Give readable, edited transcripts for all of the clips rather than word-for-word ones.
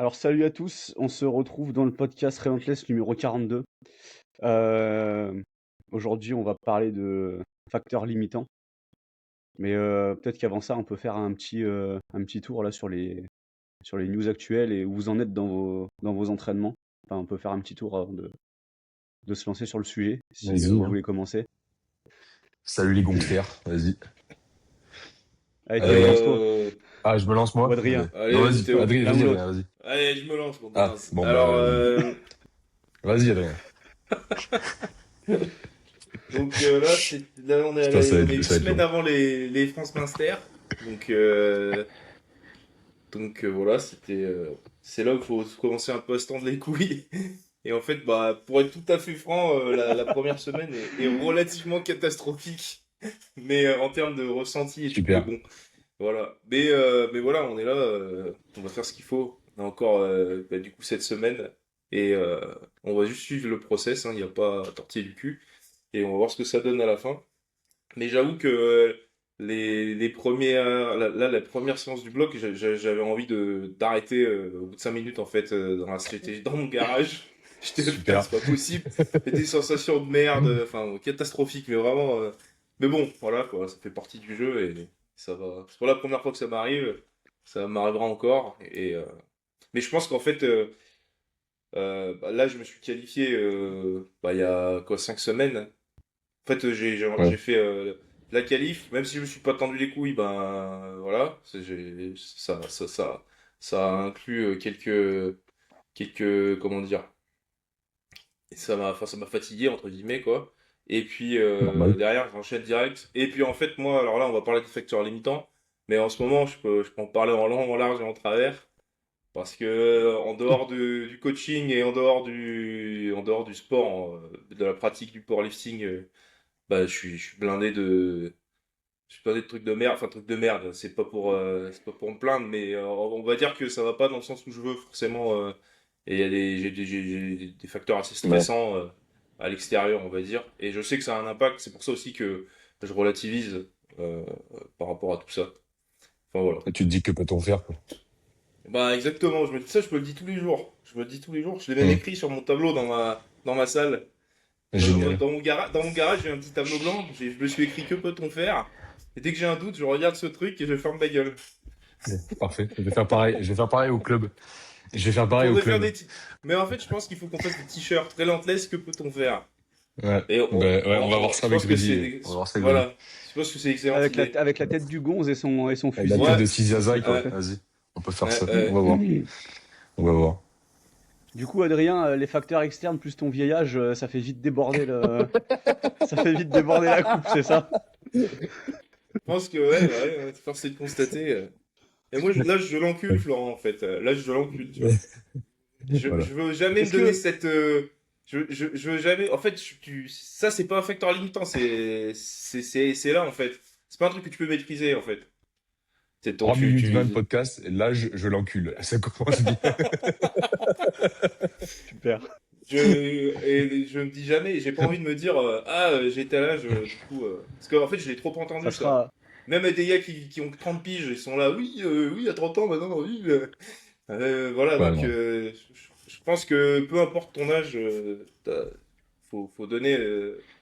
Alors salut à tous, on se retrouve dans le podcast Relentless numéro 42. Euh, Aujourd'hui on va parler de facteurs limitants, mais peut-être qu'avant ça on peut faire un petit tour là sur les news actuelles et où vous en êtes dans vos entraînements. Enfin on peut faire un petit tour avant de se lancer sur le sujet, si Vas-y, vous hein. voulez commencer. Salut les gangsters, vas-y. Allez Théo, Euh, lance-toi, Ah, je me lance ou moi? Adrien, Non, Allez, vas-y vas-y, Théo. Adrien, l'un ou vas-y, l'autre. Adrien, vas-y. Allez, je me lance, bon Ah, mince. bon, Alors, vas-y, Adrien. là, on est, Putain, on est 8 ça va être semaines long. avant les France Minster. Donc, voilà, c'est là qu'il faut commencer un peu à se tendre les couilles. Et en fait, bah, pour être tout à fait franc, la première semaine est relativement catastrophique. Mais en termes de ressenti et tout, mais Super. bon, voilà. Mais voilà, on est là, on va faire ce qu'il faut. On a encore, du coup, cette semaine. Et on va juste suivre le process, hein, il n'y a pas à tortiller du cul. Et on va voir ce que ça donne à la fin. Mais j'avoue que les premières, la première séance du bloc, j'avais envie d'arrêter au bout de 5 minutes, en fait. J'étais dans mon garage. J'étais là, putain, Super. c'est pas possible. J'ai des sensations de merde, enfin, catastrophiques, mais vraiment. Mais bon, voilà, quoi, ça fait partie du jeu et ça va. C'est pas la première fois que ça m'arrive. Ça m'arrivera encore. Mais je pense qu'en fait, là, je me suis qualifié il y a quoi, 5 semaines. En fait, Ouais. j'ai fait la qualif, même si je me suis pas tendu les couilles, ben voilà, ça a inclus quelques, comment dire, et ça m'a fatigué entre guillemets quoi. Et puis Normal. derrière, j'enchaîne direct. Et puis en fait, moi, alors là, on va parler des facteurs limitants, mais en ce moment, je peux en parler en long, en large et en travers. Parce que en dehors du coaching et en dehors du sport, de la pratique du powerlifting, bah, je suis blindé de trucs de merde. Enfin, trucs de merde, c'est pas pour me plaindre, mais on va dire que ça va pas dans le sens où je veux forcément. Et il y a j'ai des facteurs assez Ouais. stressants à l'extérieur, on va dire. Et je sais que ça a un impact. C'est pour ça aussi que je relativise euh, par rapport à tout ça. Enfin voilà. Et tu te dis que peut-on faire, quoi. Bah exactement, je me dis ça, je me le dis tous les jours. Je me le dis tous les jours. Je l'ai même Hum. écrit sur mon tableau dans ma salle. Génial. Dans mon garage, j'ai un petit tableau blanc. Je me suis écrit que peut-on faire. Et dès que j'ai un doute, je regarde ce truc et je ferme ma gueule. Parfait. Je vais faire pareil. Je vais faire pareil au club. Je vais faire Il pareil au faudrait faire club. Mais en fait, je pense qu'il faut qu'on fasse des t-shirts Relentless, que peut-on faire? Ouais. Et Ben, ouais, on va voir ça je avec pense que Rudy. On va voir ça avec Rudy. voilà. Je pense que c'est une excellente idée. Avec la tête du gonze et son Avec la fusil. tête Ouais. de Sizaza, quoi. Ouais. Vas-y. On peut faire Ouais, ça. On ouais. va voir. On va voir. Du coup, Adrien, les facteurs externes plus ton vieillage, ça fait vite déborder ça fait vite déborder la coupe, c'est ça? Je pense que ouais, force est de constater. Et moi, là, je l'encule, Ouais. Florent, en fait. Là, je l'encule, tu vois. Voilà. Je veux jamais me Est-ce donner que cette. Je veux jamais. En fait, ça, c'est pas un facteur limitant, c'est là, en fait. C'est pas un truc que tu peux maîtriser, en fait. C'est ton. 3 minutes 20 de podcast, et là, je l'encule. Ça commence bien. super. Et je me dis jamais, j'ai pas envie de me dire, j'étais à l'âge, du coup. Parce qu'en fait, je l'ai trop Ça entendu, ça. sera Même des gars qui ont 30 piges, ils sont là, oui, oui, à 30 ans, maintenant, oui. Voilà, Ouais, donc non. je pense que peu importe ton âge, faut donner.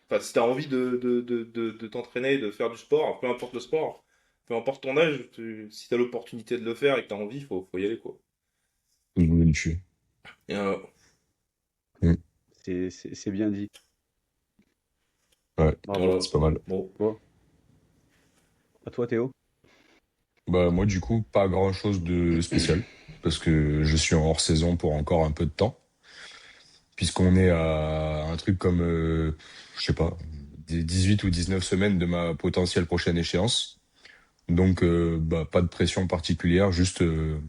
Enfin, si t'as envie de t'entraîner, de faire du sport, peu importe le sport, peu importe ton âge, si t'as l'opportunité de le faire et que t'as envie, faut y aller, quoi. Je voulais le tuer. Et, Mm. c'est bien dit. Ouais, Bravo. voilà. c'est pas mal. Bon. Bon. À toi, Théo. Bah, moi, du coup, pas grand-chose de spécial, parce que je suis en hors-saison pour encore un peu de temps, puisqu'on est à un truc comme, je sais pas, des 18 ou 19 semaines de ma potentielle prochaine échéance. Donc, bah, pas de pression particulière, juste le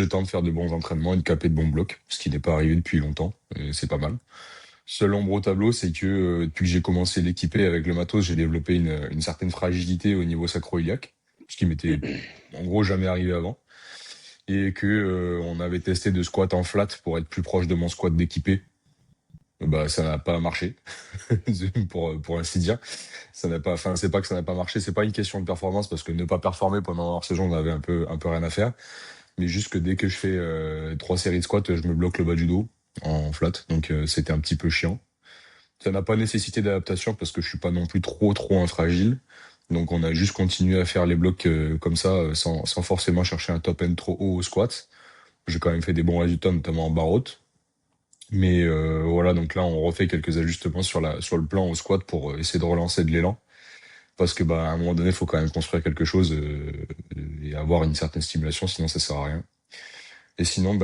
temps de faire de bons entraînements et de caper de bons blocs, ce qui n'est pas arrivé depuis longtemps, et c'est pas mal. Seul ombre au tableau, c'est que depuis que j'ai commencé l'équiper avec le matos, j'ai développé une certaine fragilité au niveau sacro-iliaque, ce qui m'était en gros jamais arrivé avant, et que on avait testé de squat en flat pour être plus proche de mon squat d'équipé. Bah ça n'a pas marché, pour ainsi dire. Ça n'a pas, enfin c'est pas que ça n'a pas marché, c'est pas une question de performance parce que ne pas performer pendant hors saison, on avait un peu rien à faire. Mais juste que dès que je fais 3 séries de squats, je me bloque le bas du dos en flat. Donc c'était un petit peu chiant. Ça n'a pas nécessité d'adaptation parce que je suis pas non plus trop infragile. Donc on a juste continué à faire les blocs comme ça, sans forcément chercher un top end trop haut au squat. J'ai quand même fait des bons résultats, notamment en barre haute. Mais voilà, donc là on refait quelques ajustements sur le plan au squat pour essayer de relancer de l'élan. Parce que à un moment donné, il faut quand même construire quelque chose et avoir une certaine stimulation, sinon ça sert à rien. Et sinon,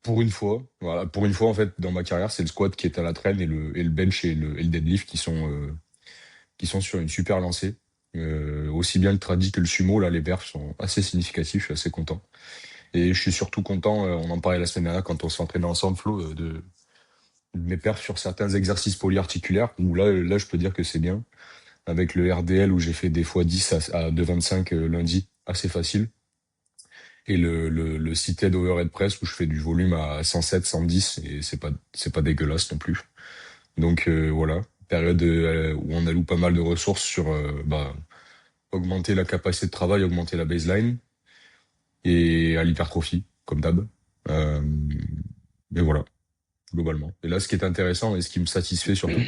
pour une fois, voilà, pour une fois en fait dans ma carrière, c'est le squat qui est à la traîne et le bench et le deadlift qui sont sur une super lancée. Aussi bien le tradi que le sumo, là, les perfs sont assez significatifs, je suis assez content. Et je suis surtout content, on en parlait la semaine dernière quand on s'entraînait ensemble, Flo, de mes perfs sur certains exercices polyarticulaires, où là, je peux dire que c'est bien. Avec le RDL où j'ai fait des fois 10 à 2,25 lundi, assez facile. Et le seated overhead press où je fais du volume à 107, 110 et c'est pas dégueulasse non plus. Donc voilà, période où on alloue pas mal de ressources sur augmenter la capacité de travail, augmenter la baseline et à l'hypertrophie comme d'hab. Euh, mais voilà, globalement. Et là, ce qui est intéressant et ce qui me satisfait surtout,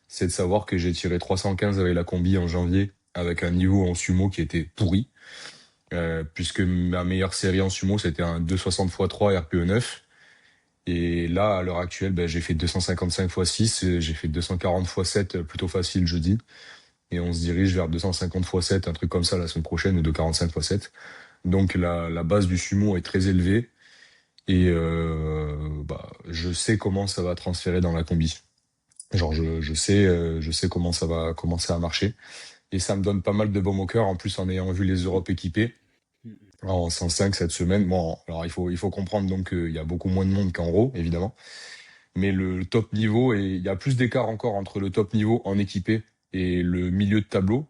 c'est de savoir que j'ai tiré 315 avec la combi en janvier avec un niveau en sumo qui était pourri. Puisque ma meilleure série en sumo, c'était un 260 x 3 RPE 9. Et là, à l'heure actuelle, j'ai fait 255 x 6, j'ai fait 240 x 7 plutôt facile jeudi. Et on se dirige vers 250 x 7, un truc comme ça la semaine prochaine, ou 245 x 7. Donc la base du sumo est très élevée. Et je sais comment ça va transférer dans la combi. Genre je sais comment ça va commencer à marcher. Et ça me donne pas mal de baume au cœur, en plus en ayant vu les Europes équipées en 105 cette semaine. Bon, alors il faut comprendre donc qu'il y a beaucoup moins de monde qu'en Raw, évidemment. Mais le top niveau, et il y a plus d'écart encore entre le top niveau en équipé et le milieu de tableau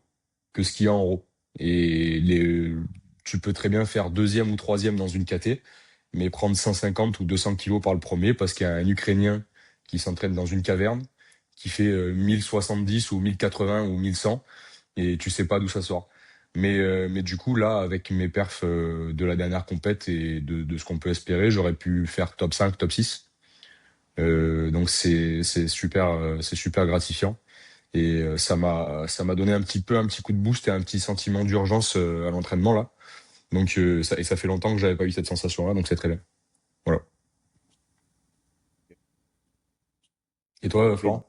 que ce qu'il y a en Raw. Et tu peux très bien faire deuxième ou troisième dans une KT, mais prendre 150 ou 200 kilos par le premier parce qu'il y a un Ukrainien qui s'entraîne dans une caverne qui fait 1070 ou 1080 ou 1100 et tu sais pas d'où ça sort. Mais du coup, là, avec mes perfs de la dernière compète et de ce qu'on peut espérer, j'aurais pu faire top 5, top 6. Donc c'est super gratifiant. Et ça m'a donné un petit coup de boost et un petit sentiment d'urgence à l'entraînement là. Donc ça fait longtemps que j'avais pas eu cette sensation là, donc c'est très bien. Voilà. Et toi, Ok. Florent?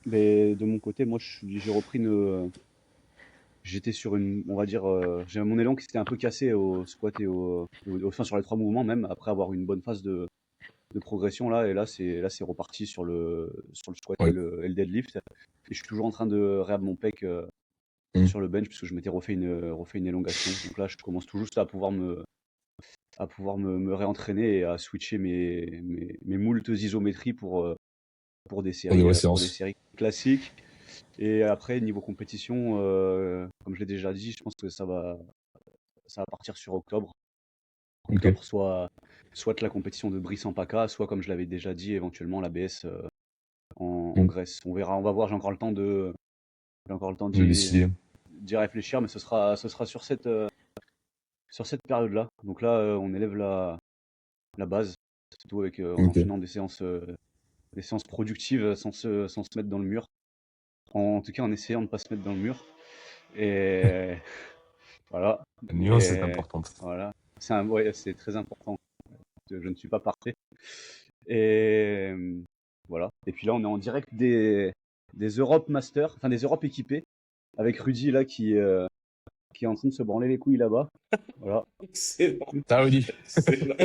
Mais de mon côté, moi, j'ai repris j'étais sur on va dire, j'ai mon élan qui s'était un peu cassé au squat et enfin, sur les trois mouvements même, après avoir une bonne phase de progression là, et là c'est reparti sur le squat et Ouais. le deadlift. Et je suis toujours en train de réhab mon pec Mm. sur le bench puisque je m'étais refait une élongation. Donc là, je commence tout juste à pouvoir me réentraîner et à switcher mes moultes isométries pour des Pour des séries, vraies pour des séances. séries classiques. Et après, niveau compétition, comme je l'ai déjà dit, je pense que ça va partir sur octobre. Ok. Octobre, soit la compétition de Brice en PACA, soit comme je l'avais déjà dit, éventuellement la BS en Mm. Grèce. On verra, on va voir, j'ai encore le temps De d'y décider. d'y réfléchir, mais ce sera sur cette période-là. Donc là, on élève la base, surtout en Ok. enchaînant des séances productives sans se mettre dans le mur. En tout cas, en essayant de ne pas se mettre dans le mur. Et voilà. La nuance est Et importante. voilà. Ouais, c'est très important. Je ne suis pas parfait. Et voilà. Et puis là, on est en direct des Europe Masters, enfin des Europes équipés, avec Rudy là qui est en train de se branler les couilles là-bas. Voilà. Excellent. Ça, Rudy. Excellent.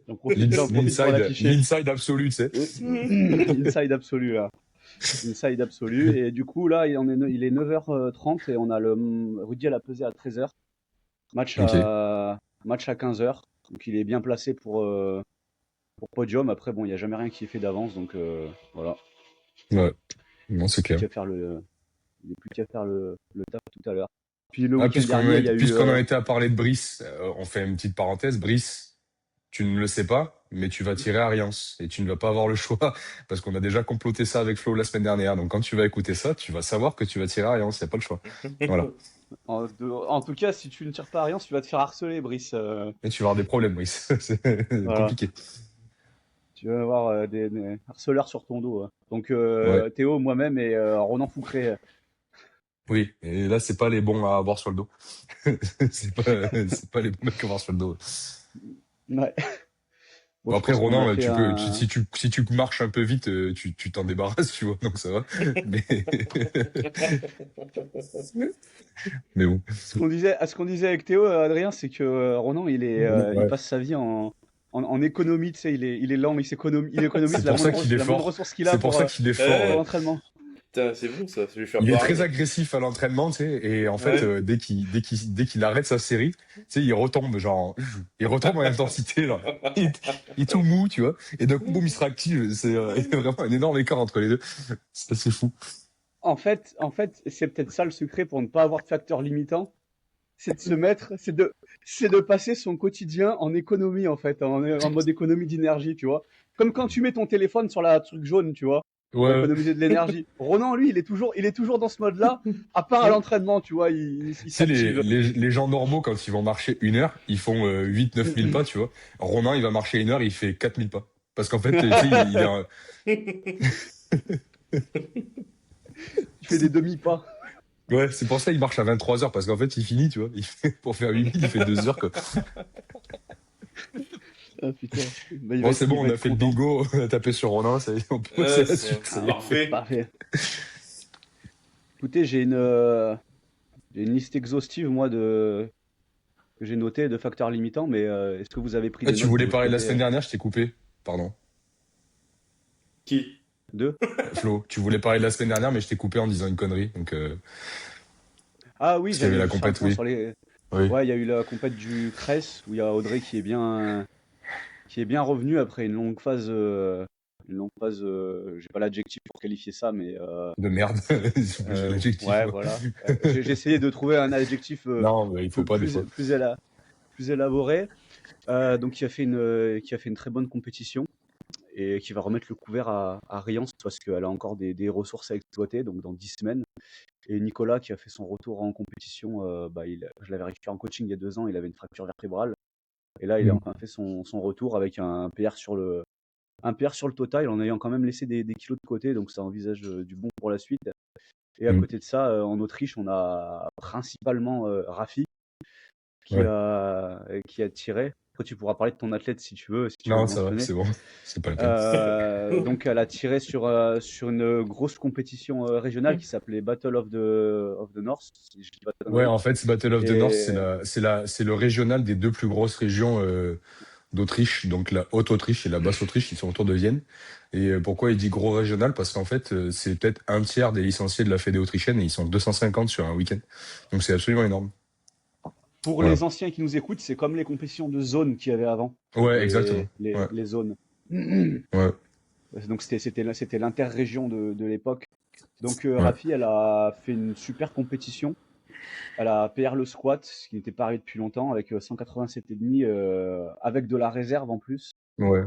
J'en profite, j'en profite pour L'inside, l'afficher. l'inside absolu, tu sais. Inside absolu là. Inside absolu. Et du coup, là, il est 9h30 et on a Rudy à la pesée à 13h. Match Ok. à, match à 15h. Donc il est bien placé pour podium. Après, bon, il n'y a jamais rien qui est fait d'avance. Donc voilà. Ouais. Non, c'est Plus clair. qu'à faire il n'est plus qu'à faire le taf tout à l'heure. Puis le Ah, week-end dernier, il y a eu. puisqu'on en était à parler de Brice, on fait une petite parenthèse. Brice, tu ne le sais pas, mais tu vas tirer Arians et tu ne vas pas avoir le choix parce qu'on a déjà comploté ça avec Flo la semaine dernière. Donc quand tu vas écouter ça, tu vas savoir que tu vas tirer Arians, il n'y a pas le choix. Voilà. En tout cas, si tu ne tires pas à rien, tu vas te faire harceler, Brice. Et tu vas avoir des problèmes, oui. C'est Voilà. compliqué. Tu vas avoir des harceleurs sur ton dos, hein. Donc Ouais. Théo, moi-même et Ronan Foucré. Oui. Et là, c'est pas les bons à avoir sur le dos. C'est pas les bons mecs à avoir sur le dos. Ouais. Bon, Bon, je après, pense qu'on a Ronan, fait un. si tu marches un peu vite, tu t'en débarrasses, tu vois, donc ça va. Mais, mais bon. Ce qu'on disait avec Théo, Adrien, c'est que Ronan, il Ouais. passe sa vie en économie, tu sais, il est lent, il économise C'est pour ça qu'il est la moindre fort. ressource qu'il a C'est pour ça qu'il est fort. pour Ouais, l'entraînement. putain, c'est bon ça, je vais faire Il est très pareil. agressif à l'entraînement, tu sais, et en fait, Ouais. dès qu'il arrête sa série, tu sais, il retombe, genre, il retombe en intensité, là. Il est tout mou, tu vois, et d'un coup, boum, il se réactive. Il y a vraiment un énorme écart entre les deux. C'est assez fou. En fait, c'est peut-être ça le secret pour ne pas avoir de facteur limitant, c'est de se mettre, c'est de passer son quotidien en économie, en fait, en mode économie d'énergie, tu vois. Comme quand tu mets ton téléphone sur la truc jaune, tu vois, pour Ouais. économiser de l'énergie. Ronan, lui, il est toujours dans ce mode-là, à part à l'entraînement, tu vois, il Tu sais, s'active. les gens normaux, quand ils vont marcher 1 heure, ils font 8-9 000 pas, tu vois. Ronan, il va marcher 1 heure, il fait 4 000 pas. Parce qu'en fait, tu sais, il est Il fait des demi-pas. ouais, c'est pour ça qu'il marche à 23 heures, parce qu'en fait, il finit, tu vois. Pour faire 8 000, il fait 2 heures, quoi. Ah, putain. Bah, Bon, c'est il bon, va on a être fait le content. bingo, on a tapé sur Ronan, ça y est, on peut passer Ouais, à la c'est suite. c'est C'est parfait. parfait. Écoutez, j'ai une liste exhaustive, moi, que j'ai notée de facteurs limitants, mais est-ce que vous avez pris Ah, des tu notes de voulais votre parler de la côté semaine dernière, je t'ai coupé. Pardon. Qui? d'eux? Flo, tu voulais parler de la semaine dernière, mais je t'ai coupé en disant une connerie. Donc, Ah oui, parce qu'il y avait j'allais la juste faire le compète, point oui. sur les. Oui. Ouais, il y a eu la compète du Cress où il y a Audrey qui est bien revenue après une longue phase. J'ai pas l'adjectif pour qualifier ça, mais De merde. J'ai l'adjectif, ouais, moi. voilà. J'ai essayé de trouver un adjectif Non, mais il faut pas des fois. plus élaboré. Donc qui a fait une très bonne compétition et qui va remettre le couvert à Riance parce qu'elle a encore des ressources à exploiter, donc dans 10 semaines. Et Nicolas qui a fait son retour en compétition, je l'avais récupéré en coaching il y a 2 ans, il avait une fracture vertébrale. Et là, il a Mm. enfin fait son retour avec un PR sur le total, en ayant quand même laissé des kilos de côté, donc ça envisage du bon pour la suite. Et à Mm. côté de ça, en Autriche, on a principalement Rafi Ouais. qui a tiré. Après, tu pourras parler de ton athlète si tu veux Non, le ça va, mentionner. c'est bon. C'est pas la peine. Donc, elle a tiré sur une grosse compétition régionale qui s'appelait Battle of the North, si je dis pas de Ouais, conneries. en fait, Battle of the North, Et c'est le régional des deux plus grosses régions d'Autriche, donc la Haute-Autriche et la Basse-Autriche, qui sont autour de Vienne. Et pourquoi il dit gros régional? Parce qu'en fait, c'est peut-être un tiers des licenciés de la Fédé autrichienne et ils sont 250 sur un week-end. Donc c'est absolument énorme. pour Voilà. les anciens qui nous écoutent, c'est comme les compétitions de zone qu'il y avait avant, Ouais, les, exactement. les, Ouais, les zones. ouais. Donc c'était l'interrégion de l'époque. Donc Ouais. Rafi, elle a fait une super compétition. Elle a PR le squat, ce qui n'était pas arrivé depuis longtemps, avec 187,5 avec de la réserve en plus. Ouais.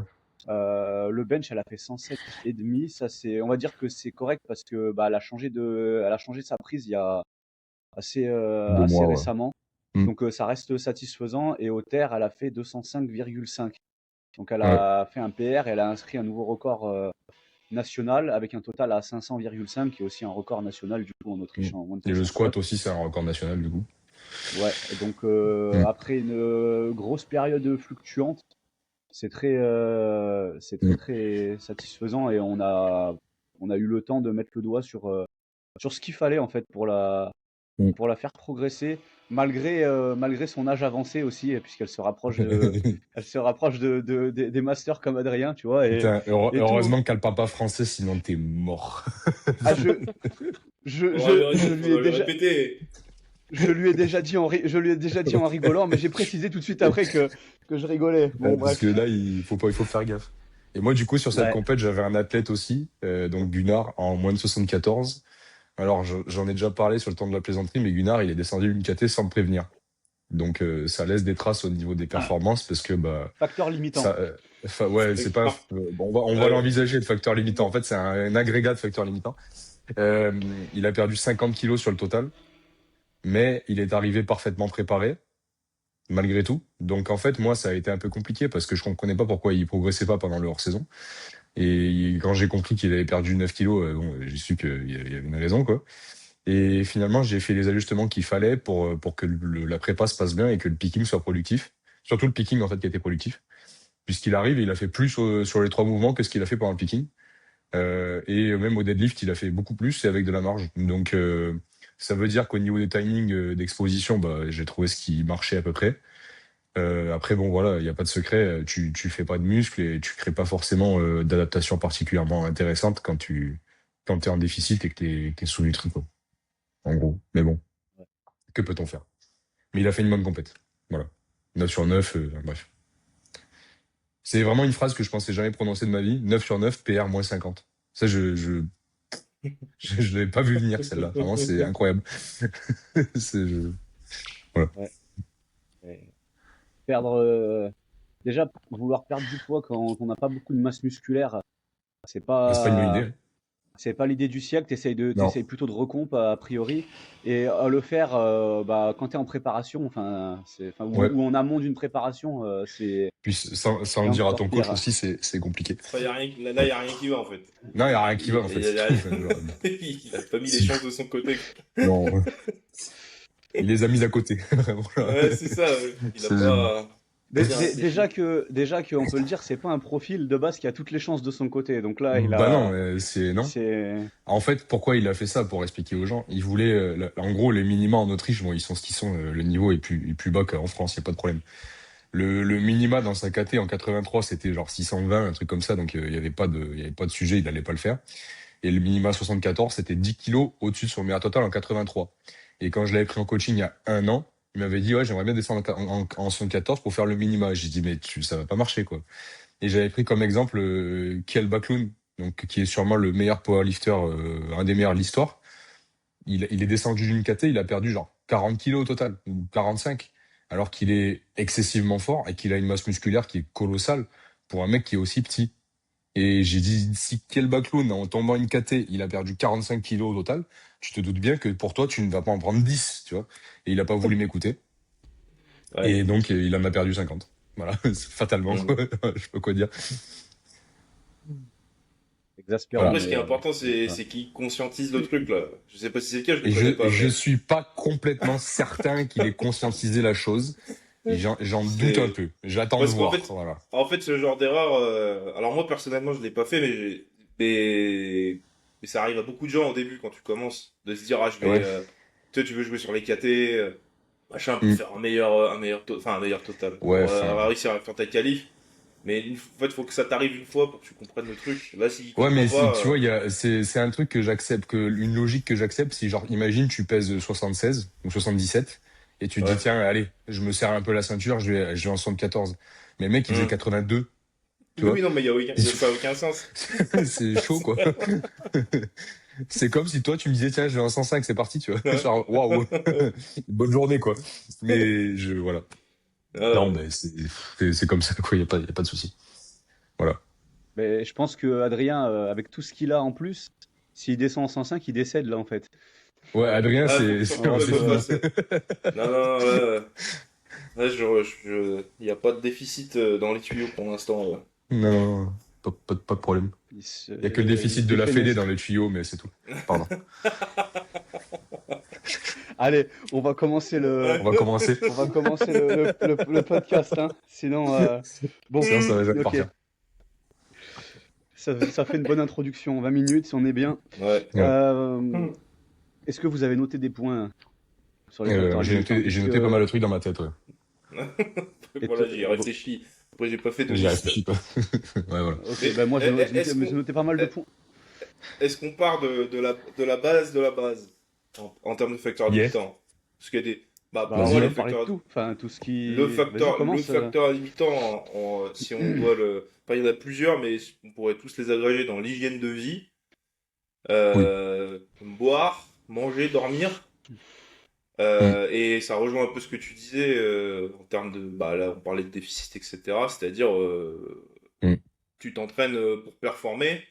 Le bench, elle a fait 107,5. Ça, on va dire que c'est correct parce que bah, elle a changé sa prise il y a Deux assez mois, ouais. récemment. Mm. Donc ça reste satisfaisant. Et au terre, elle a fait 205,5. Donc elle Ouais. a fait un PR, elle a inscrit un nouveau record national avec un total à 500,5, qui est aussi un record national du coup en Mm. Autriche en moins de Et le 500 squat squats. aussi, c'est un record national, du coup. Ouais, et donc Mm. après une grosse période fluctuante, c'est très Mm. très satisfaisant et on a eu le temps de mettre le doigt sur ce qu'il fallait en fait Mm. pour la faire progresser malgré son âge avancé aussi, puisqu'elle elle se rapproche des masters comme Adrien, tu vois, Putain, et tout. heureusement qu'elle parle pas français, sinon t'es mort. Ah, je, Faudra je, je lui ai faudra le déjà, répéter. je lui ai déjà dit en rigolant, mais j'ai précisé tout de suite après que je rigolais. Bon, Parce que bref. là, il faut faire gaffe. Et moi, du coup, sur cette Ouais. compète, j'avais un athlète aussi, donc Gunnar, en moins de 74. Alors, j'en ai déjà parlé sur le temps de la plaisanterie, mais Gunnar, il est descendu d'une KT sans me prévenir. Donc, ça laisse des traces au niveau des performances parce que, bah, Facteur limitant. ça, ouais, c'est pas, bon, on va Ouais. l'envisager de facteur limitant. En fait, c'est un agrégat de facteurs limitants. Il a perdu 50 kilos sur le total. mais il est arrivé parfaitement préparé, malgré tout. Donc en fait, moi, ça a été un peu compliqué parce que je comprenais pas pourquoi il progressait pas pendant le hors-saison. Et quand j'ai compris qu'il avait perdu 9 kilos, bon, j'ai su qu'il y avait une raison, quoi. Et finalement, j'ai fait les ajustements qu'il fallait pour que la prépa se passe bien et que le picking soit productif. Surtout le picking, en fait, qui était productif. Puisqu'il arrive, il a fait plus sur les 3 mouvements que ce qu'il a fait pendant le picking. Et même au deadlift, il a fait beaucoup plus et avec de la marge. Donc, ça veut dire qu'au niveau des timings d'exposition, bah, j'ai trouvé ce qui marchait à peu près. Après, bon, voilà, il n'y a pas de secret. Tu fais pas de muscles et tu crées pas forcément d'adaptation particulièrement intéressante quand t'es en déficit et que t'es sous-nutri, quoi. En gros. Mais bon, que peut-on faire? Mais il a fait une bonne compète. Voilà. 9 sur 9, bref. C'est vraiment une phrase que je pensais jamais prononcer de ma vie. 9 sur 9, PR moins 50. Ça, je l'avais pas vu venir, celle-là. Vraiment, c'est incroyable. Voilà. Ouais. Et perdre, déjà, vouloir perdre du poids quand on n'a pas beaucoup de masse musculaire, c'est C'est pas une bonne idée, pas, hein. c'est pas l'idée du siècle. Non. T'essayes plutôt de recomp a priori. Et le faire bah, quand tu es en préparation, Ouais. ou en amont d'une préparation, Puis sans le c'est dire à encore ton coach pire. aussi, c'est compliqué. Là, il n'y a rien qui va en fait. Non, il n'y a rien qui va, en fait. Il a pas mis les chances de son côté. Non. Il les a mis à côté. Voilà. Ouais, c'est ça. Il a C'est- pas. Dé- bien réfléchi. déjà que on peut le dire, c'est pas un profil de base qui a toutes les chances de son côté. Donc là, Bah non, non. c'est, En fait, pourquoi il a fait ça? Pour expliquer aux gens. Il voulait, en gros, les minima en Autriche, bon, ils sont ce qu'ils sont. Le niveau est plus bas qu'en France, il n'y a pas de problème. Le minima dans sa KT en 83, c'était genre 620, un truc comme ça. Donc il y avait pas de sujet, il allait pas le faire. Et le minima 74, c'était 10 kilos au-dessus de son meilleur total en 83. Et quand je l'avais pris en coaching il y a un an, il m'avait dit, ouais, j'aimerais bien descendre en 74 pour faire le minima. J'ai dit, mais ça va pas marcher, quoi. Et j'avais pris comme exemple Kiel Backlund, donc qui est sûrement le meilleur powerlifter, un des meilleurs de l'histoire. Il est descendu d'une KT, il a perdu genre 40 kilos au total, ou 45, alors qu'il est excessivement fort et qu'il a une masse musculaire qui est colossale pour un mec qui est aussi petit. Et j'ai dit, si Kiel Backlund, en tombant une KT, il a perdu 45 kilos au total, tu te doutes bien que pour toi, tu ne vas pas en prendre 10, tu vois. Et il a pas voulu m'écouter. Ouais. Et donc, il en a perdu 50. Voilà, fatalement, quoi. Je sais pas quoi dire. exaspérant. Après, ce qui est mais, important, c'est voilà. qu'il conscientise le truc là. Je sais pas si c'est le cas, je le Et connais pas. je Mais suis pas complètement certain qu'il ait conscientisé la chose. Et j'en doute un peu. J'attends de parce qu'en voir. fait, Voilà. ce genre d'erreur. Alors moi personnellement, je l'ai pas fait, mais ça arrive à beaucoup de gens au début quand tu commences de se dire ah je vais, Ouais. tu veux jouer sur les KT, machin pour Mm. faire un meilleur total pour Ouais, enfin. réussir à faire ta qualif. Mais en fait, faut que ça t'arrive une fois pour que tu comprennes le truc. Là, s'il Ouais, comprend mais si, pas, tu vois, c'est un truc que j'accepte, une logique que j'accepte, si genre, imagine, tu pèses 76 ou 77, et tu te dis, ouais. tiens, allez, je me serre un peu la ceinture, je vais en 74. Mais le mec, il faisait Hmm. 82, tu Oui, vois. oui, non, mais ça a aucun sens. C'est chaud, quoi. C'est comme si toi, tu me disais, tiens, je vais en 105, c'est parti, tu vois. Ouais. Genre, waouh, bonne journée, quoi. Mais voilà. Non, Euh, mais c'est comme ça, quoi, y a pas de souci. Voilà. Mais je pense que Adrien, avec tout ce qu'il a en plus, s'il descend en 105, il décède là en fait. Ouais, Adrien, faut quand c'est même. fini. Non, non, ouais, il n'y a pas de déficit dans les tuyaux pour l'instant. Non, pas de problème. Il y a que le Il déficit se de la Fédé défenestre. dans les tuyaux, mais c'est tout. Pardon. Allez, on va commencer On va commencer. le podcast. Hein. Sinon, bon, Sinon, ça va jamais ok. partir. Ça fait une bonne introduction. 20 minutes, si on est bien. Ouais. Ouais. Est-ce que vous avez noté des points sur les facteurs limitants? J'ai noté pas mal de trucs dans ma tête, ouais. Voilà, j'y ai réfléchi. Après, j'ai pas fait de J'y liste. réfléchis pas. Ouais, voilà. Ok, Mais, bah moi est-ce j'ai qu'on noté pas mal de points. est-ce qu'on part de la base en termes de facteurs Yeah. limitants? Parce qu'il y a des. Bah, pour Bah, on moi, va les parler de facteurs. tout. Enfin, tout ce qui. Le Vas-y, commence. facteur limitant, si on doit le. Enfin, il y en a plusieurs, mais on pourrait tous les agréger dans l'hygiène de vie. Oui. Boire, manger, dormir. Et ça rejoint un peu ce que tu disais en termes de. Bah là, on parlait de déficit, etc. C'est-à-dire, Mm. tu t'entraînes pour performer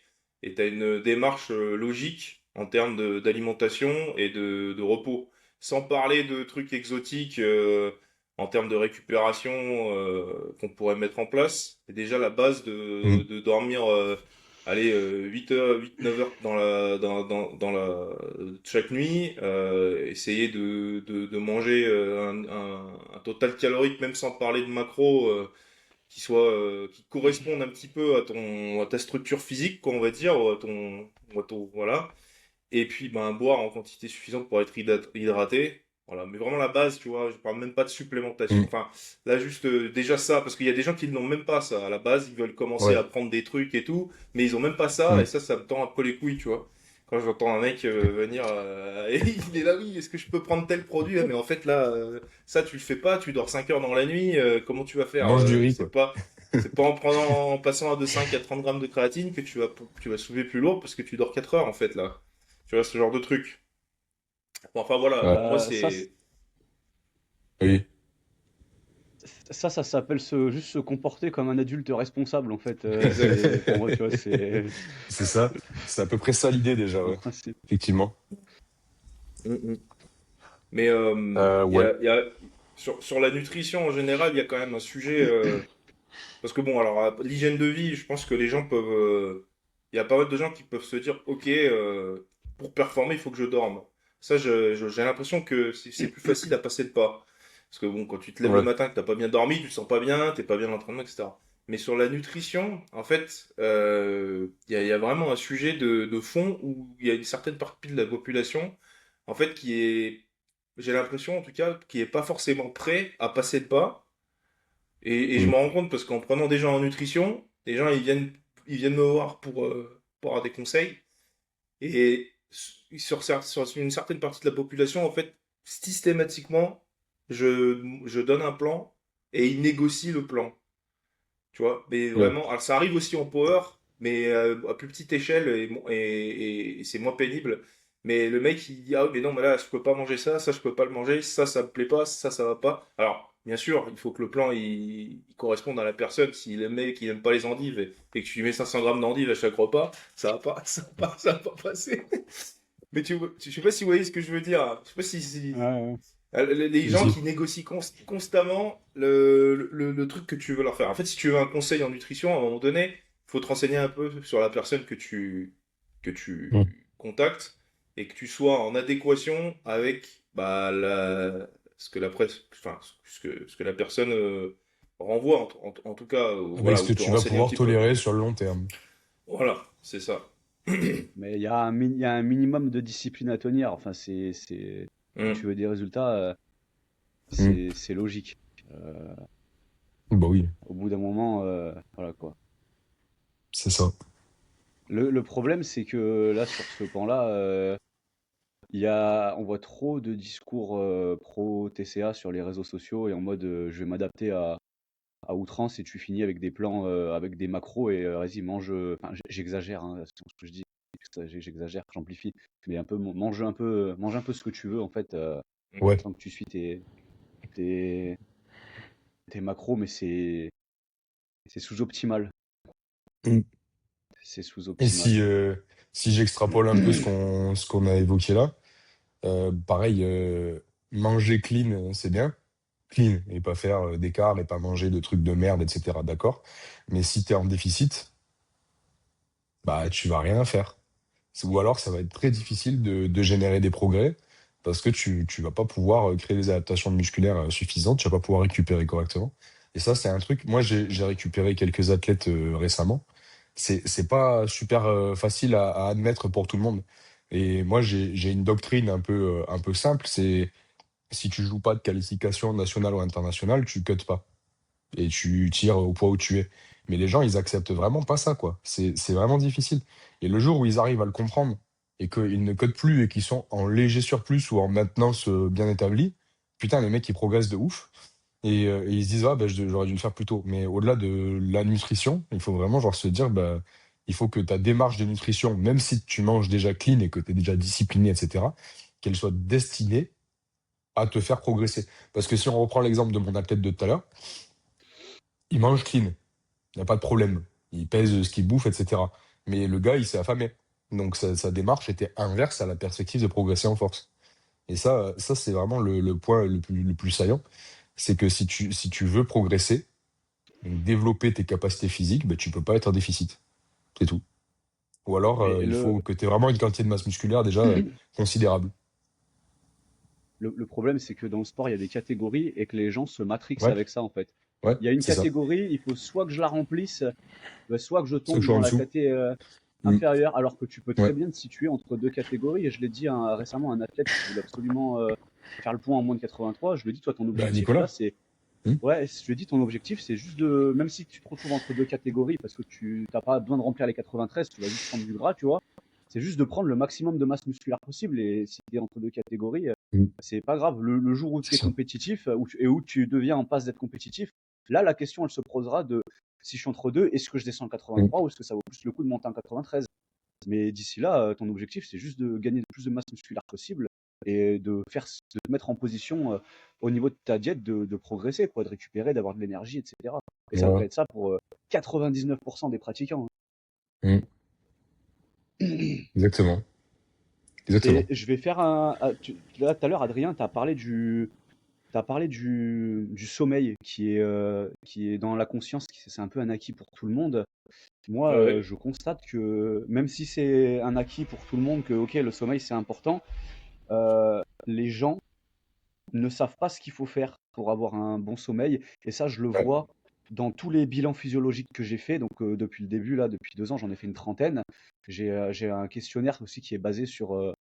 et tu as une démarche logique en termes d'alimentation et de repos. sans parler de trucs exotiques en termes de récupération qu'on pourrait mettre en place. Et déjà la base Mm. de dormir allez 8 heures, 8 9 heures dans la chaque nuit, essayer de manger un total calorique même sans parler de macro qui correspondent un petit peu à ta structure physique, quoi, on va dire, voilà. Et puis, ben, boire en quantité suffisante pour être hydraté. Voilà, mais vraiment la base, tu vois, je parle même pas de supplémentation. Mm. Enfin, là, juste déjà ça, parce qu'il y a des gens qui n'ont même pas ça. À la base, ils veulent commencer à Ouais. prendre des trucs et tout, mais ils ont même pas ça, et Mm. ça me tend un peu les couilles, tu vois. Quand j'entends un mec venir, et il est là, oui, est-ce que je peux prendre tel produit? Ah, mais en fait, là, ça, tu le fais pas, tu dors 5 heures dans la nuit, comment tu vas faire? Mange du riz, quoi. C'est pas en passant de 5 à 30 grammes de créatine que tu vas soulever plus lourd parce que tu dors 4 heures, en fait, là. Tu vois, ce genre de truc. Bon, enfin, voilà, Ouais. moi, Ça, c'est... Oui, ça s'appelle juste se comporter comme un adulte responsable, en fait. Exact. Pour moi, tu vois, c'est c'est ça. C'est à peu près ça l'idée déjà, en ouais. principe. Effectivement. Mm, mm. Mais Ouais. sur la nutrition en général, il y a quand même un sujet. Parce que bon, alors, l'hygiène de vie, je pense que les gens peuvent. Il y a pas mal de gens qui peuvent se dire, ok, pour performer, il faut que je dorme. Ça, j'ai l'impression que c'est plus facile à passer le pas. Parce que bon, quand tu te lèves le Ouais. matin, que t'as pas bien dormi, tu te sens pas bien, t'es pas bien dans l'entraînement, etc. Mais sur la nutrition, en fait, il y a vraiment un sujet de fond où il y a une certaine partie de la population, en fait, qui est, j'ai l'impression en tout cas, qui est pas forcément prêt à passer le pas et je Mm. me rends compte parce qu'en prenant des gens en nutrition, les gens ils viennent me voir pour avoir des conseils. Et sur une certaine partie de la population, en fait, systématiquement, je donne un plan et ils négocient le plan. Tu vois, mais Ouais. vraiment, alors ça arrive aussi en power, mais à plus petite échelle et c'est moins pénible. Mais le mec, il dit, ah oui, mais non, mais là, je peux pas manger ça, ça, je peux pas le manger, ça me plaît pas, ça va pas. Alors, bien sûr, il faut que le plan, il corresponde à la personne. Si le mec, il aime pas les endives et que tu lui mets 500 grammes d'endives à chaque repas, ça va pas passer. Mais je sais pas si vous voyez ce que je veux dire, hein. Je sais pas Ouais, ouais. les gens Si. qui négocient constamment le truc que tu veux leur faire. En fait, si tu veux un conseil en nutrition, à un moment donné, il faut te renseigner un peu sur la personne que Mm. tu contactes et que tu sois en adéquation avec bah, ce que la presse, enfin, ce que la personne renvoie, en tout cas, Avec voilà, ce ou que te tu vas renseigner un pouvoir petit peu. tolérer sur le long terme. Voilà, c'est ça. Mais il y a un minimum de discipline à tenir. Enfin, si Hmm. tu veux des résultats, Mm. c'est logique. Euh, Bah oui, Au bout d'un moment, voilà quoi. c'est ça. Le problème, c'est que là, sur ce pan-là, on voit trop de discours pro TCA sur les réseaux sociaux et en mode je vais m'adapter à outrance et tu finis avec des plans, avec des macros et vas-y, mange. Enfin, j'exagère, hein, sur ce que je dis, j'exagère, j'amplifie, mais un peu, mange un peu ce que tu veux en fait, Ouais. tant que tu suis tes, tes macros, mais c'est sous-optimal. Mm. C'est Et sous-optimal. si j'extrapole un peu ce qu'on a évoqué là, pareil, manger clean, c'est bien. Clean, et pas faire d'écart et pas manger de trucs de merde, etc. D'accord? Mais si tu es en déficit, bah tu vas rien faire. Ou alors ça va être très difficile de générer des progrès parce que tu vas pas pouvoir créer des adaptations musculaires suffisantes, tu vas pas pouvoir récupérer correctement. Et ça, c'est un truc. Moi, j'ai récupéré quelques athlètes récemment. C'est pas super facile à admettre pour tout le monde. Et moi, j'ai une doctrine un peu simple, c'est si tu joues pas de qualification nationale ou internationale, tu cuts pas et tu tires au poids où tu es. Mais les gens, ils acceptent vraiment pas ça, quoi. C'est vraiment difficile. Et le jour où ils arrivent à le comprendre et qu'ils ne codent plus et qu'ils sont en léger surplus ou en maintenance bien établie, putain, les mecs, ils progressent de ouf. Et ils se disent, ah, bah, j'aurais dû le faire plus tôt. Mais au-delà de la nutrition, il faut vraiment genre se dire, bah, il faut que ta démarche de nutrition, même si tu manges déjà clean et que tu es déjà discipliné, etc., qu'elle soit destinée à te faire progresser. Parce que si on reprend l'exemple de mon athlète de tout à l'heure, il mange clean. Il n'y a pas de problème. Il pèse ce qu'il bouffe, etc. Mais le gars, il s'est affamé. Donc sa démarche était inverse à la perspective de progresser en force. Et ça c'est vraiment le point le plus saillant. C'est que si tu veux progresser, donc développer tes capacités physiques, ben, tu peux pas être en déficit. C'est tout. Ou alors, Mais il le, faut que tu aies vraiment une quantité de masse musculaire déjà considérable. le problème, c'est que dans le sport, il y a des catégories et que les gens se matrixent Ouais, avec ça, en fait. ouais, Il y a une c'est ça. catégorie, il faut soit que je la remplisse, soit que je Ça que tombe je suis en dans la dessous. catégorie Mm. inférieure, alors que tu peux très Ouais. bien te situer entre deux catégories. Et je l'ai dit récemment à un athlète qui voulait absolument faire le point en moins de 83. Je lui ai dit, toi, ton Bah, objectif, là, Nicolas. c'est. Mm. Ouais, je lui ai dit, ton objectif, c'est juste de. Même si tu te retrouves entre deux catégories, parce que tu n'as pas besoin de remplir les 93, tu vas juste prendre du gras, tu vois. C'est juste de prendre le maximum de masse musculaire possible. Et si tu es entre deux catégories, Mm. c'est pas grave. Le jour où tu C'est es ça. compétitif et où tu deviens en passe d'être compétitif, là, la question, elle se posera de si je suis entre deux, est-ce que je descends en Mm. 83 ou est-ce que ça vaut plus le coup de monter en 93? Mais d'ici là, ton objectif, c'est juste de gagner le plus de masse musculaire possible et de te mettre en position au niveau de ta diète de progresser, quoi, de récupérer, d'avoir de l'énergie, etc. Et ça devrait Voilà. être ça pour 99% des pratiquants, Mm. hein. Exactement. Et Exactement. je vais faire là, tout à l'heure, Adrien, t'as parlé du sommeil qui est dans la conscience, c'est un peu un acquis pour tout le monde. Moi, Ouais. je constate que même si c'est un acquis pour tout le monde, que ok, le sommeil c'est important, les gens ne savent pas ce qu'il faut faire pour avoir un bon sommeil. Et ça, je le Ouais. vois dans tous les bilans physiologiques que j'ai fait. Donc, depuis le début, là, depuis 2 ans, j'en ai fait une trentaine. J'ai un questionnaire aussi qui est basé sur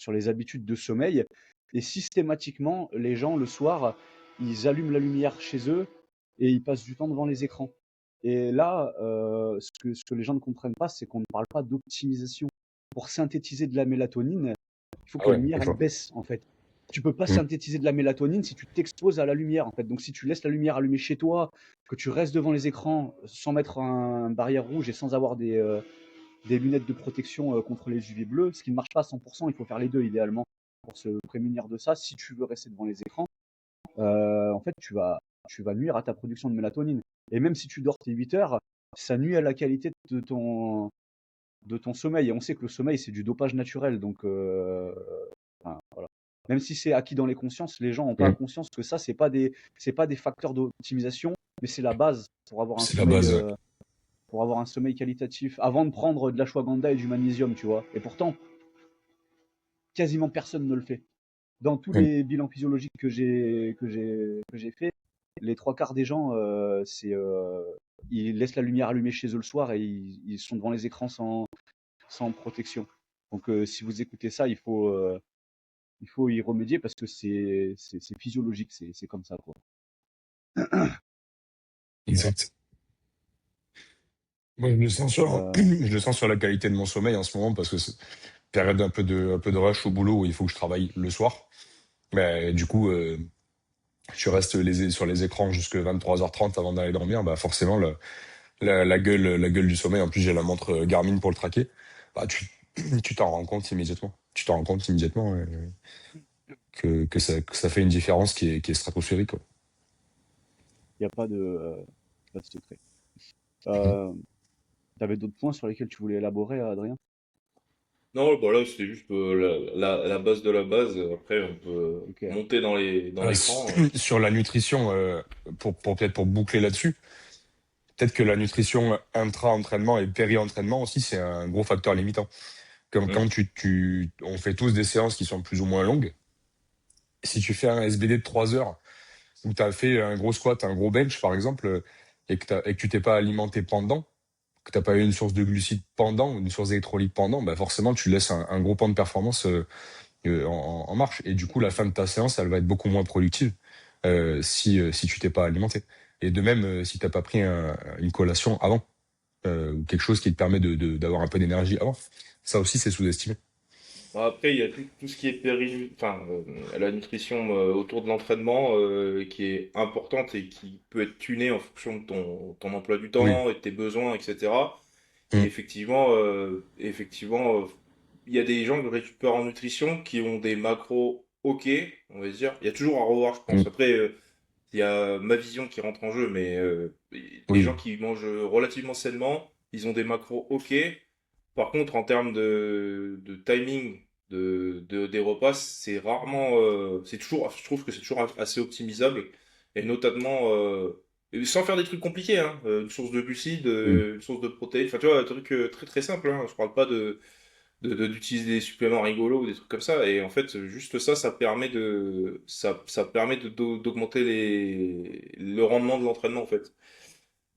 les habitudes de sommeil. Et systématiquement, les gens, le soir, ils allument la lumière chez eux et ils passent du temps devant les écrans. Et là, ce que les gens ne comprennent pas, c'est qu'on ne parle pas d'optimisation. Pour synthétiser de la mélatonine, il faut que Ah la ouais, lumière, elle d'accord. baisse, en fait. Tu peux pas Mm. synthétiser de la mélatonine si tu t'exposes à la lumière, en fait. Donc, si tu laisses la lumière allumée chez toi, que tu restes devant les écrans sans mettre un barrière rouge et sans avoir des lunettes de protection contre les UV bleus, ce qui ne marche pas à 100%, il faut faire les deux idéalement pour se prémunir de ça. Si tu veux rester devant les écrans, en fait, tu vas nuire à ta production de mélatonine. Et même si tu dors tes 8 heures, ça nuit à la qualité de ton sommeil. Et on sait que le sommeil, c'est du dopage naturel. Donc, enfin, voilà. Même si c'est acquis dans les consciences, les gens n'ont pas Mm. conscience que ça, c'est pas des facteurs d'optimisation, mais c'est la base C'est la base. Ouais. pour avoir un sommeil qualitatif, avant de prendre de l'ashwagandha et du magnésium, tu vois. Et pourtant, quasiment personne ne le fait. Dans tous Mm. les bilans physiologiques que j'ai fait, les trois quarts des gens, ils laissent la lumière allumée chez eux le soir et ils sont devant les écrans sans protection. Donc, si vous écoutez ça, il faut y remédier parce que c'est physiologique, c'est comme ça, quoi. Voilà. Exact. Moi, je le sens sur, Euh, je le sens sur la qualité de mon sommeil en ce moment parce que c'est une période un peu de rush au boulot où il faut que je travaille le soir. Mais du coup, tu restes sur les écrans jusque 23h30 avant d'aller dormir. Bah forcément, la gueule du sommeil. En plus, j'ai la montre Garmin pour le traquer. Bah, tu t'en rends compte immédiatement. Tu t'en rends compte immédiatement que ça fait une différence qui est stratosphérique, quoi. Il n'y a pas de secret. Mhm. Euh, Tu avais d'autres points sur lesquels tu voulais élaborer, Adrien? Non, bah là, c'était juste la base de la base. Après, on peut Ok. monter dans l'écran. Sur la nutrition, peut-être pour boucler là-dessus, peut-être que la nutrition intra-entraînement et péri-entraînement aussi, c'est un gros facteur limitant. Comme Hum, quand on fait tous des séances qui sont plus ou moins longues. Si tu fais un SBD de 3 heures, où tu as fait un gros squat, un gros bench, par exemple, et que tu t'es pas alimenté pendant, que tu n'as pas eu une source de glucides pendant, ou une source d'électrolytes pendant, bah forcément, tu laisses un gros pan de performance en marche. Et du coup, la fin de ta séance, elle va être beaucoup moins productive si tu t'es pas alimenté. Et de même, si t'as pas pris une collation avant, ou quelque chose qui te permet d'avoir un peu d'énergie avant. Ça aussi, c'est sous-estimé. Bon, après, il y a tout ce qui est enfin, la nutrition autour de l'entraînement qui est importante et qui peut être tunée en fonction de ton emploi du Oui. temps et de tes besoins, etc. Et Mm. effectivement, il y a des gens que je récupère en nutrition qui ont des macros OK, on va dire. Il y a toujours à revoir, je pense. Mm. Après, il y a ma vision qui rentre en jeu, mais les gens Oui. qui mangent relativement sainement, ils ont des macros OK. Par contre, en termes de timing des repas, c'est rarement, je trouve que c'est toujours assez optimisable, et notamment, et sans faire des trucs compliqués, hein, une source de glucides, Mm. une source de protéines, enfin tu vois, un truc très très simple, hein, je parle pas d'utiliser des suppléments rigolos ou des trucs comme ça, et en fait, juste ça, ça permet d'augmenter le rendement de l'entraînement, en fait,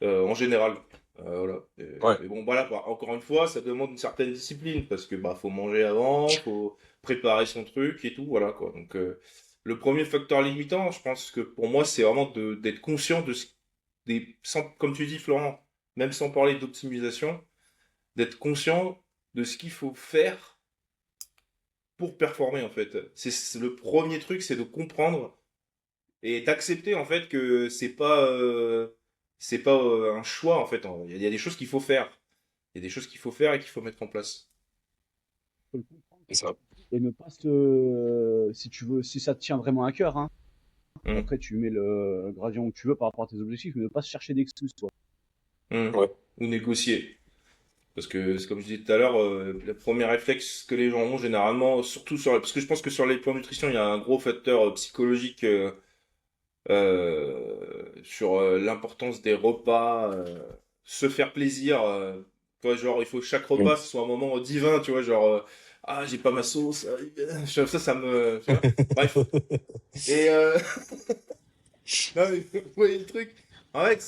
en général. Voilà. Ouais. Mais bon, voilà, bah, encore une fois, ça demande une certaine discipline parce que bah faut manger avant, faut préparer son truc et tout, voilà quoi. Donc le premier facteur limitant, je pense que pour moi, c'est vraiment d'être conscient comme tu dis Florent, même sans parler d'optimisation, d'être conscient de ce qu'il faut faire pour performer en fait. Le premier truc, c'est de comprendre et d'accepter en fait que c'est pas un choix en fait. Il y a des choses qu'il faut faire. Il y a des choses qu'il faut faire et qu'il faut mettre en place. Faut le comprendre C'est ça. et ne pas si tu veux, si ça te tient vraiment à cœur, hein. Hum, Après, tu mets le gradient où tu veux par rapport à tes objectifs, mais ne pas se chercher d'excuses, toi. hum. Ou négocier. Parce que, c'est comme je disais tout à l'heure, le premier réflexe que les gens ont généralement, surtout parce que je pense que sur les plans nutrition, il y a un gros facteur psychologique sur l'importance des repas, se faire plaisir. Tu vois, genre, il faut que chaque Mm. repas ce soit un moment divin, tu vois, genre, ah, j'ai pas ma sauce, ça me, tu vois. Bref. Et, non, mais vous voyez le truc. En fait,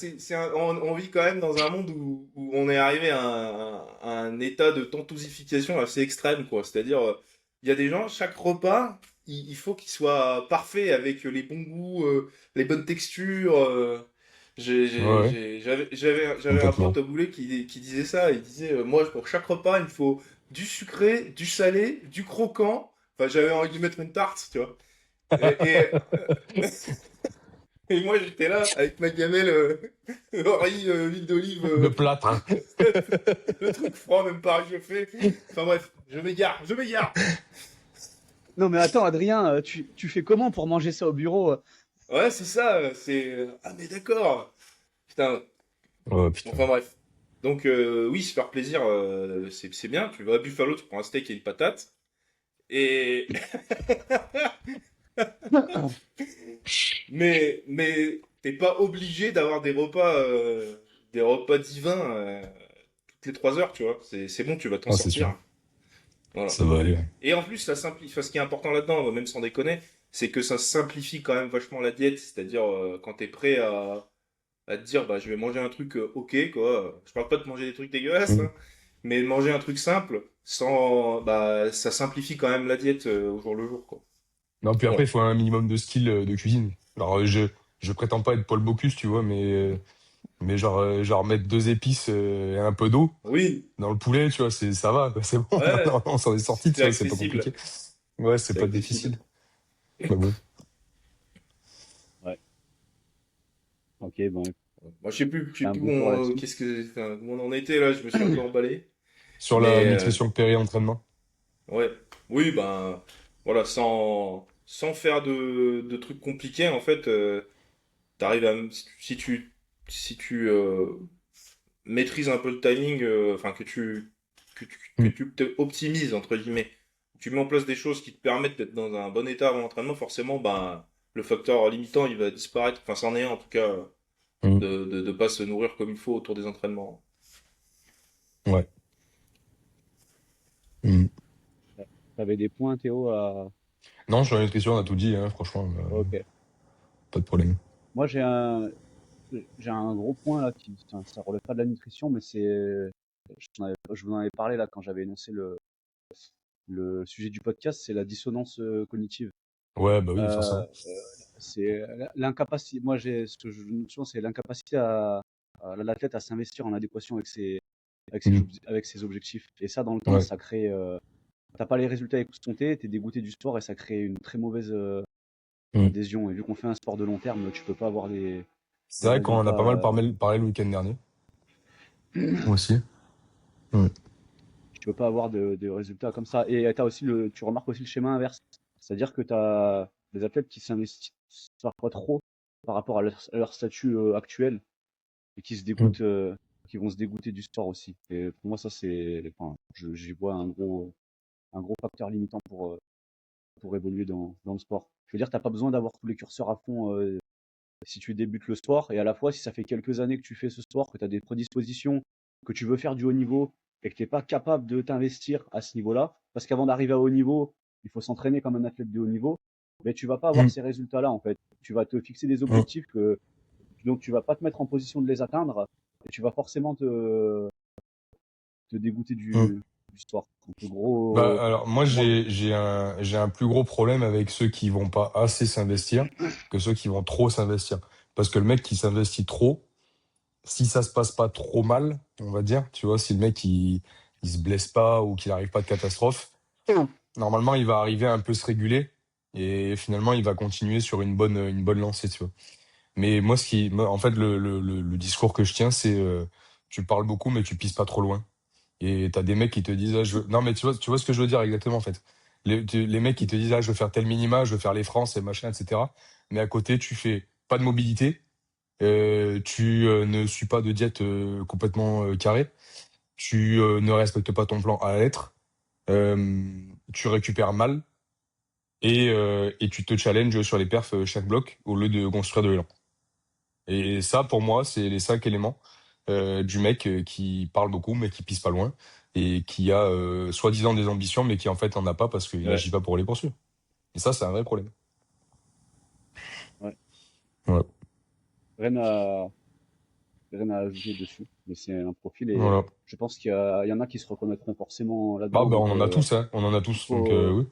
on vit quand même dans un monde où on est arrivé à un état de tantousification assez extrême, quoi. C'est-à-dire, il y a des gens, chaque repas, il faut qu'il soit parfait avec les bons goûts, les bonnes textures. Ouais, ouais, J'avais un pote complètement. au boulet qui disait ça. Il disait, moi, pour chaque repas, il me faut du sucré, du salé, du croquant. Enfin, j'avais envie de lui mettre une tarte, tu vois. Et moi, j'étais là, avec ma gamelle, riz, huile d'olive, Le plâtre, hein. le truc froid, même pas réchauffé. Enfin bref, je m'égare, je m'égare. Non, mais attends, Adrien, tu fais comment pour manger ça au bureau? Ouais, c'est ça, Ah, mais d'accord. Putain, Oh enfin putain. bref. Donc, oui, se faire plaisir, c'est bien. Tu vas à Buffalo, tu prends un steak et une patate. Et... mais t'es pas obligé d'avoir des repas divins toutes les 3 heures, tu vois. C'est bon, tu vas t'en Ah, c'est sûr. sortir. Voilà. Ça va aller. Ouais. Et en plus, ça simplifie. Enfin, ce qui est important là-dedans, même sans déconner, c'est que ça simplifie quand même vachement la diète. C'est-à-dire, quand t'es prêt à te dire, bah, je vais manger un truc ok, quoi. Je parle pas de manger des trucs dégueulasses, Mm. hein, mais de manger un truc simple, bah, ça simplifie quand même la diète au jour le jour, quoi. Non, puis après, Voilà. il faut un minimum de skill de cuisine. Alors, je prétends pas être Paul Bocuse, tu vois, mais genre mettre 2 épices et un peu d'eau Oui, dans le poulet, tu vois, ça va, quoi, c'est bon. ouais, On s'en est sorti, tu c'est vois, c'est pas accessible. compliqué. Ouais, c'est C'est pas accessible. difficile. Mais bon. Ouais, ok, bon, Moi, je sais un plus bon tour là-dessus. enfin, où on en était là. Je me suis un peu emballé, Sur la mais nutrition péri-entraînement. ouais. Oui, ben voilà, sans faire de trucs compliqués, en fait, t'arrives à si tu maîtrises un peu le timing, enfin Mm. que tu te optimises entre guillemets, tu mets en place des choses qui te permettent d'être dans un bon état avant l'entraînement, forcément, ben le facteur limitant il va disparaître. Enfin, c'en est un en tout cas, Mm. de pas se nourrir comme il faut autour des entraînements. Ouais. Mm. T'avais des points, Théo, à... Non, sur la nutrition, on a tout dit, hein, franchement, Ok. pas de problème. Moi, j'ai un gros point là ça relève pas de la nutrition, mais je vous en avais parlé là quand j'avais énoncé le sujet du podcast, c'est la dissonance cognitive. Ouais, bah oui, Euh, forcément. c'est l'incapacité. Moi, ce que je me souviens, c'est l'incapacité à l'athlète à s'investir en adéquation Mm. avec ses objectifs. Et ça, dans le temps, Ouais. ça crée. T'as pas les résultats escomptés, t'es dégoûté du sport et ça crée une très mauvaise Mm. adhésion. Et vu qu'on fait un sport de long terme, tu peux pas avoir C'est les vrai qu'on en a pas mal résultats. parlé le week-end dernier. Moi aussi. Mm. Tu peux pas avoir de résultats comme ça. Et tu remarques aussi le schéma inverse. C'est-à-dire que tu as des athlètes qui s'investissent parfois trop par rapport à leur statut actuel et Mm. qui vont se dégoûter du sport aussi. Et pour moi, ça, c'est, enfin, j'y vois un gros un gros facteur limitant pour évoluer dans le sport. Je veux dire, t'as pas besoin d'avoir tous les curseurs à fond si tu débutes le sport, et à la fois, si ça fait quelques années que tu fais ce sport, que tu as des prédispositions, que tu veux faire du haut niveau, et que tu n'es pas capable de t'investir à ce niveau-là, parce qu'avant d'arriver à haut niveau, il faut s'entraîner comme un athlète de haut niveau, mais tu vas pas avoir Mm. ces résultats-là, en fait. Tu vas te fixer des Mm. objectifs donc tu vas pas te mettre en position de les atteindre, et tu vas forcément te dégoûter Mm. du sport. Donc, le gros, Bah, alors, moi, pour moi, j'ai un plus gros problème avec ceux qui vont pas assez s'investir que ceux qui vont trop s'investir. Parce que le mec qui s'investit trop, si ça se passe pas trop mal, on va dire, tu vois, si le mec il se blesse pas ou qu'il arrive pas de catastrophe, normalement, il va arriver à un peu se réguler et finalement, il va continuer sur une bonne lancée, tu vois. Mais moi, en fait, le discours que je tiens, c'est tu parles beaucoup, mais tu pisses pas trop loin. Et t'as des mecs qui te disent, non, mais tu vois ce que je veux dire exactement, en fait. Les mecs qui te disent, je veux faire tel minima, je veux faire les France et machin, etc. Mais à côté, tu fais pas de mobilité, tu ne suis pas de diète complètement carrée, tu ne respectes pas ton plan à la lettre, tu récupères mal et tu te challenges sur les perfs chaque bloc au lieu de construire de l'élan. Et ça, pour moi, c'est les 5 éléments du mec qui parle beaucoup mais qui pisse pas loin et qui a soi-disant des ambitions mais qui en fait en a pas parce qu'il Ouais. n'agit pas pour les poursuivre. Et ça, c'est un vrai problème. ouais, Voilà. rien à, rien à ajouter dessus, mais c'est un profil et Voilà. je pense il y en a qui se reconnaîtront forcément Bah, là-dedans, bah, donc on en a tous, hein. On en a il tous. Donc, faut, oui.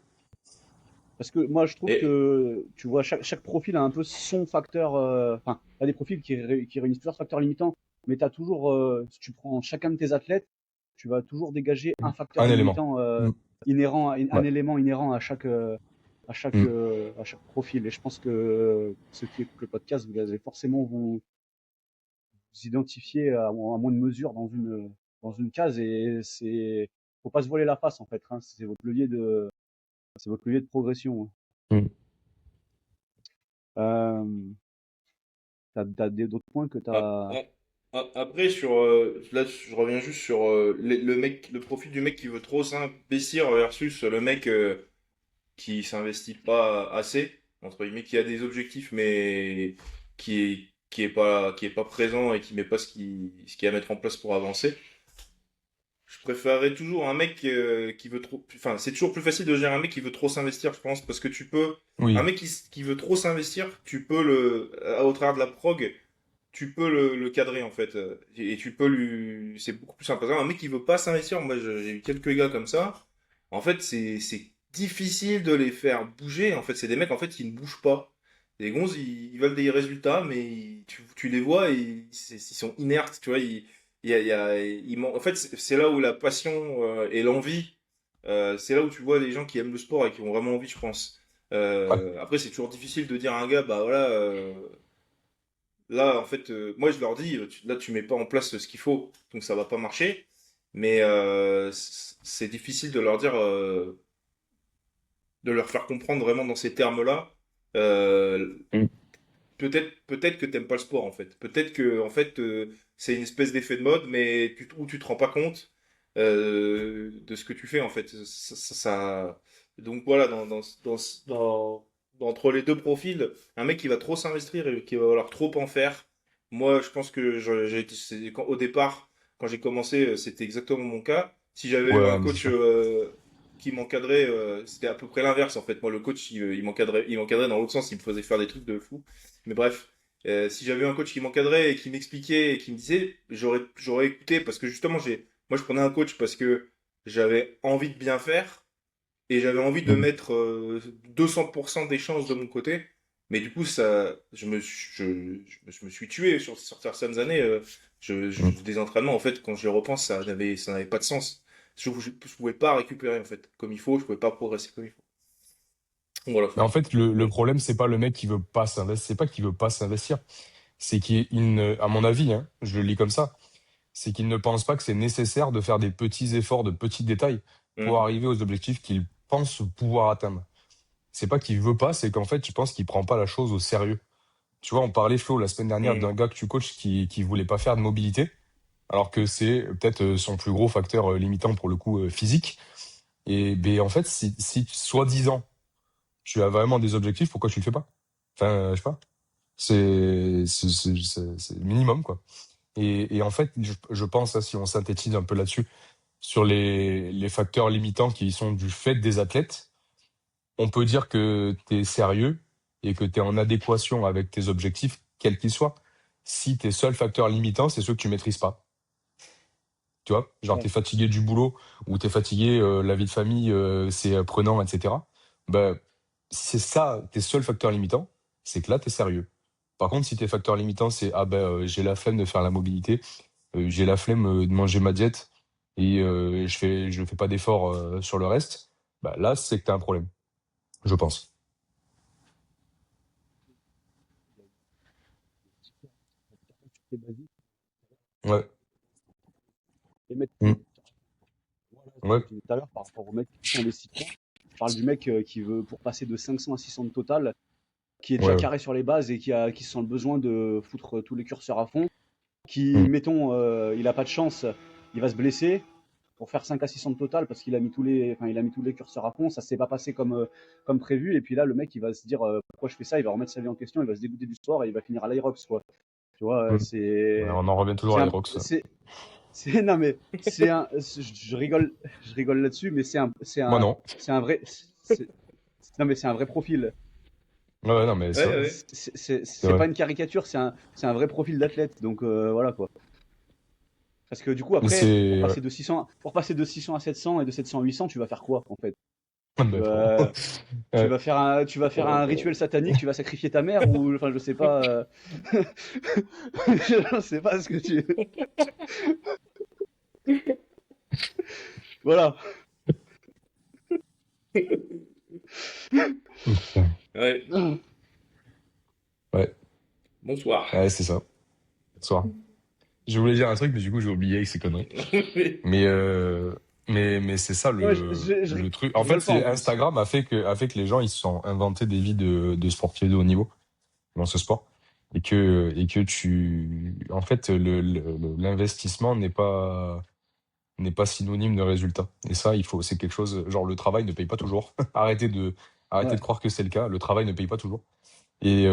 parce que moi je trouve Et que tu vois chaque profil a un peu son facteur, enfin t'as des profils qui réunissent plusieurs facteurs limitants, mais t'as toujours, si tu prends chacun de tes athlètes, tu vas toujours dégager un facteur Un élément. limitant Mm. un Ouais. élément inhérent Mm. à chaque profil, et je pense que ceux qui écoutent le podcast, vous allez forcément vous identifier à moins de mesure dans une case, et faut pas se voiler la face en fait, hein. C'est votre levier de progression, Mm. hein. T'as d'autres points que ap- t'as. après, là, je reviens juste sur le profil du mec qui veut trop s'investir versus le mec qui s'investit pas assez, entre guillemets, qui a des objectifs mais qui est pas présent et qui met pas ce qu'il y a à mettre en place pour avancer. Je préférerais toujours un mec qui veut trop. Enfin, c'est toujours plus facile de gérer un mec qui veut trop s'investir, je pense, parce que tu peux. Un Oui. mec qui veut trop s'investir, tu peux au travers de la prog, tu peux le cadrer en fait. Et tu peux lui. C'est beaucoup plus simple. Par exemple, un mec qui veut pas s'investir, moi j'ai eu quelques gars comme ça. En fait, c'est difficile de les faire bouger. En fait, c'est des mecs en fait qui ne bougent pas. Les gonzes, ils veulent des résultats, mais tu les vois et ils sont inertes, tu vois. En fait, c'est là où la passion et l'envie, c'est là où tu vois des gens qui aiment le sport et qui ont vraiment envie, je pense. Ouais. Après, c'est toujours difficile de dire à un gars, bah voilà, là, en fait, moi je leur dis, là tu mets pas en place ce qu'il faut, donc ça va pas marcher. Mais c'est difficile de leur dire, de leur faire comprendre vraiment dans ces termes-là. Euh, Mm. peut-être que t'aimes pas le sport en fait. Peut-être que en fait c'est une espèce d'effet de mode, mais où tu te rends pas compte de ce que tu fais en fait. Donc voilà, entre les deux profils, un mec qui va trop s'investir et qui va vouloir trop en faire. Moi, je pense que au départ, quand j'ai commencé, c'était exactement mon cas. Si j'avais eu un Ouais, mais c'est coach sûr. qui m'encadrait, c'était à peu près l'inverse en fait. Moi, le coach, il m'encadrait dans l'autre sens, il me faisait faire des trucs de fou. Mais bref, si j'avais eu un coach qui m'encadrait et qui m'expliquait et qui me disait, j'aurais écouté parce que justement, moi, je prenais un coach parce que j'avais envie de bien faire et j'avais envie de Mm. mettre 200% des chances de mon côté. Mais du coup, ça, je me suis tué sur certaines années. Mm. Des entraînements, en fait, quand je les repense, ça n'avait pas de sens. Je pouvais pas récupérer, en fait, comme il faut. Je pouvais pas progresser comme il faut. Donc, voilà. Mais en fait, le problème, c'est pas le mec qui veut pas s'investir, c'est pas qu'il veut pas s'investir. C'est à mon avis, hein, je le lis comme ça, c'est qu'il ne pense pas que c'est nécessaire de faire des petits efforts, de petits détails pour Hum, arriver aux objectifs qu'il pense pouvoir atteindre. C'est pas qu'il veut pas, c'est qu'en fait, je pense qu'il prend pas la chose au sérieux. Tu vois, on parlait, Flo, la semaine dernière hum, d'un gars que tu coaches qui voulait pas faire de mobilité, alors que c'est peut-être son plus gros facteur limitant pour le coup physique. Et ben, en fait, si soi-disant, tu as vraiment des objectifs, pourquoi tu le fais pas? Enfin, je sais pas. C'est le minimum, quoi. Et en fait, je pense, là, si on synthétise un peu là-dessus, sur les facteurs limitants qui sont du fait des athlètes, on peut dire que tu es sérieux et que tu es en adéquation avec tes objectifs, quels qu'ils soient. Si tes seuls facteurs limitants, c'est ceux que tu maîtrises pas. Tu vois, genre Ouais. t'es fatigué du boulot ou t'es fatigué, la vie de famille, c'est prenant, etc. Bah, si c'est ça, tes seuls facteurs limitants, c'est que là, t'es sérieux. Par contre, si tes facteurs limitants, c'est ah ben j'ai la flemme de faire la mobilité, j'ai la flemme de manger ma diète et je fais pas d'efforts sur le reste, bah là, c'est que t'as un problème, je pense. C'est basique. Ouais. Les mecs, Mm. voilà ce que Ouais. je disais tout à l'heure par rapport au mec qui s'investit pas. Je parle du mec qui veut, pour passer de 500 à 600 de total, qui est Ouais. déjà Ouais. carré sur les bases et qui sent le besoin de foutre tous les curseurs à fond, qui, Mm. mettons, il a pas de chance, il va se blesser pour faire 5 à 600 de total parce qu'il a mis il a mis tous les curseurs à fond, ça s'est pas passé comme prévu, et puis là, le mec, il va se dire pourquoi je fais ça, il va remettre sa vie en question, il va se dégoûter du sport et il va finir à l'Aerox, quoi. Tu vois, Mm. Ouais, on en revient toujours c'est à un, l'Irox. non mais, je rigole là-dessus, mais Moi, non. c'est un vrai, c'est- non mais c'est un vrai profil. Ouais, ouais, non, mais c'est Ouais, vrai. ouais. C'est C'est vrai. pas une caricature, c'est un vrai profil d'athlète. Donc voilà quoi. Parce que du coup Mais après, c'est... Ouais. pour passer de 600 à 700 et de 700 à 800, tu vas faire quoi en fait? Tu Ben, frérot. vas, Ouais. tu vas faire un rituel satanique, tu vas sacrifier ta mère ou enfin je sais pas. Je sais pas ce que tu. Voilà. Ouais. Ouais, Bonsoir. ouais, c'est ça. Soir. Je voulais dire un truc, mais du coup, j'ai oublié avec ces conneries. Mais, mais c'est ça Ouais, le truc. je En fait, rigole pas c'est en plus. Instagram a fait que les gens, ils se sont inventés des vies de sportifs de haut niveau dans ce sport. Et que en fait, l'investissement n'est pas synonyme de résultat. Et ça, c'est quelque chose, genre, le travail ne paye pas toujours. Arrêtez Ouais. de croire que c'est le cas. Le travail ne paye pas toujours. Et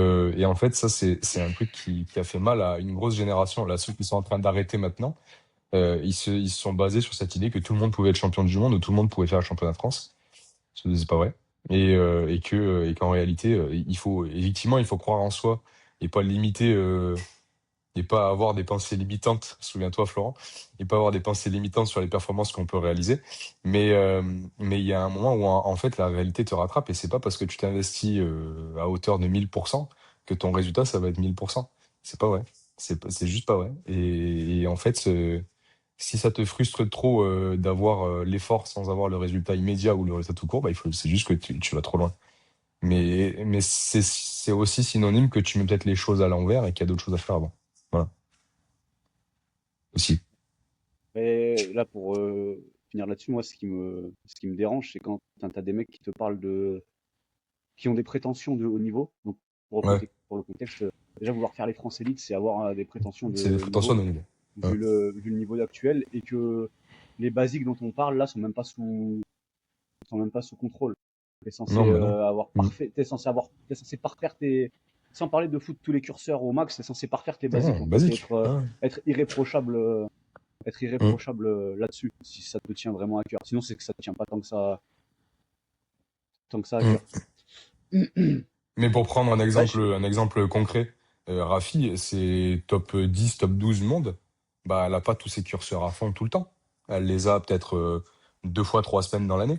en fait, ça, c'est un truc qui a fait mal à une grosse génération. Là, ceux qui sont en train d'arrêter maintenant, ils se sont basés sur cette idée que tout le monde pouvait être champion du monde ou tout le monde pouvait faire le championnat de France. C'est pas vrai. Et qu'en réalité, effectivement, il faut croire en soi et pas limiter, et pas avoir des pensées limitantes. Souviens-toi, Florent, et pas avoir des pensées limitantes sur les performances qu'on peut réaliser. Mais il y a un moment où, en fait, la réalité te rattrape et c'est pas parce que tu t'investis à hauteur de 1000% que ton résultat, ça va être 1000%. C'est pas vrai. C'est juste pas vrai. Et en fait, si ça te frustre trop d'avoir l'effort sans avoir le résultat immédiat ou le résultat tout court, bah, c'est juste que tu vas trop loin. Mais c'est aussi synonyme que tu mets peut-être les choses à l'envers et qu'il y a d'autres choses à faire avant. Voilà, aussi. Mais là, pour finir là-dessus, moi, ce qui me dérange, c'est quand tu as des mecs qui te parlent qui ont des prétentions de haut niveau. Donc, Ouais, pour le contexte, déjà vouloir faire les France élites, c'est avoir des prétentions de c'est des haut prétentions niveau, de niveau. Ouais. vu le niveau actuel, et que les basiques dont on parle là sont même pas sous contrôle. T'es Non, censé mais non. Mm. t'es censé parfaire sans parler de foutre tous les curseurs au max, t'es censé parfaire tes basiques Non, en fait, et basique. Ouais. être Mm. irréprochable là-dessus, si ça te tient vraiment à cœur. Sinon, c'est que ça te tient pas tant que ça à Mm. cœur. Mais pour prendre Ouais, un exemple concret, Rafi, c'est top 10, top 12 monde. Bah, elle a pas tous ses curseurs à fond tout le temps. Elle les a peut-être 2 fois 3 semaines dans l'année.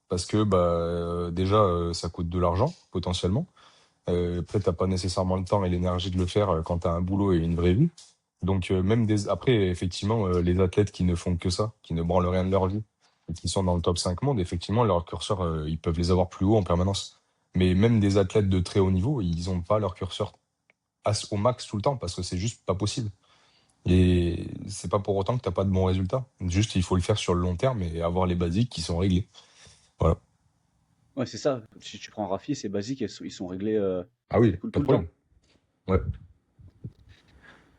Parce que bah, déjà, ça coûte de l'argent, potentiellement. Après, t'as pas nécessairement le temps et l'énergie de le faire quand t'as un boulot et une vraie vie. Donc après, effectivement, les athlètes qui ne font que ça, qui ne branlent rien de leur vie, et qui sont dans le top 5 monde, effectivement, leur curseur, ils peuvent les avoir plus haut en permanence. Mais même des athlètes de très haut niveau, ils ont pas leur curseur au max tout le temps parce que c'est juste pas possible. Et c'est pas pour autant que t'as pas de bons résultats. Juste, il faut le faire sur le long terme et avoir les basiques qui sont réglés. Voilà. ouais, c'est ça. Si tu prends Rafi, c'est basique, ils sont réglés Ah oui, pas tout de le temps. problème. Ouais.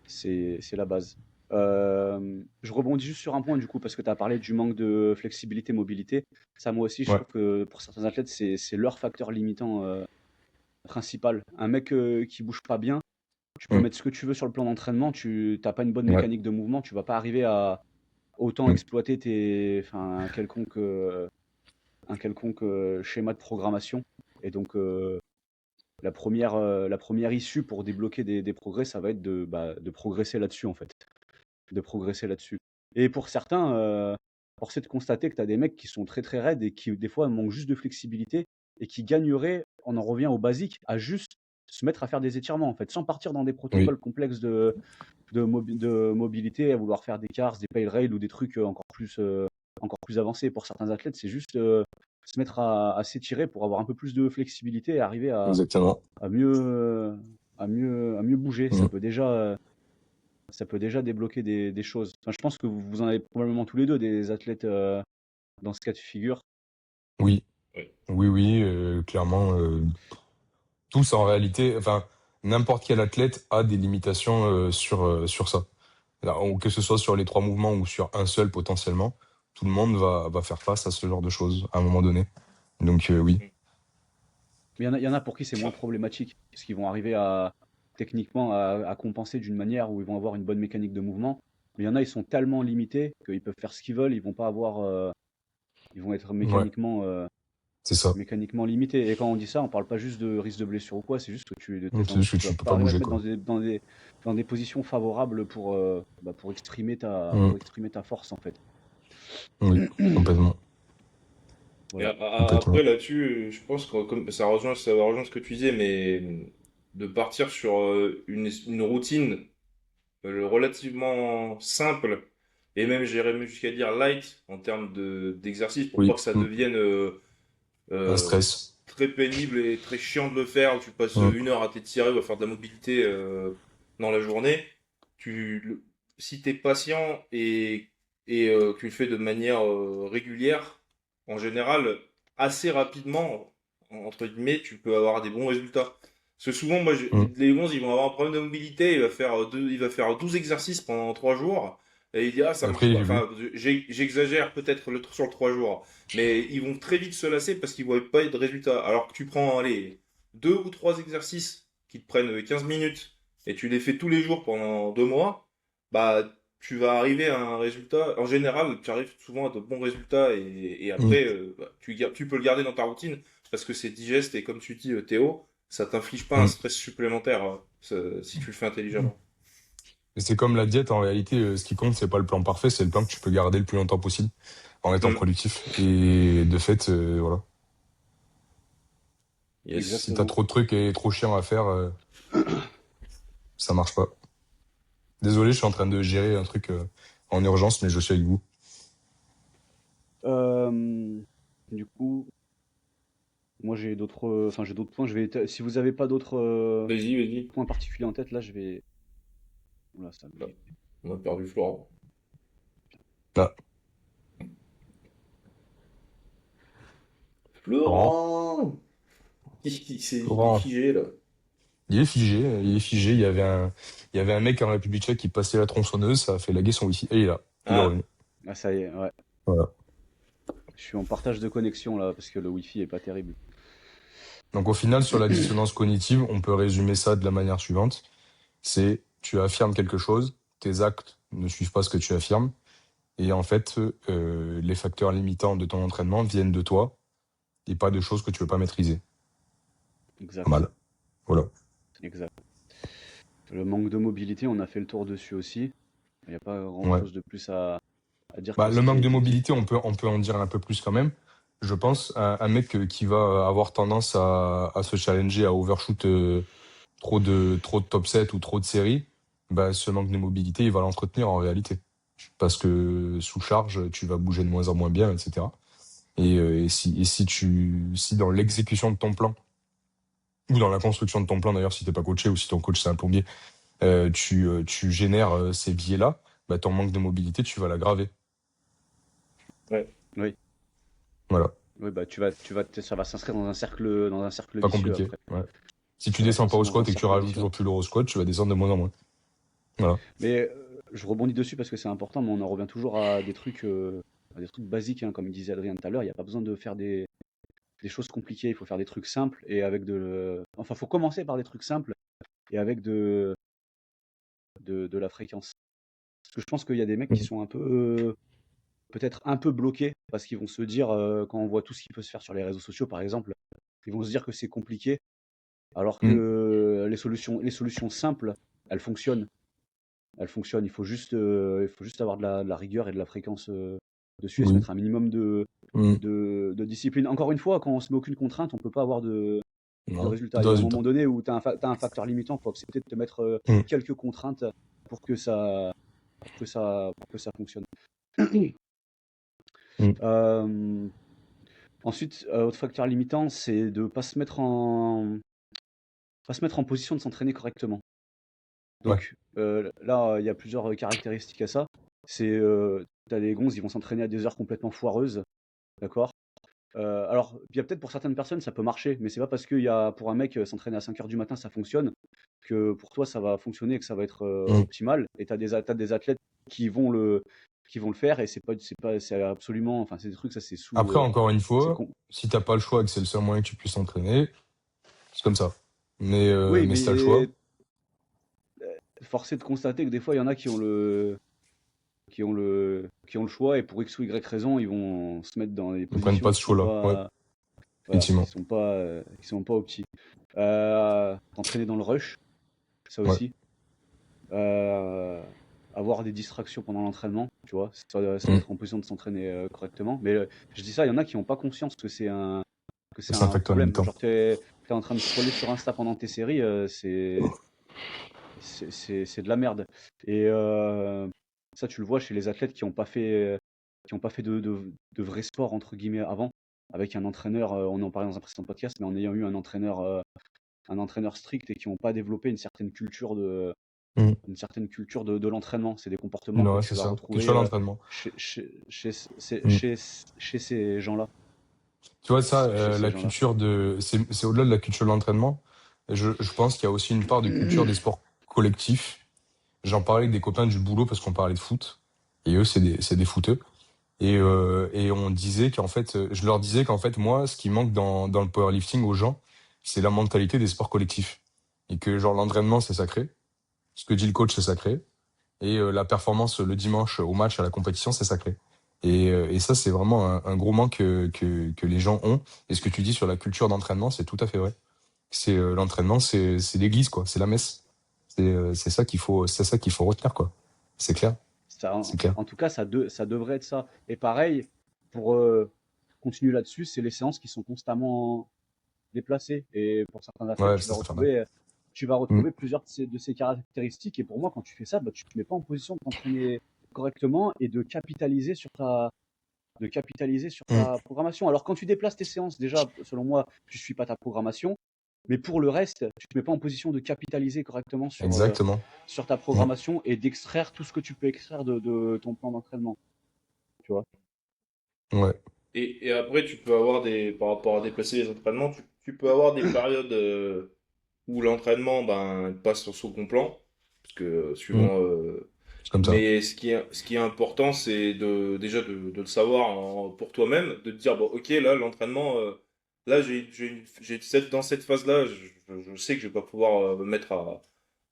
C'est la base. Je rebondis juste sur un point du coup, parce que tu as parlé du manque de flexibilité, mobilité. Ça, moi aussi, je Ouais. trouve que pour certains athlètes, c'est leur facteur limitant principal. Un mec qui bouge pas bien, tu peux Mm. mettre ce que tu veux sur le plan d'entraînement, tu n'as pas une bonne Ouais. mécanique de mouvement, tu vas pas arriver à autant Mm. exploiter enfin, un quelconque schéma de programmation. Et donc, la première issue pour débloquer des progrès, ça va être de progresser là-dessus, en fait. De progresser là-dessus. Et pour certains, force est de constater que tu as des mecs qui sont très très raides et qui, des fois, manquent juste de flexibilité et qui gagneraient, on en revient au basique, à juste se mettre à faire des étirements, en fait, sans partir dans des Oui. protocoles complexes de mobilité, à vouloir faire des cars, des pale rails ou des trucs encore plus avancés. Pour certains athlètes, c'est juste se mettre à s'étirer pour avoir un peu plus de flexibilité et arriver Exactement. à mieux, à mieux bouger. Mm. Ça peut déjà débloquer des choses. Enfin, je pense que vous en avez probablement tous les deux des athlètes dans ce cas de figure. Oui. Ouais. Oui, clairement. Tous en réalité, enfin, n'importe quel athlète a des limitations sur ça. Là, que ce soit sur les 3 mouvements ou sur un seul potentiellement, tout le monde va faire face à ce genre de choses à un moment donné. Donc oui. Mais il y en a pour qui c'est moins problématique, parce qu'ils vont arriver techniquement à compenser d'une manière où ils vont avoir une bonne mécanique de mouvement. Mais il y en a, ils sont tellement limités qu'ils peuvent faire ce qu'ils veulent, ils vont pas avoir, ils vont être Ouais, c'est ça. mécaniquement limités. Et quand on dit ça, on parle pas juste de risque de blessure ou quoi, c'est juste que C'est juste que tu vas tu peux pas pas arriver à te bouger, mettre quoi. dans des positions favorables pour Mm. exprimer ta force, en fait. Oui, complètement. Et Voilà. Complètement. après, là-dessus, je pense que comme ça va rejoindre ce que tu disais, mais de partir sur une routine relativement simple, et même j'irais même jusqu'à dire light en termes d'exercice, pour pas Oui, que ça devienne un euh, stress. très pénible et très chiant de le faire, où tu passes Mm. 1 heure à t'étirer ou à faire de la mobilité dans la journée. Si tu es patient et que tu le fais de manière régulière, en général, assez rapidement, entre guillemets, tu peux avoir des bons résultats. Parce que souvent, moi, Mm. les 11, ils vont avoir un problème de mobilité, il va faire 12 exercices pendant 3 jours, et il dit, ah, ça Et après, marche pas. j'ai vu. Enfin, j'exagère peut-être sur le 3 jours, mais ils vont très vite se lasser parce qu'ils ne voient pas de résultats. Alors que tu prends, allez, 2 ou 3 exercices qui te prennent 15 minutes, et tu les fais tous les jours pendant 2 mois, bah, tu vas arriver à un résultat. En général, tu arrives souvent à de bons résultats et Mm. après, bah, tu peux le garder dans ta routine parce que c'est digeste et comme tu dis, Théo, ça t'inflige pas un Mm. stress supplémentaire si tu le fais intelligemment. Et c'est comme la diète, en réalité, ce qui compte, c'est pas le plan parfait, c'est le plan que tu peux garder le plus longtemps possible en étant Mm. productif. Et de fait, voilà. Yes. Si t'as Exactement. trop de trucs et trop chiant à faire, ça marche pas. Désolé, je suis en train de gérer un truc en urgence, mais je suis avec vous. Euh, du coup, moi j'ai d'autres points. Si vous avez pas d'autres Vas-y, vas-y. points particuliers en tête, là je vais. Oula, ça Ah, bug. on a perdu Florent. Là, Laurent, Florent! Il est Laurent, figé là. il est figé, il est figé. Il y avait un mec en République tchèque qui passait la tronçonneuse, ça a fait laguer son wifi. Et il est là, il est Ah, revenu. Ah, ça y est, ouais. Voilà. Je suis en partage de connexion là parce que le wifi est pas terrible. Donc au final, sur la dissonance cognitive, on peut résumer ça de la manière suivante. C'est tu affirmes quelque chose, tes actes ne suivent pas ce que tu affirmes, et en fait, les facteurs limitants de ton entraînement viennent de toi et pas de choses que tu veux pas maîtriser. Pas Exact, mal. Voilà. exact. Le manque de mobilité, on a fait le tour dessus aussi. Il n'y a pas Ouais. grand-chose de plus à dire Bah, que le ce qui a manque de été dit. mobilité, on peut en dire un peu plus quand même. Je pense un mec qui va avoir tendance à se challenger, à overshoot trop de top 7 ou trop de séries, bah, ce manque de mobilité, il va l'entretenir en réalité. Parce que sous charge, tu vas bouger de moins en moins bien, etc. Si dans l'exécution de ton plan, ou dans la construction de ton plan d'ailleurs, si t'es pas coaché ou si ton coach c'est un plombier, tu génères ces biais-là, bah, ton manque de mobilité, tu vas l'aggraver. ouais. Oui, Voilà. oui, bah ça va s'inscrire dans un cercle Pas vicieux compliqué. après. Ouais. Si tu Ça va se descends pas lancer au dans un squat et que tu cercle rajoutes vicieux. toujours plus le au squat, tu vas descendre de moins en moins. Voilà. Mais je rebondis dessus parce que c'est important, mais on en revient toujours à des trucs basiques, hein, comme il disait Adrien tout à l'heure. Il n'y a pas besoin de faire des choses compliquées. Il faut faire des trucs simples et enfin, faut commencer par des trucs simples et avec de la fréquence. Parce que je pense qu'il y a des mecs qui sont peut-être un peu bloqués parce qu'ils vont se dire, quand on voit tout ce qui peut se faire sur les réseaux sociaux, par exemple, ils vont se dire que c'est compliqué, alors Mm. que les solutions simples, elles fonctionnent. Il faut juste avoir de la rigueur et de la fréquence dessus et se Oui. mettre un minimum Mm. de discipline. Encore une fois, quand on se met aucune contrainte, on peut pas avoir de Non. résultat. Il De y a un résultat. moment donné où tu as un facteur limitant, il faut accepter de te mettre Mm. quelques contraintes pour que ça fonctionne. Mm. Ensuite, autre facteur limitant, c'est de pas se mettre en position de s'entraîner correctement. Ouais. Donc là, il y a plusieurs caractéristiques à ça. C'est t'as des gonzes, ils vont s'entraîner à des heures complètement foireuses, d'accord? Alors, il y a peut-être pour certaines personnes, ça peut marcher, mais c'est pas parce qu'il y a pour un mec, s'entraîner à 5 heures du matin, ça fonctionne, que pour toi, ça va fonctionner et que ça va être Mm. optimal. Et t'as des athlètes qui vont le faire et c'est absolument, enfin, c'est des trucs, ça c'est Après, encore une c'est fois, con. si t'as pas le choix et que c'est le seul moyen que tu puisses t'entraîner, c'est comme ça. Oui, Mais si t'as le choix, mais force est de constater que des fois, il y en a qui ont le choix et pour X ou Y raison, ils vont se mettre dans des ils prennent positions pas ce choix-là. Ouais, voilà, effectivement. qui sont pas opti. T'entraîner dans le rush, ça Ouais. aussi. Euh, Avoir des distractions pendant l'entraînement, tu vois, se Mm. mettre en position de s'entraîner correctement. Mais je dis ça, il y en a qui n'ont pas conscience que c'est C'est un un facteur problème. limitant. Genre, t'es en train de scroller sur Insta pendant tes séries, c'est de la merde. Et ça, tu le vois chez les athlètes qui ont pas fait de vrai sport, entre guillemets, avant, avec un entraîneur, on en parlait dans un précédent podcast, mais en ayant eu un entraîneur strict et qui n'ont pas développé Mm. une certaine culture de l'entraînement. C'est des comportements que Ouais, tu c'est vas ça. retrouver Culture d'entraînement. Mm. chez ces gens-là. Tu vois, ça, Chez ces la gens-là. culture c'est au-delà de la culture de l'entraînement. Je pense qu'il y a aussi une part de culture des sports collectifs. J'en parlais avec des copains du boulot parce qu'on parlait de foot. Et eux, c'est des footeux. Et on disait qu'en fait, je leur disais qu'en fait, moi, ce qui manque dans le powerlifting aux gens, c'est la mentalité des sports collectifs. Et que, genre, l'entraînement, c'est sacré. Ce que dit le coach, c'est sacré. Et la performance le dimanche au match, à la compétition, c'est sacré. Et ça, c'est vraiment un gros manque que les gens ont. Et ce que tu dis sur la culture d'entraînement, c'est tout à fait vrai. C'est l'entraînement, c'est l'église, quoi. C'est la messe. C'est ça qu'il faut retenir, quoi. C'est clair, c'est clair. En tout cas, ça devrait être ça. Et pareil, pour continuer là-dessus, c'est les séances qui sont constamment déplacées. Et pour certains athlètes, Ouais, ça fait mal. tu vas Mm. retrouver plusieurs de ces caractéristiques. Et pour moi, quand tu fais ça, bah, tu te mets pas en position de t'entraîner correctement et de capitaliser sur Mm. ta programmation. Alors, quand tu déplaces tes séances, déjà, selon moi, tu suis pas ta programmation. Mais pour le reste, tu te mets pas en position de capitaliser correctement Exactement. sur ta Mm. programmation et d'extraire tout ce que tu peux extraire de ton plan d'entraînement. Tu vois. Ouais. Et après, tu peux avoir par rapport à déplacer les entraînements, tu peux avoir des périodes où l'entraînement ben, passe sur second plan, parce que Mm. suivant. C'est comme ça. Mais ce qui est important, c'est déjà de le savoir pour toi-même, de te dire, bon, ok, là, l'entraînement, là, dans cette phase-là, je sais que je vais pas pouvoir me mettre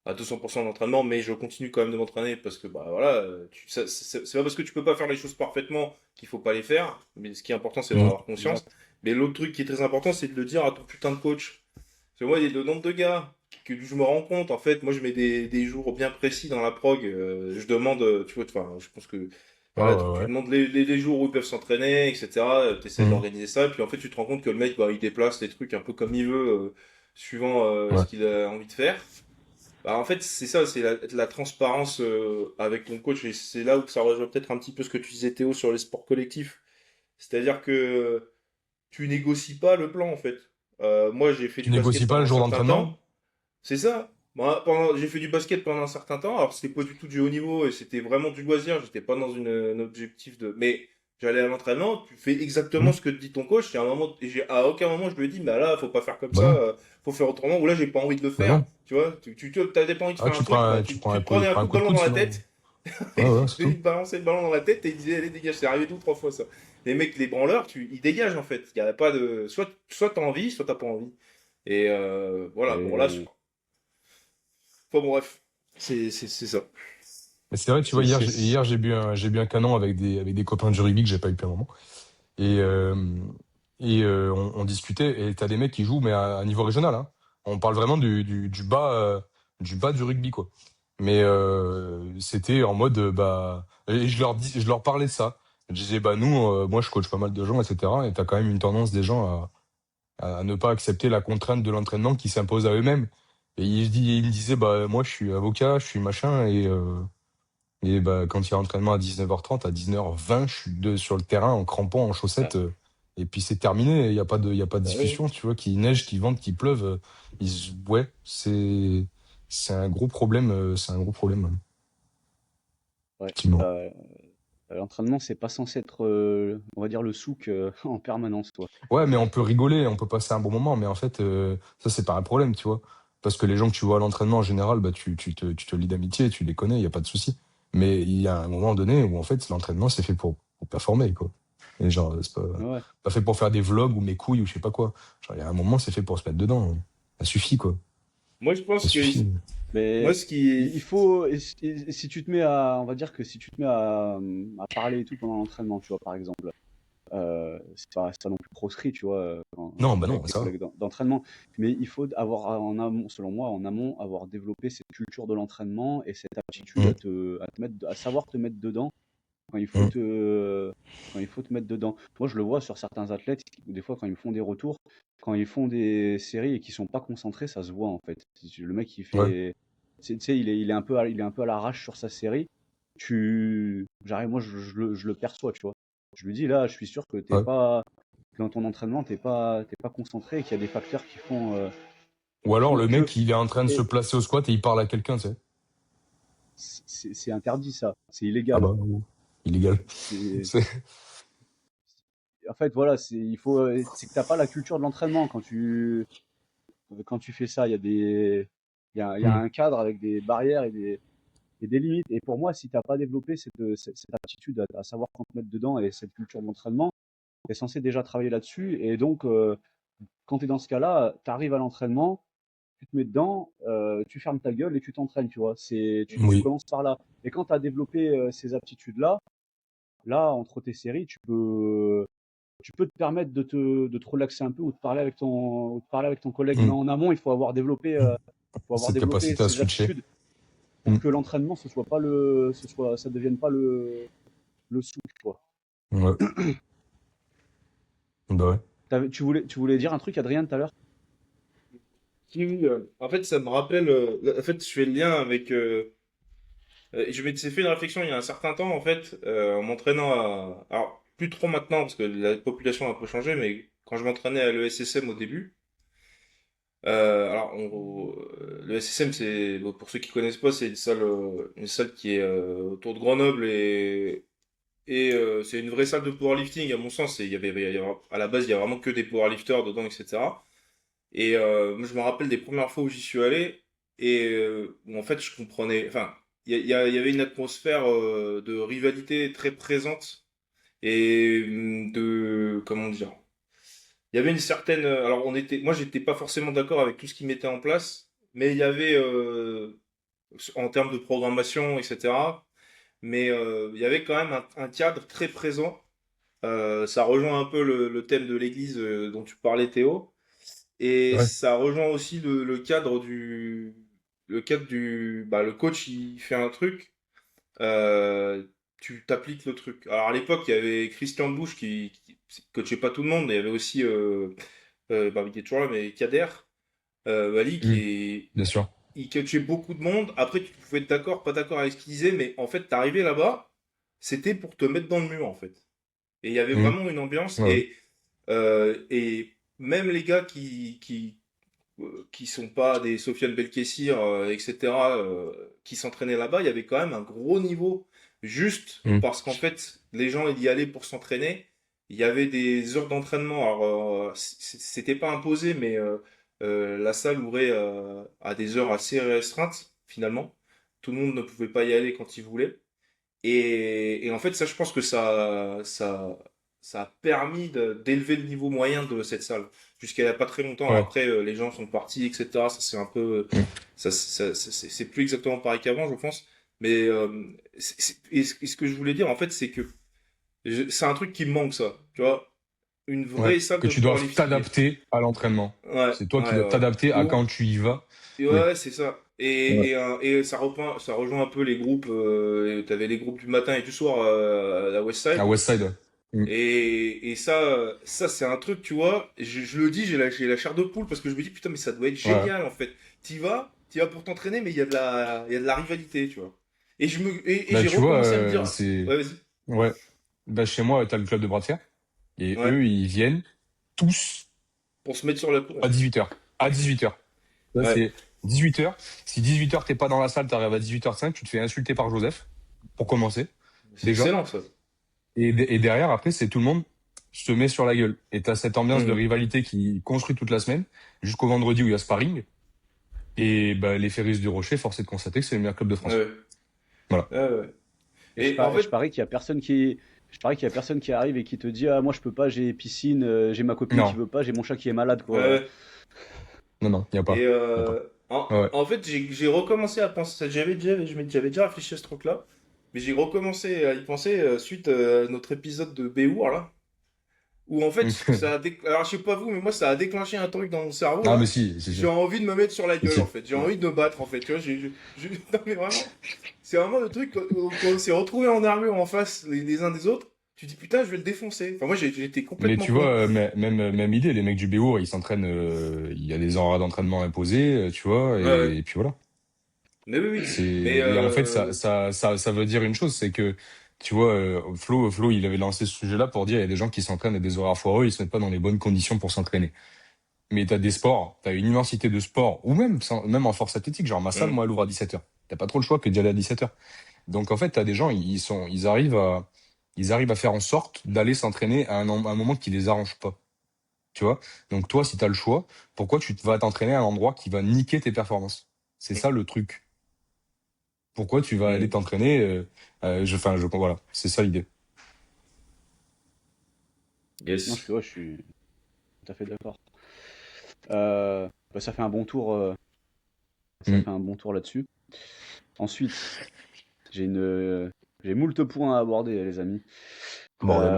à 200% d'entraînement, mais je continue quand même de m'entraîner parce que, bah voilà, c'est pas parce que tu peux pas faire les choses parfaitement qu'il faut pas les faire, mais ce qui est important, c'est d'en Mm. avoir conscience. Exact. Mais l'autre truc qui est très important, c'est de le dire à ton putain de coach. Parce que moi, il y a le nombre de gars que je me rends compte, en fait, moi, je mets des jours bien précis dans la prog. Je demande, tu vois, enfin, je pense que Ah voilà, ouais, tu ouais. demandes les jours où ils peuvent s'entraîner, etc. Tu essaies Mm. d'organiser ça, et puis en fait, tu te rends compte que le mec, bah, il déplace les trucs un peu comme il veut, suivant ce Ouais. qu'il a envie de faire. Bah, en fait, c'est ça, c'est la transparence avec ton coach, et c'est là où ça rejoint peut-être un petit peu ce que tu disais, Théo, sur les sports collectifs. C'est-à-dire que tu négocies pas le plan, en fait. Moi, j'ai fait Tu du basket négocies pas pendant le un jour certain d'entraînement? temps. C'est ça. Moi, j'ai fait du basket pendant un certain temps. Alors, c'était pas du tout du haut niveau et c'était vraiment du loisir. J'étais pas dans un objectif de. Mais j'allais à l'entraînement. Tu fais exactement Mm. ce que te dit ton coach. Et à aucun moment, je lui ai dit, bah là, faut pas faire comme Bah ça. non. Faut faire autrement. Ou là, j'ai pas envie de le Bah faire. non. Tu vois, t'as pas envie de Ah, faire un truc. Bah, tu te prenais un prends un coup de coup de ballon coude dans la sinon. tête. Ouais, ouais, c'est Il tout. balançait le ballon dans la tête et il disait, allez, dégage. C'est arrivé 2 ou 3 fois, ça. Les mecs, les branleurs, ils dégagent, en fait. Il y a pas de. Soit t'as envie, soit t'as pas envie. Et voilà, bon, là, Et enfin, bon, bref. C'est ça. Mais c'est vrai, tu vois, c'est, c'est, hier j'ai bu un canon avec des copains de rugby que j'ai pas eu depuis un moment. Et, euh, on discutait, et t'as des mecs qui jouent, mais à niveau régional, hein. On parle vraiment du bas du rugby, quoi. Mais c'était en mode, bah, et je leur parlais de ça. Je disais, bah nous, moi je coach pas mal de gens, etc. Et t'as quand même une tendance des gens à ne pas accepter la contrainte de l'entraînement qui s'impose à eux-mêmes. Et il me disait, bah moi je suis avocat, je suis machin, et bah, quand il y a entraînement à 19h30, à 19h20, je suis sur le terrain en crampon, en chaussettes. Et puis c'est terminé. Il y a pas de Bah oui. discussion, tu vois, qu'il neige, qu'il vente, qu'il pleuve. Ouais, c'est un gros problème. C'est un gros problème, ouais. effectivement. L'entraînement, c'est pas censé être, on va dire, le souk en permanence, quoi. Ouais, mais on peut rigoler, on peut passer un bon moment, mais en fait, ça, c'est pas un problème, tu vois. Parce que les gens que tu vois à l'entraînement, en général, bah, tu te lis d'amitié, tu les connais, il y a pas de souci. Mais il y a un moment donné où, en fait, l'entraînement, c'est fait pour performer, quoi. Et genre, c'est Ouais. pas fait pour faire des vlogs ou mes couilles ou je sais pas quoi. Genre, il y a un moment, c'est fait pour se mettre dedans, hein. Ça suffit, quoi. Moi, je Ça pense que. suffit. Moi, Mais ce qui. il faut, et si tu te mets à, on va dire que si tu te mets à parler et tout pendant l'entraînement, tu vois, par exemple, c'est pas non plus proscrit, tu vois, Non, bah avec non, tes ça va. collègues d'entraînement. Mais il faut avoir en amont, selon moi, en amont, avoir développé cette culture de l'entraînement et cette aptitude Hum, à te mettre, à savoir te mettre dedans quand il faut hum, quand il faut te mettre dedans. Moi, je le vois sur certains athlètes, des fois, quand ils me font des retours, quand ils font des séries et qu'ils sont pas concentrés, ça se voit, en fait. Le mec, il ouais, fait, tu sais, il est un peu à l'arrache sur sa série. J'arrive, moi, je le perçois, tu vois. Je lui dis, là, je suis sûr que ouais. dans ton entraînement, t'es pas concentré et qu'il y a des facteurs Ou qui alors, font le que, mec, il est en train de se et placer au squat et il parle à quelqu'un, tu sais. c'est interdit, ça. C'est Ah illégal. bah, illégal. C'est, C'est, En fait, voilà, c'est que t'as pas la culture de l'entraînement quand tu fais ça. Il y a hum, un cadre avec des barrières et des limites. Et pour moi, si t'as pas développé cette aptitude à savoir quand te mettre dedans et cette culture de l'entraînement, t'es censé déjà travailler là-dessus. Et donc, quand t'es dans ce cas-là, t'arrives à l'entraînement, tu te mets dedans, tu fermes ta gueule et tu t'entraînes, tu vois. Tu oui. commences par là. Et quand tu as développé ces aptitudes-là, là, entre tes séries, tu peux te permettre de te relaxer un peu ou de parler avec ton collègue. Mais Hum, en amont, il faut avoir Cette développé capacité à ces switcher. aptitudes pour Hum, que l'entraînement, ça devienne pas le souk, quoi. ouais. Bah ouais. Tu voulais dire un truc, Adrien, tout à l'heure? Oui, en fait, ça me rappelle. En fait, je fais le lien avec. Je m'étais fait une réflexion il y a un certain temps, en fait, en m'entraînant à. Alors, plus trop maintenant, parce que la population a un peu changé, mais quand je m'entraînais à l'ESSM au début. Le SSM, c'est, bon, pour ceux qui connaissent pas, c'est une salle qui est autour de Grenoble et c'est une vraie salle de powerlifting à mon sens. À la base, il y a vraiment que des powerlifters dedans, etc. Et moi, je me rappelle des premières fois où j'y suis allé et où en fait, je comprenais. Enfin, il y avait une atmosphère de rivalité très présente et comment dire. Il y avait une certaine. Alors, moi, j'étais pas forcément d'accord avec tout ce qu'ils mettaient en place, mais il y avait, en termes de programmation, etc. Mais il y avait quand même un cadre très présent. Ça rejoint un peu le thème de l'église dont tu parlais, Théo. Et Ouais. ça rejoint aussi le cadre bah, le coach, il fait un truc, euh, tu t'appliques le truc. Alors à l'époque, il y avait Christian Bush qui coachait pas tout le monde, mais il y avait aussi, bah, il est toujours là, mais Kader, Wally, Hum, bien sûr. il coachait beaucoup de monde. Après, tu pouvais être d'accord, pas d'accord avec ce qu'il disait, mais en fait, t'arrivais là-bas, c'était pour te mettre dans le mur, en fait. Et il y avait Hum, vraiment une ambiance, ouais, ouais. et même les gars qui sont pas des Sofiane Belkessir, etc., qui s'entraînaient là-bas, il y avait quand même un gros niveau, juste Hum, parce qu'en fait, les gens ils y allaient pour s'entraîner. Il y avait des heures d'entraînement. Alors, c'était pas imposé, mais la salle ouvrait à des heures assez restreintes, finalement. Tout le monde ne pouvait pas y aller quand il voulait. Et en fait, ça, je pense que ça a permis d'élever le niveau moyen de cette salle. Jusqu'à il y a pas très longtemps, Ouais. après, les gens sont partis, etc. Ça, c'est un peu, Mm. c'est plus exactement pareil qu'avant, je pense. Mais, et ce que je voulais dire, en fait, c'est que c'est un truc qui me manque, ça. Tu vois, une Ouais. vraie salle Que de tu dois powerlifting. t'adapter à l'entraînement. Ouais, C'est toi qui ouais, dois ouais. t'adapter à quand tu y vas. Et Oui. ouais, c'est ça. Ouais. Et ça rejoint un peu les groupes. T'avais les groupes du matin et du soir à la West À Side. Westside. Ouais. Mm. Et ça c'est un truc, tu vois. Je le dis, j'ai la chair de poule parce que je me dis, putain, mais ça doit être Ouais. génial en fait. T'y vas pour t'entraîner, mais il y a de la rivalité, tu vois. Et Bah, j'ai tu vois, recommencé à me dire, c'est. ouais, vas-y. Ouais. Bah, chez moi, t'as le club de bras de fer. Et Ouais, eux, ils viennent tous pour se mettre sur la à course. 18h. À 18h. Ça, Ouais, c'est 18h. Si 18h, t'es pas dans la salle, t'arrives à 18h05, tu te fais insulter par Joseph, pour commencer, c'est déjà. excellent ça. Et derrière, après, c'est tout le monde se met sur la gueule. Et t'as cette ambiance de Mhm. rivalité qui construit toute la semaine, jusqu'au vendredi où il y a sparring. Et bah, les Ferris du Rocher, force est de constater que c'est le meilleur club de France. Ouais, Voilà. ouais, ouais. Et je, Et en je fait, parie qu'il y a personne je parie qu'il y a personne qui arrive et qui te dit, ah, moi je peux pas, j'ai piscine, j'ai ma copine qui Non, veut pas, j'ai mon chat qui est malade, quoi. ouais. non, non, il n'y a Et pas. Y a pas. Ouais. en fait, j'ai recommencé à penser, j'avais déjà réfléchi à ce truc-là, mais j'ai recommencé à y penser suite à notre épisode de Béour, là, où en fait, alors je sais pas vous, mais moi ça a déclenché un truc dans mon cerveau, Ah, mais là. si, si, J'ai si. envie de me mettre sur la Si, gueule, en si. fait. J'ai Ouais. envie de me battre, en fait. Tu vois, non, mais vraiment, c'est vraiment le truc, quand on s'est retrouvés en armure en face les uns des autres, tu dis putain, je vais le défoncer. Enfin, moi j'étais Mais complètement tu vois, con. même idée, les mecs du BO, ils s'entraînent, il y a des horaires d'entraînement imposés, tu vois, Ouais, ouais. et puis voilà. Mais oui, oui. C'est, Mais, et en fait, ça veut dire une chose, c'est que, tu vois, Flo, il avait lancé ce sujet-là pour dire, il y a des gens qui s'entraînent à des horaires foireux, ils se mettent pas dans les bonnes conditions pour s'entraîner. Mais t'as des sports, t'as une immensité de sports, ou même, même en force athlétique, genre ma salle, hum, moi, elle ouvre à 17h. T'as pas trop le choix que d'y aller à 17h. Donc, en fait, t'as des gens, ils arrivent à faire en sorte d'aller s'entraîner à un moment qui les arrange pas. Tu vois? Donc, toi, si t'as le choix, pourquoi vas t'entraîner à un endroit qui va niquer tes performances? C'est ça le truc. Pourquoi tu vas aller hum. t'entraîner, voilà. C'est ça l'idée. Non, Yes. je suis tout à fait d'accord. Bah, ça fait un bon tour, ça Mm. fait un bon tour là-dessus. Ensuite, j'ai une, j'ai moult points à aborder, les amis. Bordel.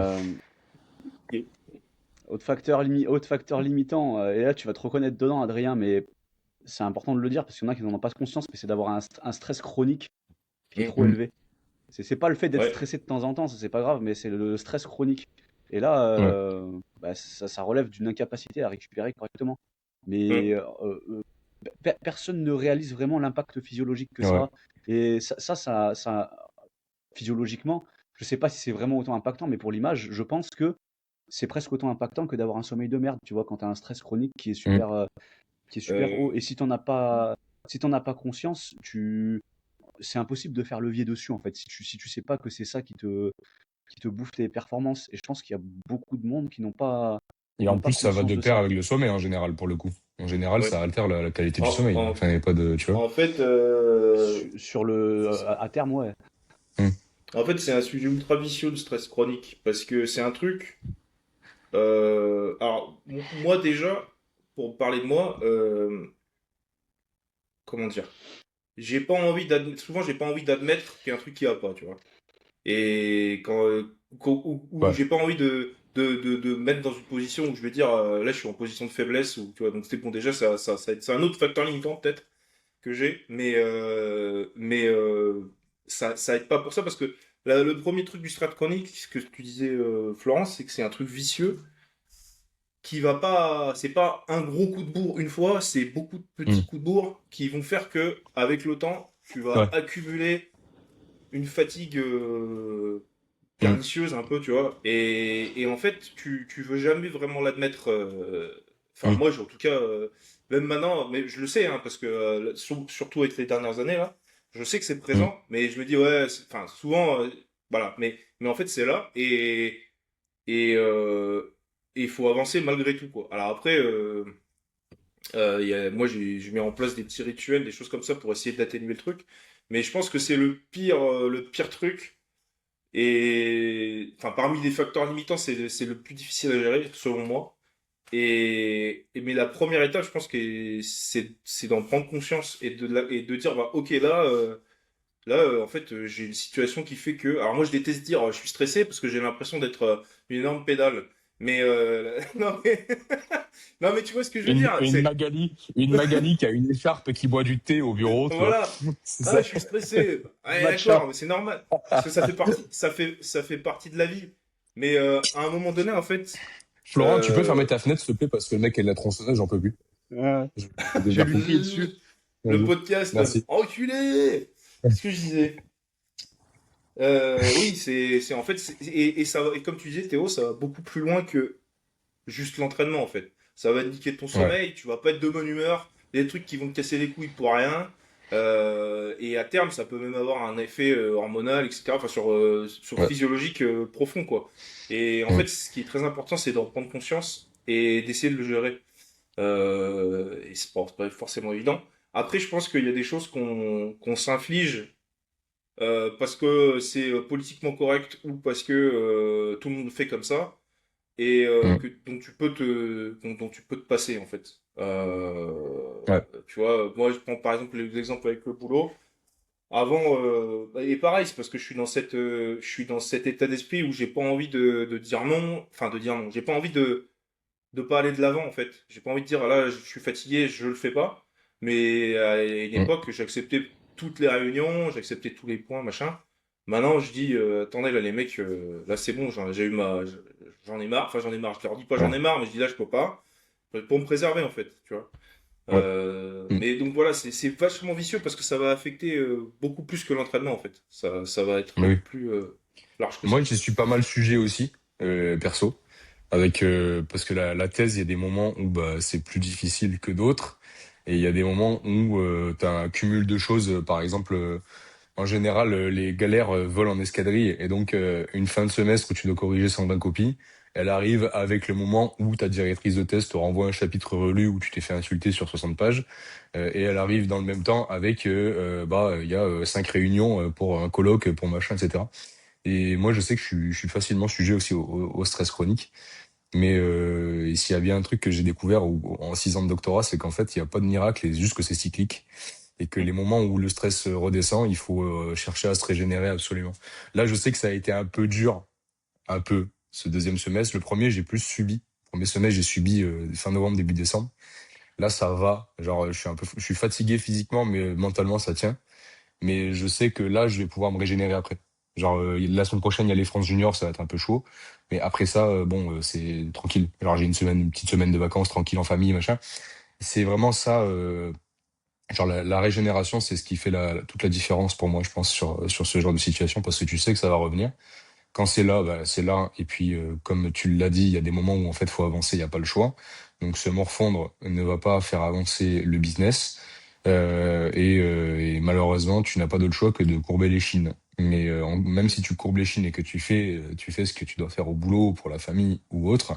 Euh, autre facteur limitant, et là tu vas te reconnaître dedans, Adrien, mais c'est important de le dire parce qu'il y en a qui n'en ont pas conscience, mais c'est d'avoir un stress chronique qui est trop Hum. Mm. élevé. C'est pas le fait d'être Ouais. stressé de temps en temps, ça c'est pas grave, mais c'est le stress chronique. Et là, Ouais. bah, ça relève d'une incapacité à récupérer correctement. Hum. Mais personne ne réalise vraiment l'impact physiologique que ça Ouais. a. Et physiologiquement, je sais pas si c'est vraiment autant impactant, mais pour l'image, je pense que c'est presque autant impactant que d'avoir un sommeil de merde, tu vois, quand tu as un stress chronique Mm. qui est super haut. Euh, Et si t'en as pas conscience, c'est impossible de faire levier dessus, en fait, si tu sais pas que c'est ça qui te bouffe tes performances. Et je pense qu'il y a beaucoup de monde qui n'ont pas, Et qui en n'ont pas plus, ça va conscience de de pair ça. avec le sommeil en général, pour le coup. En général, ouais. ça altère la qualité du En, sommeil. en, Enfin, il n'y a pas de, tu vois. en fait, Sur le, à terme, ouais. Mm. c'est un sujet ultra vicieux, le stress chronique, parce que c'est un truc. Alors, moi déjà, pour parler de moi, comment dire, j'ai pas envie d'admettre, souvent j'ai pas envie d'admettre qu'il y a un truc qui va pas, tu vois. Et ou Ouais. j'ai pas envie de me mettre dans une position où je vais dire, là je suis en position de faiblesse, ou tu vois, donc c'est bon, déjà c'est un autre facteur limitant peut-être que j'ai, mais ça aide pas pour ça parce que le premier truc du strat chronique, ce que tu disais, Florence, c'est que c'est un truc vicieux qui va pas, c'est pas un gros coup de bourre une fois, c'est beaucoup de petits Mm. coups de bourre qui vont faire que, avec le temps, tu vas Ouais. accumuler une fatigue Mm. pernicieuse un peu, tu vois. Et en fait, tu veux jamais vraiment l'admettre. Enfin, Mm. moi, en tout cas, même maintenant, mais je le sais, hein, parce que surtout avec les dernières années là, je sais que c'est Mm. présent, mais je me dis ouais, enfin, souvent, voilà. Mais en fait, c'est là et et il faut avancer malgré tout, quoi. Alors après, moi, j'ai mis en place des petits rituels, des choses comme ça pour essayer d'atténuer le truc. Mais je pense que c'est le pire truc. Et enfin, parmi les facteurs limitants, c'est le plus difficile à gérer, selon moi. Mais la première étape, je pense que c'est d'en prendre conscience et de dire, bah, ok, en fait, j'ai une situation qui fait que. Alors, moi, je déteste dire je suis stressé parce que j'ai l'impression d'être une énorme pédale. Mais, non, mais... non, mais tu vois ce que je veux Une, dire. une Magali, une Magali qui a une écharpe et qui boit du thé au bureau, tu vois. Voilà. C'est Ah, ça. je suis stressé. Ouais, Matcha. d'accord, mais c'est normal. Parce que ça fait partie de la vie. Mais à un moment donné, en fait, Florent, tu peux fermer euh, ta fenêtre, s'il te plaît, parce que le mec est de la tronçonneuse, j'en peux plus. Ouais. Je Je vais deviens lui fou. crier dessus. le Vas-y. podcast, Merci. enculé. Qu'est-ce que je disais? Oui, c'est en fait, et ça et comme tu disais, Théo, ça va beaucoup plus loin que juste l'entraînement, en fait. Ça va niquer ton Ouais. sommeil, tu vas pas être de bonne humeur, des trucs qui vont te casser les couilles pour rien. Et à terme, ça peut même avoir un effet hormonal, etc. Enfin, sur Ouais. physiologique profond, quoi. Et en Mm. fait, ce qui est très important, c'est d'en prendre conscience et d'essayer de le gérer. Et c'est pas forcément évident. Après, je pense qu'il y a des choses qu'on s'inflige parce que c'est politiquement correct ou parce que tout le monde fait comme ça et Mm. dont tu peux te passer en fait. Ouais. Tu vois, moi je prends par exemple l'exemple avec le boulot. Avant, et pareil, c'est parce que je suis dans cet état d'esprit où j'ai pas envie de dire non, enfin de dire non. J'ai pas envie de pas aller de l'avant en fait. J'ai pas envie de dire là je suis fatigué, je le fais pas. Mais à une Mm. époque, j'acceptais toutes les réunions, j'acceptais tous les points, machin. Maintenant, je dis attendez là les mecs, là c'est bon, j'ai eu j'en ai marre. Enfin j'en ai marre. Je leur dis pas j'en Ouais. ai marre, mais je dis là je peux pas pour me préserver en fait, tu vois. Ouais. Mm. Mais donc voilà, c'est vachement vicieux parce que ça va affecter beaucoup plus que l'entraînement en fait. Ça va être Mais oui. beaucoup plus large que Moi, ça. je suis pas mal sujet aussi, perso, avec parce que la thèse, il y a des moments où bah c'est plus difficile que d'autres, et il y a des moments où tu as un cumul de choses. Par exemple, en général, les galères volent en escadrille, et donc une fin de semestre où tu dois corriger 120 copies, elle arrive avec le moment où ta directrice de thèse te renvoie un chapitre relu où tu t'es fait insulter sur 60 pages, et elle arrive dans le même temps avec bah il y a 5 réunions pour un colloque, pour machin, etc. Et moi, je sais que je suis facilement sujet aussi au stress chronique. Mais et s'il y a bien un truc que j'ai découvert en 6 ans de doctorat, c'est qu'en fait, il n'y a pas de miracle, et juste que c'est cyclique. Et que les moments où le stress redescend, il faut chercher à se régénérer absolument. Là, je sais que ça a été un peu dur, un peu, ce deuxième semestre. Le premier, j'ai plus subi. Le premier semestre, j'ai subi fin novembre, début décembre. Là, ça va. Genre, je suis fatigué physiquement, mais mentalement, ça tient. Mais je sais que là, je vais pouvoir me régénérer après. Genre, la semaine prochaine, il y a les France Juniors, ça va être un peu chaud. Mais après ça, bon, c'est tranquille. Genre, j'ai une petite semaine de vacances tranquille en famille, machin. C'est vraiment ça, genre, la régénération, c'est ce qui fait toute la différence pour moi, je pense, sur ce genre de situation, parce que tu sais que ça va revenir. Quand c'est là, bah, c'est là. Et puis, comme tu l'as dit, il y a des moments où, en fait, faut avancer, il n'y a pas le choix. Donc, se morfondre ne va pas faire avancer le business. Et malheureusement, tu n'as pas d'autre choix que de courber les chines. Mais même si tu courbes les chines et que tu fais ce que tu dois faire au boulot, pour la famille ou autre,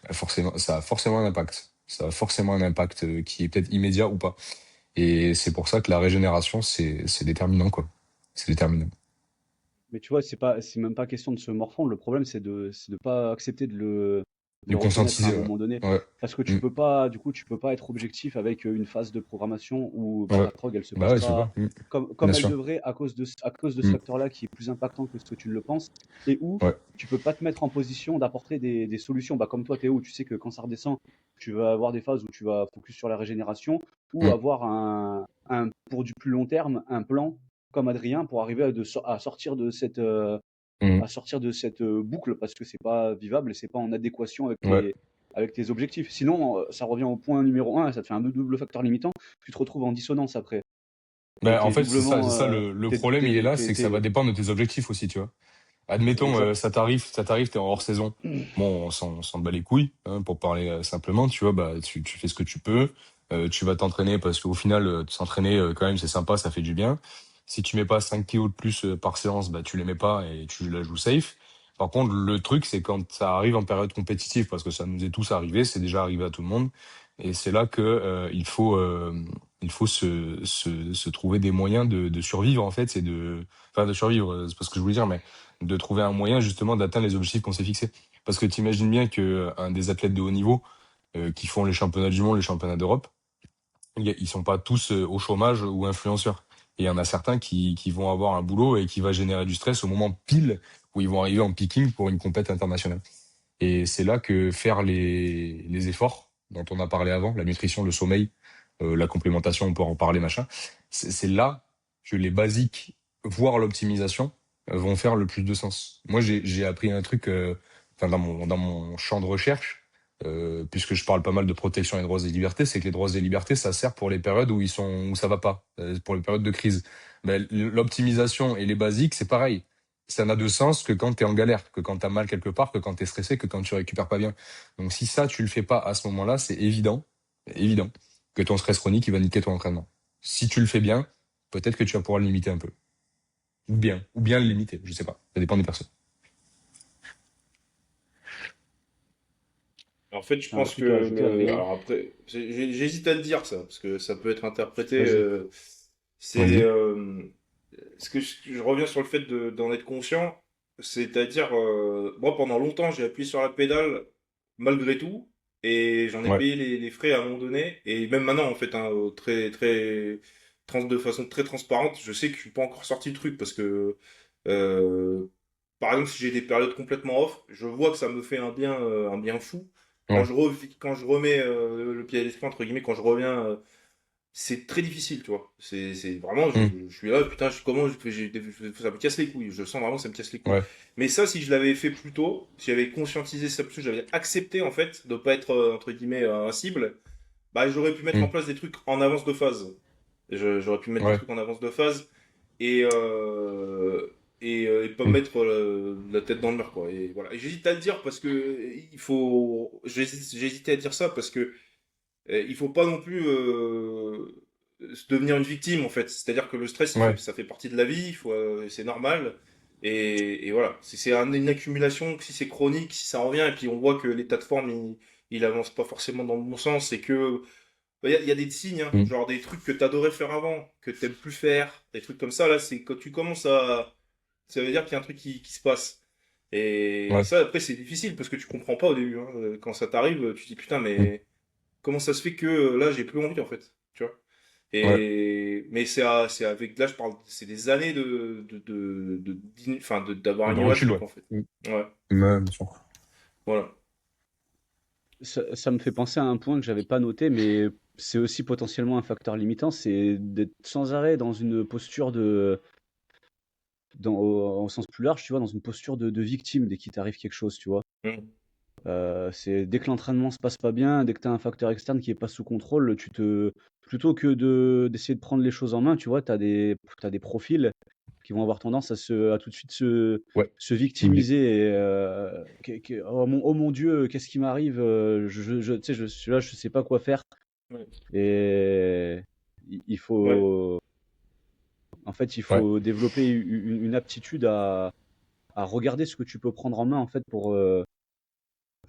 bah, forcément, ça a forcément un impact. Ça a forcément un impact qui est peut-être immédiat ou pas. Et c'est pour ça que la régénération, c'est déterminant, quoi. C'est déterminant. Mais tu vois, c'est même pas question de se morfondre. Le problème, c'est de pas accepter de De le reconnaître à un conscientiser, ouais. moment donné. Ouais. Parce que Mm. tu peux pas, du coup, tu peux pas être objectif avec une phase de programmation où bah, Ouais. ta prog, elle se Bah passe ouais, tu pas vois. Mm. comme Bien elle sûr. devrait à cause de ce Mm. facteur-là qui est plus impactant que ce que tu ne le penses et où Ouais. tu peux pas te mettre en position d'apporter des solutions. Bah, comme toi, Théo, tu sais que quand ça redescend, tu vas avoir des phases où tu vas focus sur la régénération ou Mm. avoir pour du plus long terme, un plan comme Adrien pour arriver Mm. à sortir de cette boucle parce que c'est pas vivable et c'est pas en adéquation Ouais. avec tes objectifs. Sinon, ça revient au point numéro un, ça te fait un double facteur limitant. Tu te retrouves en dissonance après. Et Bah, en t'es fait, c'est doublement. ça le problème, il est là, c'est que ça va T'es- dépendre de tes objectifs aussi, tu vois. Admettons, exact. ça t'arrive, t'es en hors saison. Bon, on s'en bat les couilles, hein, pour parler simplement, tu vois, bah, tu fais ce que tu peux, tu vas t'entraîner parce qu'au final, s'entraîner, quand même, c'est sympa, ça fait du bien. Si tu mets pas 5 kilos de plus par séance, bah, tu les mets pas et tu la joues safe. Par contre, le truc, c'est quand ça arrive en période compétitive, parce que ça nous est tous arrivé, c'est déjà arrivé à tout le monde, Et c'est là que il faut se trouver des moyens de survivre, en fait, enfin, de survivre, c'est pas ce que je voulais dire, mais de trouver un moyen, justement, d'atteindre les objectifs qu'on s'est fixés. Parce que tu imagines bien que un des athlètes de haut niveau, qui font les championnats du monde, les championnats d'Europe, ils sont pas tous au chômage ou influenceurs. Et il y en a certains qui vont avoir un boulot et qui va générer du stress au moment pile où ils vont arriver en peaking pour une compète internationale. Et c'est là que faire les efforts dont on a parlé avant, la nutrition, le sommeil, la complémentation, on peut en parler, machin, c'est là que les basiques, voire l'optimisation, vont faire le plus de sens. Moi, j'ai appris un truc, enfin, dans mon champ de recherche, puisque je parle pas mal de protection des droits et libertés, c'est que les droits et libertés, ça sert pour les périodes où ça va pas, pour les périodes de crise. Mais l'optimisation et les basiques, c'est pareil. Ça n'a de sens que quand tu es en galère, que quand tu as mal quelque part, que quand tu es stressé, que quand tu récupères pas bien. Donc si ça, tu le fais pas à ce moment-là, c'est évident, que ton stress chronique, il va niquer ton entraînement. Si tu le fais bien, peut-être que tu vas pouvoir le limiter un peu. Ou bien le limiter, je sais pas. Ça dépend des personnes. En fait, je Un pense truc à ajouter, que. Adrien? Alors après, j'hésite à le dire ça, parce que ça peut être interprété. Vas-y. C'est. Vas-y. Ce que je reviens sur le fait d'en être conscient, c'est-à-dire, moi pendant longtemps, j'ai appuyé sur la pédale malgré tout, et j'en ai Ouais. payé les frais à un moment donné, et même maintenant, en fait, hein, de façon très transparente, je sais que je suis pas encore sorti du truc, parce que. euh, Par exemple, si j'ai des périodes complètement off, je vois que ça me fait un bien fou. Ouais. Quand je remets le pied à l'étrier, entre guillemets, quand je reviens, c'est très difficile, tu vois. C'est vraiment, Hmm. je suis là, putain, comment, ça me casse les couilles. Je sens vraiment que ça me casse les couilles. Ouais. Mais ça, si je l'avais fait plus tôt, si j'avais conscientisé ça plus tôt, j'avais accepté, en fait, de pas être, entre guillemets, invincible, bah, j'aurais pu mettre en Hmm. place des trucs en avance de phase. J'aurais pu mettre des Ouais. trucs en avance de phase et, et pas Hmm. mettre la tête dans le mur, quoi. Et voilà. Et j'hésite à le dire parce que il faut. J'hésitais à dire ça parce que il faut pas non plus devenir une victime, en fait. C'est-à-dire que le stress, Ouais. ça fait partie de la vie, c'est normal. Et voilà. Si c'est une accumulation, si c'est chronique, si ça revient, et puis on voit que l'état de forme, il avance pas forcément dans le bon sens, et que il y a des signes, hein, Hmm. genre des trucs que t'adorais faire avant, que t'aimes plus faire, des trucs comme ça, là, c'est quand tu commences à. Ça veut dire qu'il y a un truc qui se passe. Et Ouais. ça, après, c'est difficile parce que tu comprends pas au début, hein. Quand ça t'arrive, tu te dis putain, Hmm. mais comment ça se fait que là, j'ai plus envie, en fait, tu vois. Ouais. Mais c'est avec, là, je parle, c'est des années d'avoir De ignoré le recul, truc, ouais. en fait. Hmm. Ouais, Ouais, bien sûr. voilà. Ça me fait penser à un point que j'avais pas noté, mais c'est aussi potentiellement un facteur limitant, c'est d'être sans arrêt dans une posture au sens plus large, tu vois, dans une posture de victime dès qu'il t'arrive quelque chose, tu vois. Mm. C'est dès que l'entraînement se passe pas bien, dès que tu as un facteur externe qui est pas sous contrôle, plutôt que d'essayer de prendre les choses en main, tu vois, t'as des profils qui vont avoir tendance à tout de suite Ouais. se Hmm. victimiser et oh mon Dieu, qu'est-ce qui m'arrive? Tu sais, je suis là, je sais pas quoi faire. Ouais. Et il Ouais. faut, en fait, il Ouais. faut développer une aptitude à regarder ce que tu peux prendre en main, en fait,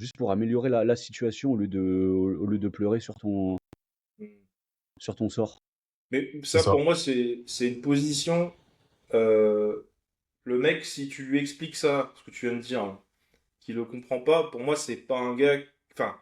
juste pour améliorer la situation au lieu de pleurer Mm. sur ton sort. Mais C'est ça, ça. pour moi, c'est une position. euh, le mec, si tu lui expliques ça, ce que tu viens de dire, hein, qu'il le comprend pas, pour moi, c'est pas un gars. Enfin,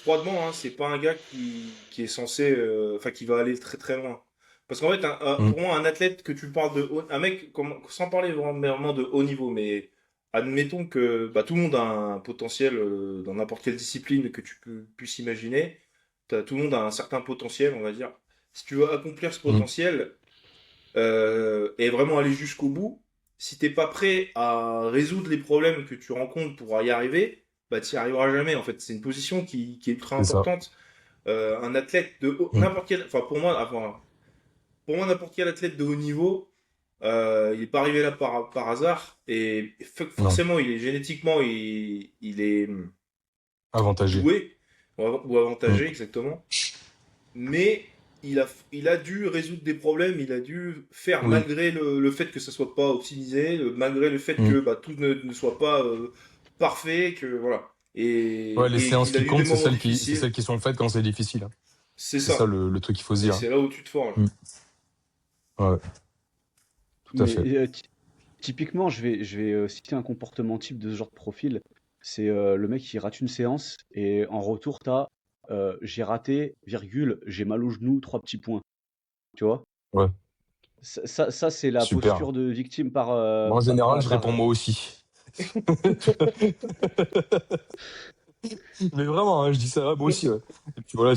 froidement, hein, c'est pas un gars qui est censé. Enfin, qui va aller très très loin. Parce qu'en fait, Hmm. pour moi, un athlète que tu parles de un mec, sans parler vraiment de haut niveau, mais admettons que bah, tout le monde a un potentiel dans n'importe quelle discipline que puisses imaginer. Tout le monde a un certain potentiel, on va dire. Si tu veux accomplir ce Hmm. potentiel, et vraiment aller jusqu'au bout, si t'es pas prêt à résoudre les problèmes que tu rencontres pour y arriver, bah t'y arriveras jamais en fait. C'est une position qui est ultra C'est ça. importante. Un athlète Hmm. n'importe quel, enfin pour moi n'importe quel athlète de haut niveau, il est pas arrivé là par hasard et Non. forcément il est génétiquement il est Avantagé. doué ou Hmm. avantagé exactement, mais il a dû résoudre des problèmes, il a dû faire Oui. malgré le fait que ça soit pas optimisé, malgré le fait Hmm. que bah, tout ne soit pas parfait, que voilà. Ouais, les et séances qu'il a qui eu des comptent, moments c'est difficiles. celles qui sont faites quand c'est difficile, hein. C'est C'est ça ça. le truc qu'il faut se Et dire. c'est là où tu te forges. Mm. Ouais, tout à Mais fait. typiquement, je vais citer un comportement type de ce genre de profil. C'est le mec qui rate une séance et en retour, t'as j'ai raté, virgule, j'ai mal au genou, 3 petits points. Tu vois? Ouais, Ça, c'est la super. posture de victime Moi, en général, je réponds moi aussi. Mais vraiment, hein, je dis ça, moi aussi. Ouais. Et puis voilà,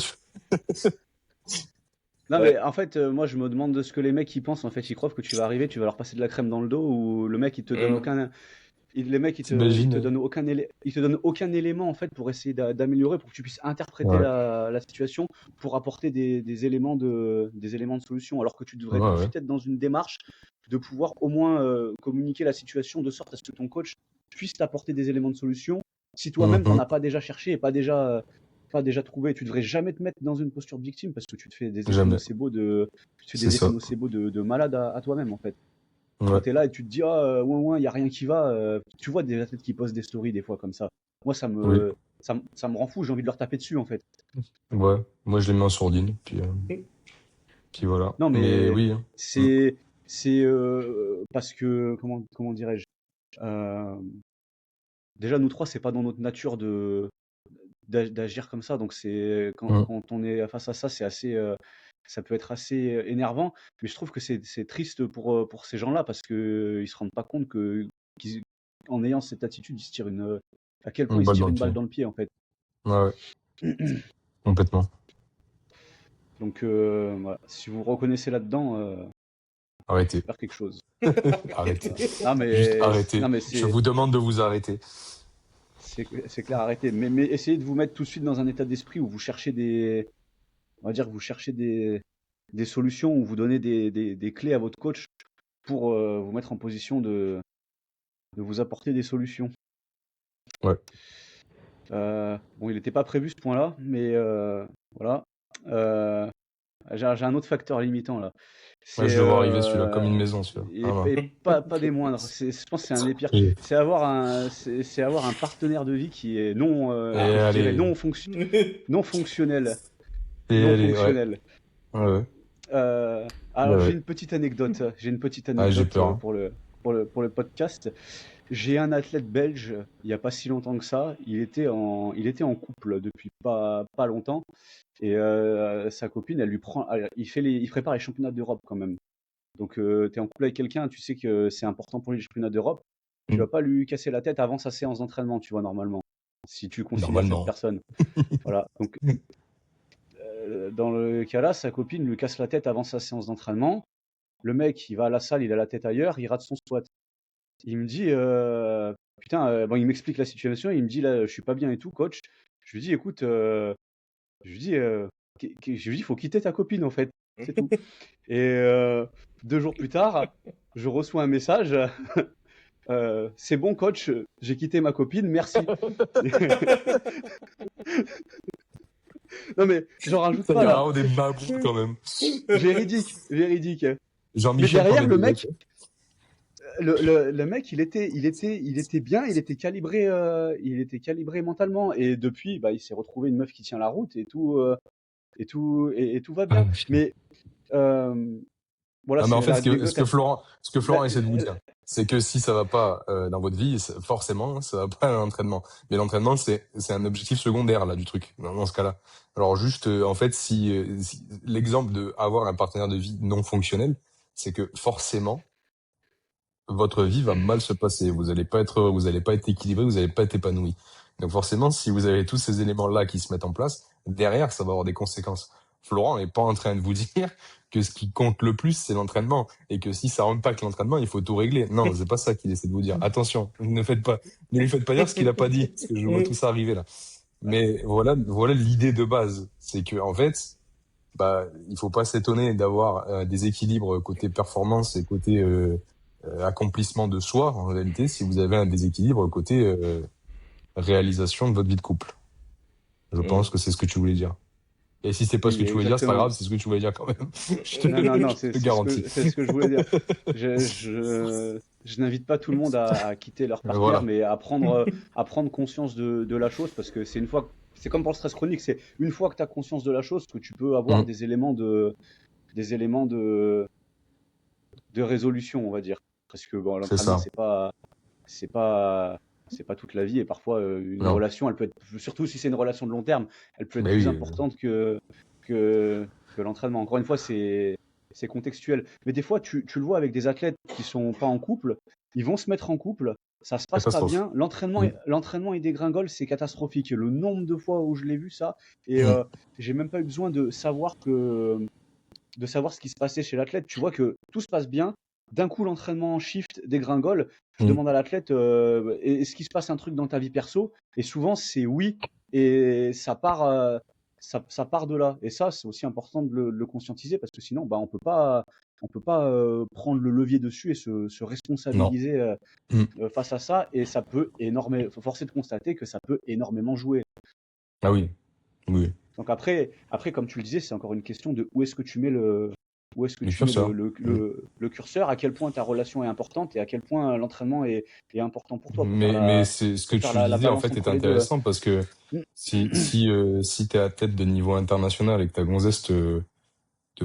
Non, Ouais. mais en fait, moi, je me demande de ce que les mecs ils pensent. En fait, ils croient que tu vas arriver, tu vas leur passer de la crème dans le dos ou le mec il te donne Hum. aucun. Les mecs ils te t'imagines. donnent ils te donnent aucun élément en fait pour essayer d'améliorer, pour que tu puisses interpréter Ouais, la situation, pour apporter des éléments de solution, alors que tu devrais tout ouais, de ouais. suite être dans une démarche de pouvoir au moins communiquer la situation de sorte à ce que ton coach puisse t'apporter des éléments de solution. Si toi-même t'en Mhm. as pas déjà cherché et pas déjà trouvé, tu devrais jamais te mettre dans une posture de victime parce que tu te fais des effets Jamais. nocebo C'est ça. de malade à toi-même en fait. Quand Ouais. tu es là et tu te dis, ah, ouais, il n'y a rien qui va, tu vois des athlètes qui postent des stories des fois comme ça. Moi, ça Oui. me, ça, me- ça me rend fou, j'ai envie de leur taper dessus en fait. Ouais. Moi, je les mets en sourdine. Puis voilà. Non, Mais mais oui, hein. Mm. c'est parce que, comment dirais-je, euh, déjà, nous trois, c'est pas dans notre nature d'agir comme ça. Donc, Mm. quand on est face à ça, ça peut être assez énervant. Mais je trouve que c'est triste pour ces gens-là parce qu'ils se rendent pas compte qu'en ayant cette attitude, à quel point Une ils se balle tirent dans le une balle pied. dans le pied, en fait. Ouais, ouais. Complètement. Donc, voilà. Si vous vous reconnaissez là-dedans, Arrêtez. faire quelque chose. Arrêtez. Non, Juste mais, non, arrêtez. mais Je vous demande de vous arrêter. c'est clair, arrêtez. Mais essayez de vous mettre tout de suite dans un état d'esprit où on va dire que vous cherchez des solutions, où vous donnez des clés à votre coach pour vous mettre en position de vous apporter des solutions. Ouais. Bon, il n'était pas prévu ce point-là, mais voilà. Euh, j'ai un autre facteur limitant là. Ouais, C'est je le vois arriver celui-là, comme une maison celui-là. Vraiment. et pas des moindres. Je pense que c'est un des pires. Et, C'est avoir un partenaire de vie qui est non, et je dirais allez. non fonctionnel, Et non allez, ouais. fonctionnel. Ouais, ouais. Bah Alors j'ai ouais. une petite anecdote. J'ai une petite Ah, j'ai anecdote peur, hein. pour le podcast. J'ai un athlète belge, il n'y a pas si longtemps que ça. Il était en couple depuis pas longtemps. Et sa copine, elle lui prend. Il prépare les championnats d'Europe quand même. Donc tu es en couple avec quelqu'un, tu sais que c'est important pour lui les championnats d'Europe. Tu Mm. vas pas lui casser la tête avant sa séance d'entraînement, tu vois, normalement. Si tu considères cette Normalement. personne. Voilà. Donc dans le cas là, sa copine lui casse la tête avant sa séance d'entraînement. Le mec, il va à la salle, il a la tête ailleurs, il rate son squat. Il me dit, putain, bon, il m'explique la situation, il me dit, là, je suis pas bien et tout, coach. Je lui dis, écoute, je lui dis, je lui dis, faut quitter ta copine, en fait, c'est tout. Et 2 jours plus tard, je reçois un message, c'est bon, coach, j'ai quitté ma copine, merci. Non, mais j'en rajoute Ça, il pas y a là. vraiment des mabous quand même. Véridique, véridique. Mais Jean-Michel derrière, prenait le des notes. mec, le mec, il était bien, il était calibré mentalement. Et depuis, bah, il s'est retrouvé une meuf qui tient la route et tout va Ah, bien. putain. Mais voilà, Non, mais en c'est fait, ce l'anecdote. que Florent la- essaie de vous dire, c'est que si ça va pas dans votre vie, forcément, ça va pas à l'entraînement. Mais l'entraînement, c'est un objectif secondaire là du truc dans ce cas-là. Alors juste, en fait, si l'exemple de avoir un partenaire de vie non fonctionnel, c'est que forcément votre vie va mal se passer. Vous allez pas être heureux, vous allez pas être équilibré, vous allez pas être épanoui. Donc forcément, si vous avez tous ces éléments-là qui se mettent en place, derrière, ça va avoir des conséquences. Florent n'est pas en train de vous dire que ce qui compte le plus, c'est l'entraînement, et que si ça rentre pas avec l'entraînement, il faut tout régler. Non, c'est pas ça qu'il essaie de vous dire. Attention, ne lui faites pas dire ce qu'il a pas dit, parce que je vois tout ça arriver là. Mais voilà l'idée de base, c'est que en fait, bah, il faut pas s'étonner d'avoir des équilibres côté performance et côté accomplissement de soi, en réalité, si vous avez un déséquilibre côté réalisation de votre vie de couple. Je pense que c'est ce que tu voulais dire. Et si c'est pas ce Oui, que tu voulais dire, c'est pas grave, exactement. c'est ce que tu voulais dire quand même. Non, non, non, Je te c'est ce garantis. que je voulais dire. Je je n'invite pas tout le monde à quitter leur partenaire, Voilà. mais à prendre conscience de la chose, parce que c'est comme pour le stress chronique, c'est une fois que tu as conscience de la chose que tu peux avoir Mm. des éléments de résolution, on va dire. Parce que bon, C'est l'entraînement, ça. c'est pas, c'est pas toute la vie, et parfois une Non. relation, elle peut être, surtout si c'est une relation de long terme, elle peut être Mais plus oui. importante que l'entraînement. Encore une fois, c'est contextuel. Mais des fois, tu le vois avec des athlètes qui sont pas en couple, ils vont se mettre en couple, ça se passe pas Catastrophe. bien, l'entraînement, Mm. l'entraînement il dégringole, c'est catastrophique. Le nombre de fois où je l'ai vu ça, et Mm. j'ai même pas eu besoin de savoir ce qui se passait chez l'athlète. Tu vois que tout se passe bien. D'un coup, l'entraînement en shift dégringole. Je Mm. demande à l'athlète est-ce qu'il se passe un truc dans ta vie perso? Et souvent, c'est oui. Et ça part de là. Et ça, c'est aussi important de le conscientiser parce que sinon, bah, on peut pas prendre le levier dessus et se Non. responsabiliser Mm. face à ça. Et ça peut énormément, faut forcer de constater que ça peut énormément jouer. Ah oui. Oui. Donc après, comme tu le disais, c'est encore une question de où est-ce que Le tu mets curseur. Mm. le curseur, à quel point ta relation est importante et à quel point l'entraînement est important pour toi. Mais c'est ce que Faut faire tu la disais en balance fait est entre les deux. intéressant parce que si t'es athlète de niveau international et que ta gonzesse te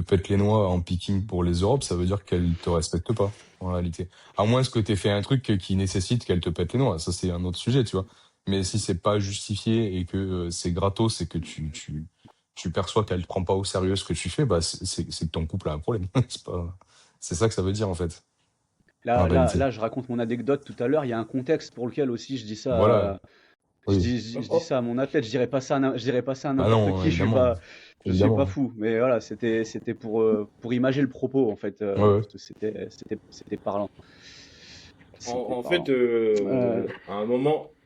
pète les noix en picking pour les Europes, ça veut dire qu'elle te respecte pas, en réalité. À moins que t'aies fait un truc qui nécessite qu'elle te pète les noix. Ça, c'est un autre sujet, tu vois. Mais si c'est pas justifié et que c'est gratos et que tu perçois qu'elle prend pas au sérieux ce que tu fais, bah, c'est que ton couple a un problème. C'est ça que ça veut dire, en fait, en réalité. Là, je raconte mon anecdote tout à l'heure. Il y a un contexte pour lequel aussi je dis Voilà. ça. Oui. Je dis ça à mon athlète. Je dirais pas ça à Ah n'importe non, qui. évidemment. Je suis pas Évidemment. fou. Mais voilà, c'était pour imager le propos en fait, Ouais, ouais. parce que c'était parlant. C'était En fait, parlant. Euh,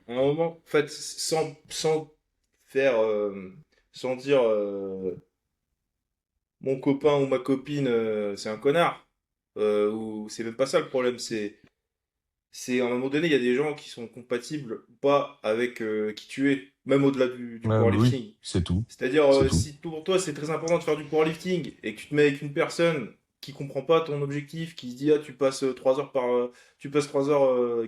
en fait, sans faire, sans dire mon copain ou ma copine, c'est un connard, ou c'est même pas ça le problème, c'est à un moment donné, il y a des gens qui sont compatibles ou pas avec qui tu es, même au-delà du Ouais, bah oui, powerlifting. c'est tout. C'est-à-dire, C'est tout. si pour toi c'est très important de faire du powerlifting et que tu te mets avec une personne qui comprend pas ton objectif, qui se dit ah tu passes 3 heures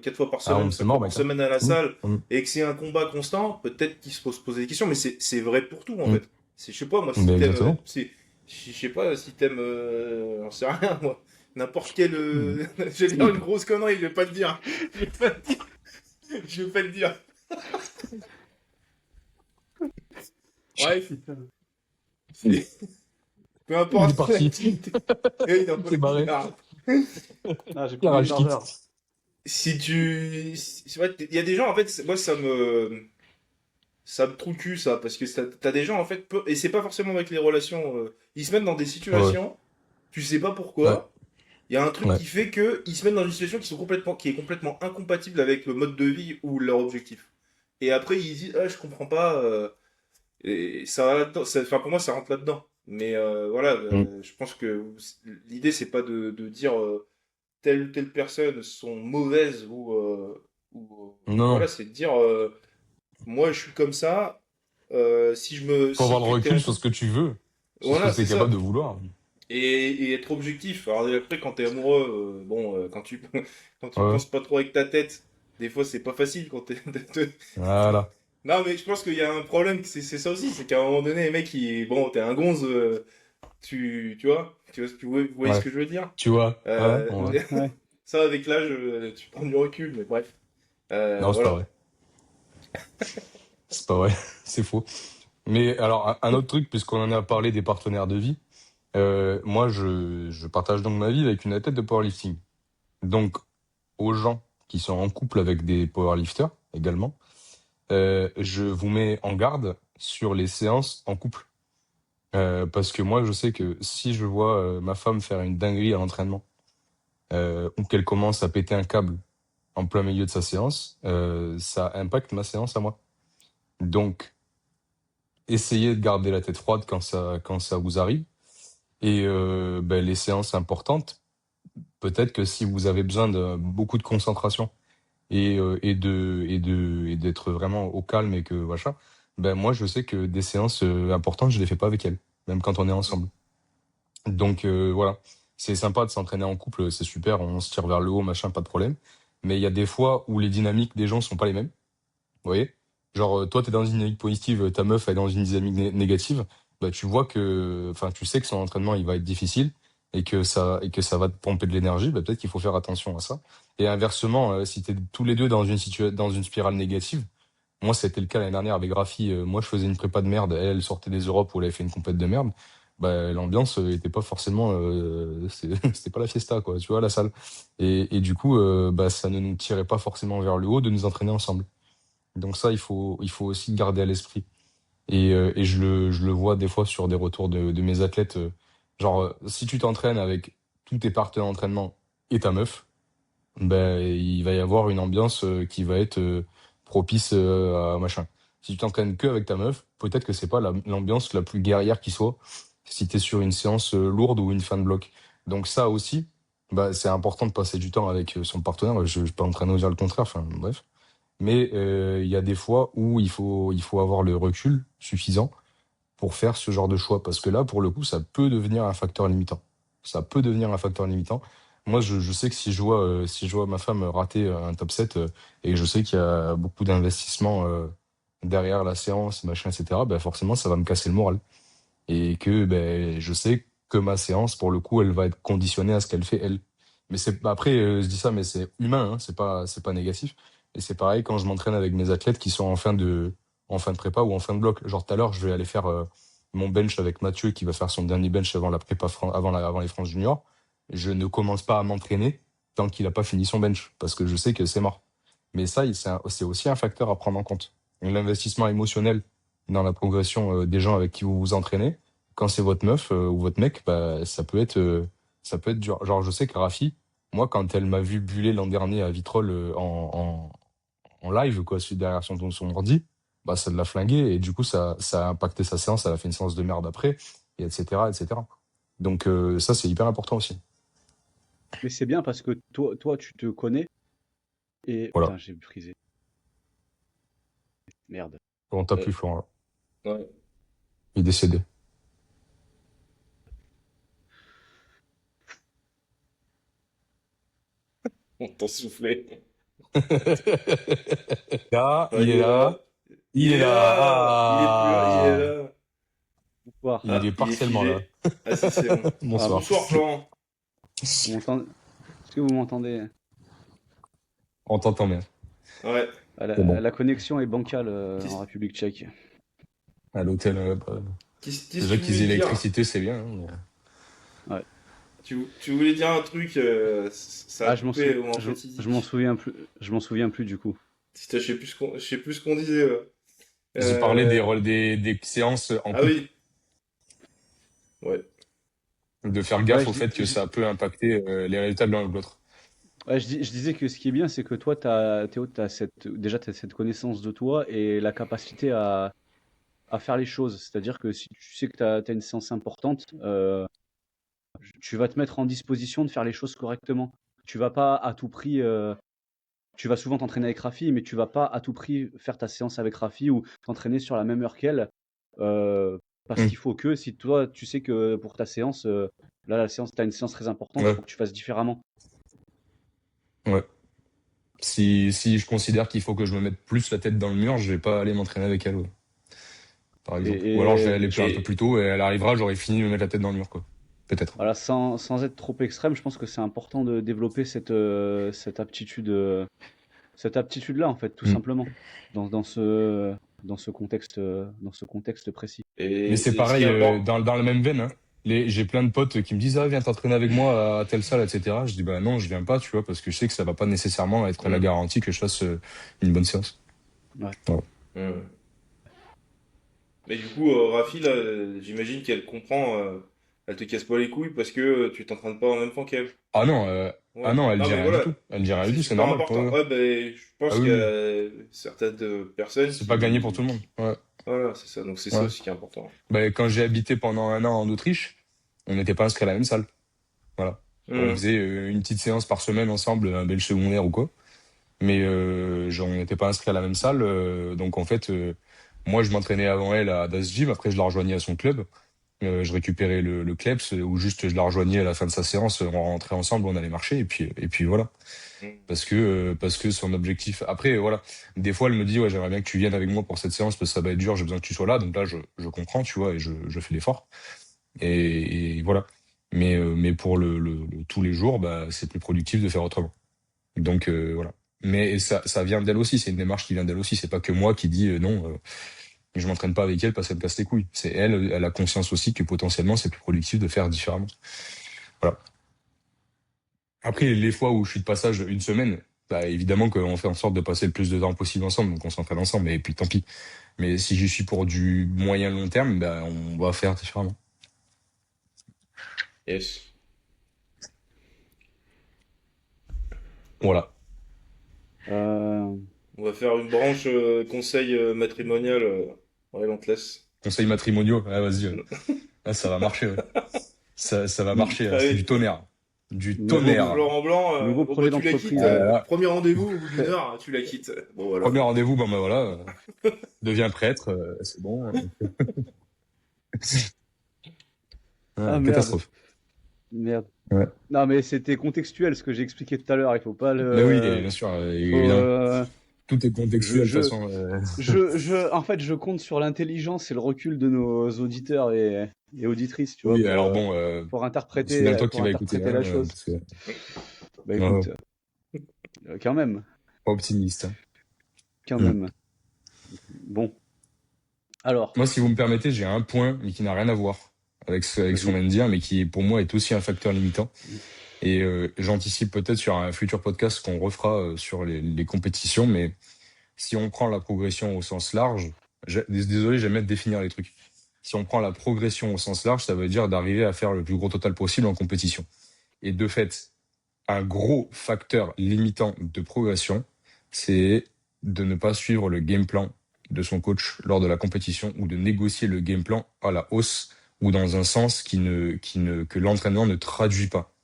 4 fois par Ah, semaine, c'est 5 mort, fois par mec, hein. semaine à la salle Hum, et que c'est un combat constant, peut-être qu'il se faut se poser des questions, mais c'est vrai pour tout en hum. fait. C'est je sais pas moi si Mais t'aimes exactement. je sais pas si t'aimes j'en sais rien moi n'importe quel Hmm. je vais dire une grosse connerie, je vais pas le dire. Je vais pas le dire. Je vais pas le dire. Bref, peu Il est importe parti. l'activité. Et il en Il est barré. j'ai Il pris du rage quitte. chargeur. C'est vrai, il y a des gens en fait, moi ça me trouve le cul ça, parce que t'as des gens en fait, et c'est pas forcément avec les relations, ils se mettent dans des Ouais, situations, tu sais pas ouais, pourquoi, il y a un truc ouais. qui fait que ils se mettent dans une situation qui est complètement incompatible avec le mode de vie ou leur objectif. Et après ils disent ah je comprends pas, et ça va là-dedans, enfin pour moi ça rentre là-dedans. Mais voilà, Hmm. je pense que l'idée c'est pas de dire telle ou telle personne sont mauvaises Non, voilà, non. c'est de dire moi je suis comme ça, Faut avoir si le critère, recul sur ce que tu veux, sur ce que voilà, tu es c'est capable ça. de vouloir. Et être objectif. Alors après quand t'es amoureux, bon, quand tu Ouais, penses pas trop avec ta tête, des fois c'est pas facile quand t'es voilà. non mais je pense qu'il y a un problème, c'est ça aussi, c'est qu'à un moment donné les mecs bon t'es un gonze, vous voyez ce Ouais. que je veux dire. Tu vois? Ouais, Euh, ouais. Ouais. Ça, avec l'âge, tu prends du recul, mais bref. Non, c'est pas Voilà. vrai. C'est pas vrai. C'est faux. Mais alors, un autre truc, puisqu'on en a parlé des partenaires de vie, moi, je partage donc ma vie avec une athlète de powerlifting. Donc, aux gens qui sont en couple avec des powerlifters également, je vous mets en garde sur les séances en couple. Parce que moi, je sais que si je vois ma femme faire une dinguerie à l'entraînement, ou qu'elle commence à péter un câble en plein milieu de sa séance, ça impacte ma séance à moi. Donc, essayez de garder la tête froide quand ça vous arrive. Et ben, les séances importantes, peut-être que si vous avez besoin de beaucoup de concentration et d'être vraiment au calme et que voilà, ben moi je sais que des séances importantes, je les fais pas avec elle, même quand on est ensemble. Donc voilà, c'est sympa de s'entraîner en couple, c'est super, on se tire vers le haut, machin, pas de problème. Mais il y a des fois où les dynamiques des gens sont pas les mêmes. Vous voyez? Genre, toi, t'es dans une dynamique positive, ta meuf est dans une dynamique négative. Bah, tu vois enfin, tu sais que son entraînement, il va être difficile et que ça va te pomper de l'énergie. Bah, peut-être qu'il faut faire attention à ça. Et inversement, si t'es tous les deux dans une spirale négative, moi, c'était le cas l'année dernière avec Rafi. Moi, je faisais une prépa de merde. Elle sortait des Europes où elle avait fait une compète de merde. Bah, l'ambiance était pas forcément, c'était pas la fiesta, quoi, tu vois, la salle. Et du coup, bah, ça ne nous tirait pas forcément vers le haut de nous entraîner ensemble. Donc ça, il faut aussi le garder à l'esprit. Et je le vois des fois sur des retours de mes athlètes. Genre, si tu t'entraînes avec tous tes partenaires d'entraînement et ta meuf, ben, il va y avoir une ambiance qui va être propice à machin. Si tu t'entraînes que avec ta meuf, peut-être que c'est pas l'ambiance la plus guerrière qui soit si tu es sur une séance lourde ou une fin de bloc. Donc ça aussi, bah, c'est important de passer du temps avec son partenaire. Je ne suis pas en train de dire le contraire, enfin bref. Mais il y a des fois où il faut avoir le recul suffisant pour faire ce genre de choix. Parce que là, pour le coup, ça peut devenir un facteur limitant. Ça peut devenir un facteur limitant. Moi, je sais que si je vois ma femme rater un top 7 et que je sais qu'il y a beaucoup d'investissements derrière la séance, machin, etc., ben forcément, ça va me casser le moral. Et que ben, je sais que ma séance, pour le coup, elle va être conditionnée à ce qu'elle fait, elle. Mais après, je dis ça, mais c'est humain, hein, c'est pas négatif. Et c'est pareil quand je m'entraîne avec mes athlètes qui sont en fin de prépa ou en fin de bloc. Genre tout à l'heure, je vais aller faire mon bench avec Mathieu qui va faire son dernier bench avant la prépa, avant les France Junior. Je ne commence pas à m'entraîner tant qu'il n'a pas fini son bench parce que je sais que c'est mort. Mais ça, c'est aussi un facteur à prendre en compte. L'investissement émotionnel dans la progression des gens avec qui vous vous entraînez, quand c'est votre meuf ou votre mec, bah, ça peut être dur. Genre, je sais que Rafi, moi, quand elle m'a vu buller l'an dernier à Vitrolles en live, quoi, derrière son ordi, bah, ça l'a flingué et du coup, ça a impacté sa séance. Elle a fait une séance de merde après, et etc., etc. Donc, ça, c'est hyper important aussi. Mais c'est bien parce que toi, tu te connais. Et Voilà. putain, j'ai brisé. Merde. On t'a plus, Florent. Ouais. Il est décédé. On t'en soufflait. Là, Ah, il est là. Il est là. Il est plus là. Il est Ah, là. Bonsoir. il est Il est partiellement là. figé. Ah si, c'est bon. Ah, Bonsoir. Bonsoir, Florent. vous m'entendez? Est-ce que vous m'entendez? On t'entend bien. Ouais. Ah, C'est bon. la connexion est bancale en Qu'est-ce République tchèque. À l'hôtel, bah, qu'est-ce que déjà tu qu'ils aient voulais dire? l'électricité, c'est bien, hein, Ouais. Tu voulais dire un truc, ça a Ah, coupé au moment fatidique. je m'en souviens plus. Je m'en souviens plus du coup. Je sais plus ce qu'on disait. J'ai parlé des, Euh, des séances en Ah couple, oui. Ouais. de faire Ouais, gaffe au fait que ça peut impacter les résultats de l'un ou de l'autre. je disais que ce qui est bien, c'est que toi, Théo, déjà, t'as cette connaissance de toi et la capacité à faire les choses. C'est-à-dire que si tu sais que tu as une séance importante, tu vas te mettre en disposition de faire les choses correctement. Tu vas pas à tout prix. Tu vas souvent t'entraîner avec Rafi, mais tu vas pas à tout prix faire ta séance avec Rafi ou t'entraîner sur la même heure qu'elle. euh, Parce Hmm. qu'il faut que, si toi, tu sais que pour ta séance, là, la séance, tu as une séance très importante, il Ouais, faut que tu fasses différemment. ouais. Si je considère qu'il faut que je me mette plus la tête dans le mur, je vais pas aller m'entraîner avec elle, ouais, par exemple. Ou alors je vais Et, aller un peu Et plus tôt et elle arrivera, j'aurai fini de me mettre la tête dans le mur, quoi. Peut-être. voilà, sans être trop extrême, je pense que c'est important de développer cette aptitude-là, en fait, tout Hmm. simplement, dans ce contexte précis. Mais c'est ce qui pareil, importe. dans la même veine, hein. J'ai plein de potes qui me disent, ah, viens t'entraîner avec moi à telle salle, etc. Je dis, bah non, je viens pas, tu vois, parce que je sais que ça va pas nécessairement être la garantie que je fasse une bonne séance. Ouais. Voilà. Mais du coup, Rafi, là, j'imagine qu'elle comprend, elle te casse pas les couilles parce que tu t'entraînes pas en même temps qu'elle. Ah non, Ouais. elle Non, dit mais rien du voilà, tout. Elle dit rien du c'est tout, c'est super normal. Ouais, important. ouais. Ouais, ben, je Ah pense oui, qu'il y oui. a certaines personnes C'est pas gagné pour tout le qui. monde. Ouais, Voilà, c'est ça. Donc c'est ça ouais. aussi qui est important. Bah, quand j'ai habité pendant un an en Autriche, on n'était pas inscrits à la même salle. Voilà. On Hum, faisait une petite séance par semaine ensemble, un bel secondaire ou quoi. Mais genre, on n'était pas inscrits à la même salle. Donc en fait, moi, je m'entraînais avant elle à Das Gym. Après, je la rejoignais à son club. Je récupérais le kleps ou juste je la rejoignais à la fin de sa séance, on rentrait ensemble, on allait marcher et puis voilà. Mm. Parce que son objectif. Après, voilà. Des fois, elle me dit, ouais, j'aimerais bien que tu viennes avec moi pour cette séance parce que ça va être dur, j'ai besoin que tu sois là. Donc là, je comprends, tu vois, et je fais l'effort. Et voilà. Mais pour tous les jours, bah, c'est plus productif de faire autrement. Donc voilà. Mais ça vient d'elle aussi. C'est une démarche qui vient d'elle aussi. C'est pas que moi qui dis non. Je m'entraîne pas avec elle parce qu'elle me casse les couilles. C'est elle. Elle a conscience aussi que potentiellement c'est plus productif de faire différemment. Voilà. Après, les fois où je suis de passage une semaine, bah, évidemment qu'on fait en sorte de passer le plus de temps possible ensemble, donc on s'entraîne ensemble, et puis tant pis. Mais si je suis pour du moyen long terme, bah, on va faire différemment. Yes. Voilà. Euh, On va faire une branche conseil matrimonial Relentless. Conseils matrimoniaux, ah, vas-y. Ah, ça va marcher, ouais. Ça va marcher, là. C'est du Allez, tonnerre. Du nouveau, tonnerre. Florent Blanc, nouveau bon bah projet tu la quittes. d'entreprise. Premier rendez-vous au bout d'une Prêt- heure, tu la quittes. Bon voilà. Premier rendez-vous, ben bah, voilà. Deviens prêtre, c'est bon. Ah Ouais, merde, catastrophe. merde. Ouais. Non mais c'était contextuel ce que j'ai expliqué tout à l'heure. Il faut pas Mais oui, le. bien sûr, Faut. évidemment. Tout est Je, contextuel, de toute je, façon. en fait, je compte sur l'intelligence et le recul de nos auditeurs et auditrices, tu vois, Oui, alors bon, c'est bien toi qui pour vas écouter, interpréter hein, la chose. parce que Bah ouais, écoute, quand même, pas optimiste, hein. quand Mm. même. Bon, alors, Moi, si vous me permettez, j'ai un point, mais qui n'a rien à voir avec ce qu'on vas-y. vient de dire, mais qui, pour moi, est aussi un facteur limitant. Et j'anticipe peut-être sur un futur podcast qu'on refera sur les compétitions, mais si on prend la progression au sens large, désolé, j'aime bien définir les trucs. Si on prend la progression au sens large, ça veut dire d'arriver à faire le plus gros total possible en compétition. Et de fait, un gros facteur limitant de progression, c'est de ne pas suivre le game plan de son coach lors de la compétition ou de négocier le game plan à la hausse ou dans un sens que l'entraîneur ne traduit pas.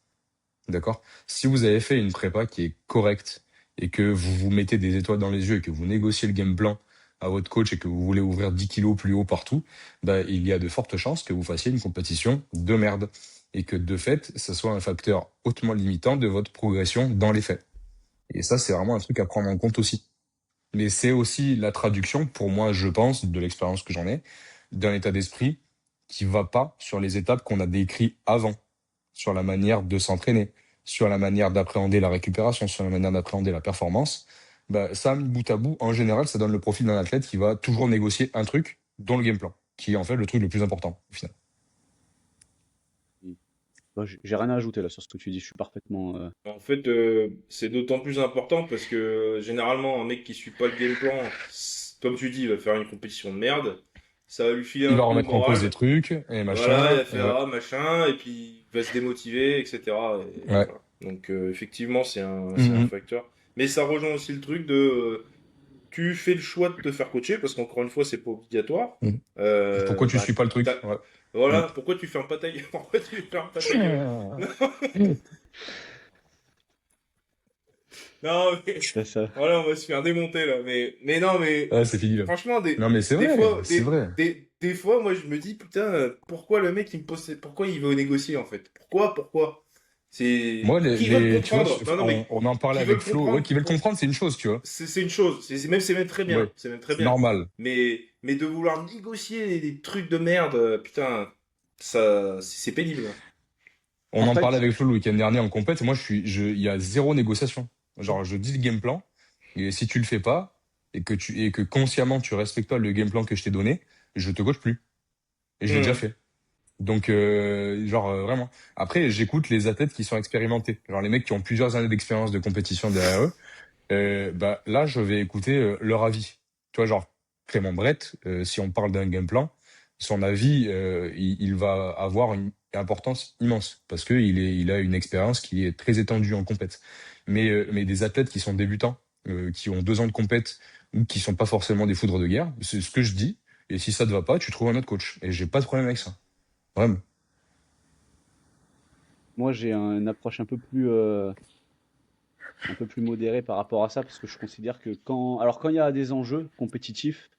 D'accord? Si vous avez fait une prépa qui est correcte et que vous vous mettez des étoiles dans les yeux et que vous négociez le game plan à votre coach et que vous voulez ouvrir 10 kilos plus haut partout, bah, il y a de fortes chances que vous fassiez une compétition de merde et que de fait, ça soit un facteur hautement limitant de votre progression dans les faits. Et ça, c'est vraiment un truc à prendre en compte aussi. Mais c'est aussi la traduction, pour moi, je pense, de l'expérience que j'en ai, d'un état d'esprit qui va pas sur les étapes qu'on a décrites avant, sur la manière de s'entraîner, sur la manière d'appréhender la récupération, sur la manière d'appréhender la performance. Bah, ça, mis bout à bout, en général, ça donne le profil d'un athlète qui va toujours négocier un truc dans le game plan, qui est en fait le truc le plus important, au final. Bah, j'ai rien à ajouter là sur ce que tu dis. Je suis parfaitement. En fait, c'est d'autant plus important parce que généralement, un mec qui suit pas le game plan, comme tu dis, il va faire une compétition de merde. Ça va lui filer Il un va coup au remettre en cause des moral. trucs, et Voilà, il machin, va faire ah, machin, et puis il va se démotiver, etc. Et ouais. voilà. Donc effectivement, c'est un Mhm. facteur. Mais ça rejoint aussi le truc de tu fais le choix de te faire coacher parce qu'encore une fois, c'est pas obligatoire. Mhm. Pourquoi tu Bah, suis pas le truc? t'as- Ouais. voilà, Mhm. pourquoi tu fermes pas ta gueule? Pourquoi tu fermes pas ta gueule? Non, mais C'est ça. voilà, on va se faire démonter là. Mais non, mais Ah, c'est fini là. franchement, Non mais c'est des vrai, fois, c'est vrai. des fois, moi, je me dis, putain, pourquoi le mec, il me pose, pourquoi il veut négocier en fait? Pourquoi? C'est Moi, qui veut le tu vois, comprendre? Non, non, mais on en parlait qui veut avec le Flo. Ouais, comprendre? qui veut le comprendre, c'est une chose, tu vois. C'est une chose. C'est même très bien. Ouais, C'est même très c'est bien. normal. Mais de vouloir négocier des trucs de merde, putain, ça, c'est pénible. On En en parlait fait, avec Flo le week-end dernier en compète. Et moi, il y a zéro négociation. Genre, je dis le game plan. Et si tu le fais pas, et que consciemment tu respectes pas le game plan que je t'ai donné, je te coach plus. Et je l'ai déjà Hum, fait. Donc, vraiment. Après, j'écoute les athlètes qui sont expérimentés. Genre, les mecs qui ont plusieurs années d'expérience de compétition derrière eux. Bah, là, je vais écouter leur avis. Tu vois, genre, Clément Brett, si on parle d'un game plan, son avis, il va avoir une importance immense parce que il a une expérience qui est très étendue en compète. Mais des athlètes qui sont débutants, qui ont 2 ans de compète ou qui sont pas forcément des foudres de guerre, c'est ce que je dis. Et si ça te va pas, tu trouves un autre coach. Et j'ai pas de problème avec ça. Vraiment. moi, j'ai une approche un peu plus modérée par rapport à ça parce que je considère que quand il y a des enjeux compétitifs,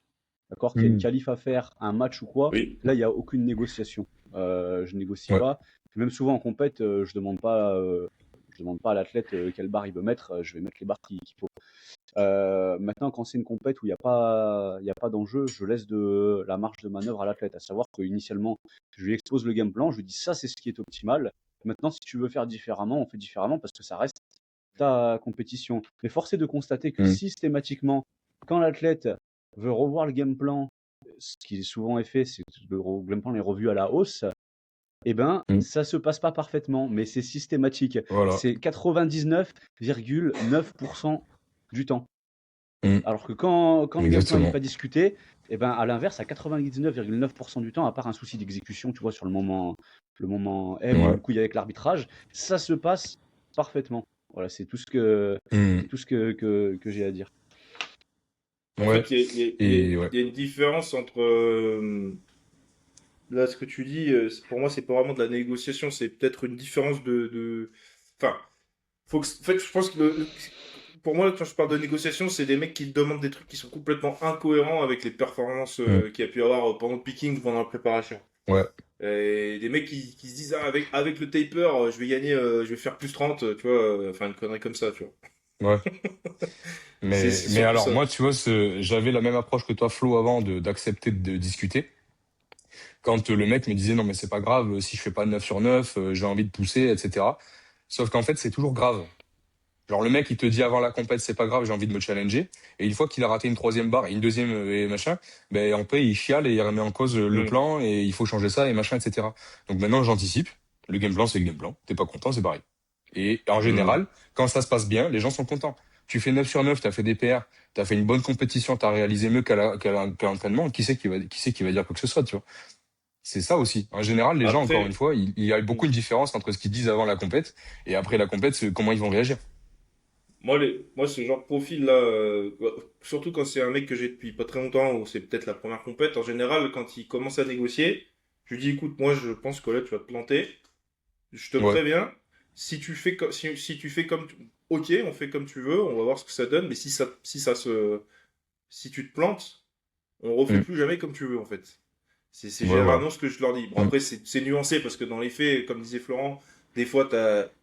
d'accord, qu'il y a une Hmm. qualif à faire, un match ou quoi, oui. là, il y a aucune négociation. Je négocie Ouais. pas. Même souvent en compète, je demande pas à l'athlète quelle barre il veut mettre. Je vais mettre les barres qu'il faut. Maintenant, quand c'est une compète où il y a pas d'enjeu, je laisse de la marge de manœuvre à l'athlète. À savoir que initialement, je lui expose le game plan, je lui dis ça, c'est ce qui est optimal. Maintenant, si tu veux faire différemment, on fait différemment parce que ça reste ta compétition. Mais force est de constater que Mm. systématiquement, quand l'athlète veut revoir le game plan, ce qui souvent est fait, c'est que le game plan est revu à la hausse. Eh ben, Mm. ça se passe pas parfaitement, mais c'est systématique. Voilà. C'est 99,9% du temps. Mm. Alors que quand le game plan n'est Exactement. pas discuté, eh ben, à l'inverse, à 99,9% du temps, à part un souci d'exécution, tu vois, sur le moment M ou Ouais. une couille avec l'arbitrage, ça se passe parfaitement. Voilà, c'est tout ce que, Mm. c'est tout ce que j'ai à dire. En Ouais. fait, il Et ouais. y a une différence entre là, ce que tu dis, pour moi, c'est pas vraiment de la négociation, c'est peut-être une différence Enfin, en fait, je pense que pour moi, quand je parle de négociation, c'est des mecs qui demandent des trucs qui sont complètement incohérents avec les performances Mm. qu'il y a pu avoir pendant le picking ou pendant la préparation. Ouais. Et des mecs qui se disent, ah, avec le taper, je vais gagner, je vais faire plus 30, tu vois, enfin, une connerie comme ça, tu vois. Ouais. C'est Mais surtout alors, ça. moi, tu vois, j'avais la même approche que toi, Flo, avant d'accepter de discuter. Quand le mec me disait, non, mais c'est pas grave, si je fais pas 9 sur 9, j'ai envie de pousser, etc. Sauf qu'en fait, c'est toujours grave. Genre, le mec, il te dit avant la compète, c'est pas grave, j'ai envie de me challenger. Et une fois qu'il a raté une troisième barre et une deuxième et machin, ben, en paix, il chiale et il remet en cause le Mm. plan et il faut changer ça et machin, etc. Donc maintenant, j'anticipe. Le game plan, c'est le game plan. T'es pas content, c'est pareil. Et en Mm. général, quand ça se passe bien, les gens sont contents. Tu fais 9 sur 9, t'as fait des PR, t'as fait une bonne compétition, t'as réalisé mieux qu'à l'entraînement, qui c'est qui va dire quoi que ce soit, tu vois. C'est ça aussi. En général, les gens, encore une Après, fois, il y a beaucoup mm. de différence entre ce qu'ils disent avant la compète et après la compète, comment ils vont réagir. Moi, ce genre de profil-là, surtout quand c'est un mec que j'ai depuis pas très longtemps, ou c'est peut-être la première compète, en général, quand il commence à négocier, je lui dis, écoute, moi, je pense que là, tu vas te planter. Je te Ouais. préviens. Si tu fais ok, on fait comme tu veux, on va voir ce que ça donne, mais si tu te plantes, on refait Mm. plus jamais comme tu veux, en fait. C'est Ouais, voilà. généralement ce que je leur dis. Bon, Mm. après, c'est nuancé parce que dans les faits, comme disait Florent, des fois,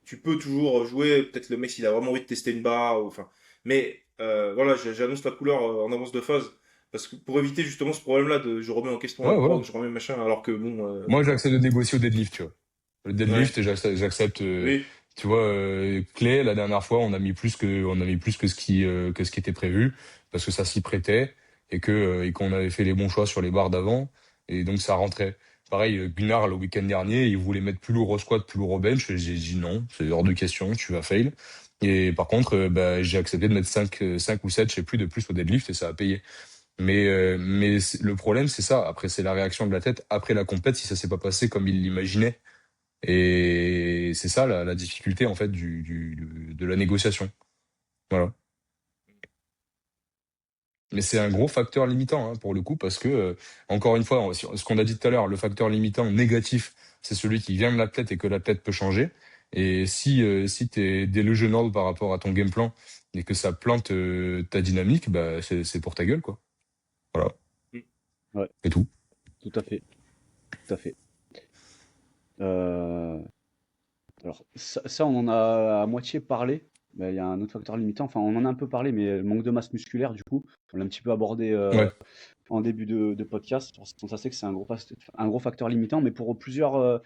tu peux toujours jouer. Peut-être le mec, s'il a vraiment envie de tester une barre. Enfin, mais voilà, j'annonce la couleur en avance de phase. Parce que pour éviter justement ce problème-là de je remets en question la Ouais, voilà. prog, je remets machin, alors que bon. Moi, j'accepte de négocier au deadlift, tu vois. Le Ouais. deadlift, j'accepte, Oui. tu vois, Clay, la dernière fois, on a mis plus que ce qui était prévu, parce que ça s'y prêtait, et qu'on avait fait les bons choix sur les barres d'avant, et donc ça rentrait. Pareil, Gunnar, le week-end dernier, il voulait mettre plus lourd au squat, plus lourd au bench, et j'ai dit non, c'est hors de question, tu vas fail. Et par contre, bah, j'ai accepté de mettre 5 ou 7, je sais plus, de plus au deadlift, et ça a payé. Le problème, c'est ça. Après, c'est la réaction de la tête après la compète si ça s'est pas passé comme il l'imaginait. Et c'est ça la difficulté en fait de la négociation. Voilà. Mais c'est un gros facteur limitant pour le coup parce que encore une fois, ce qu'on a dit tout à l'heure, le facteur limitant négatif, c'est celui qui vient de l'athlète et que l'athlète peut changer. Et si t'es delusional par rapport à ton game plan et que ça plante ta dynamique, bah c'est pour ta gueule quoi. Voilà, Ouais, c'est tout. tout à fait, tout à fait. Euh, Alors, ça, on en a à moitié parlé. Mais il y a un autre facteur limitant. Enfin, on en a un peu parlé, mais le manque de masse musculaire, du coup, on l'a un petit peu abordé Ouais. en début de podcast. Donc, ça, c'est que c'est un gros facteur limitant, mais pour plusieurs,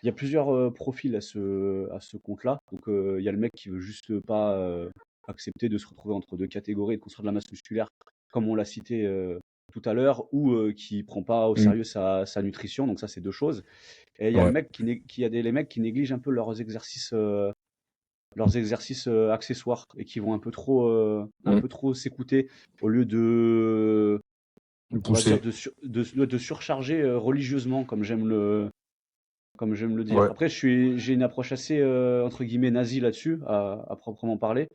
il y a plusieurs profils à ce compte-là. Donc, il y a le mec qui veut juste pas accepter de se retrouver entre deux catégories et de construire de la masse musculaire, comme on l'a cité tout à l'heure, ou qui prend pas au Mm. sérieux sa nutrition. Donc, ça, c'est deux choses. Et il y a le Ouais. mec les mecs qui négligent un peu leurs exercices accessoires et qui vont un Mm. peu trop s'écouter au lieu de, on va dire, Pousser. de surcharger religieusement, comme j'aime le dire. Ouais. Après, j'ai une approche assez, entre guillemets, nazie là-dessus, à proprement parler.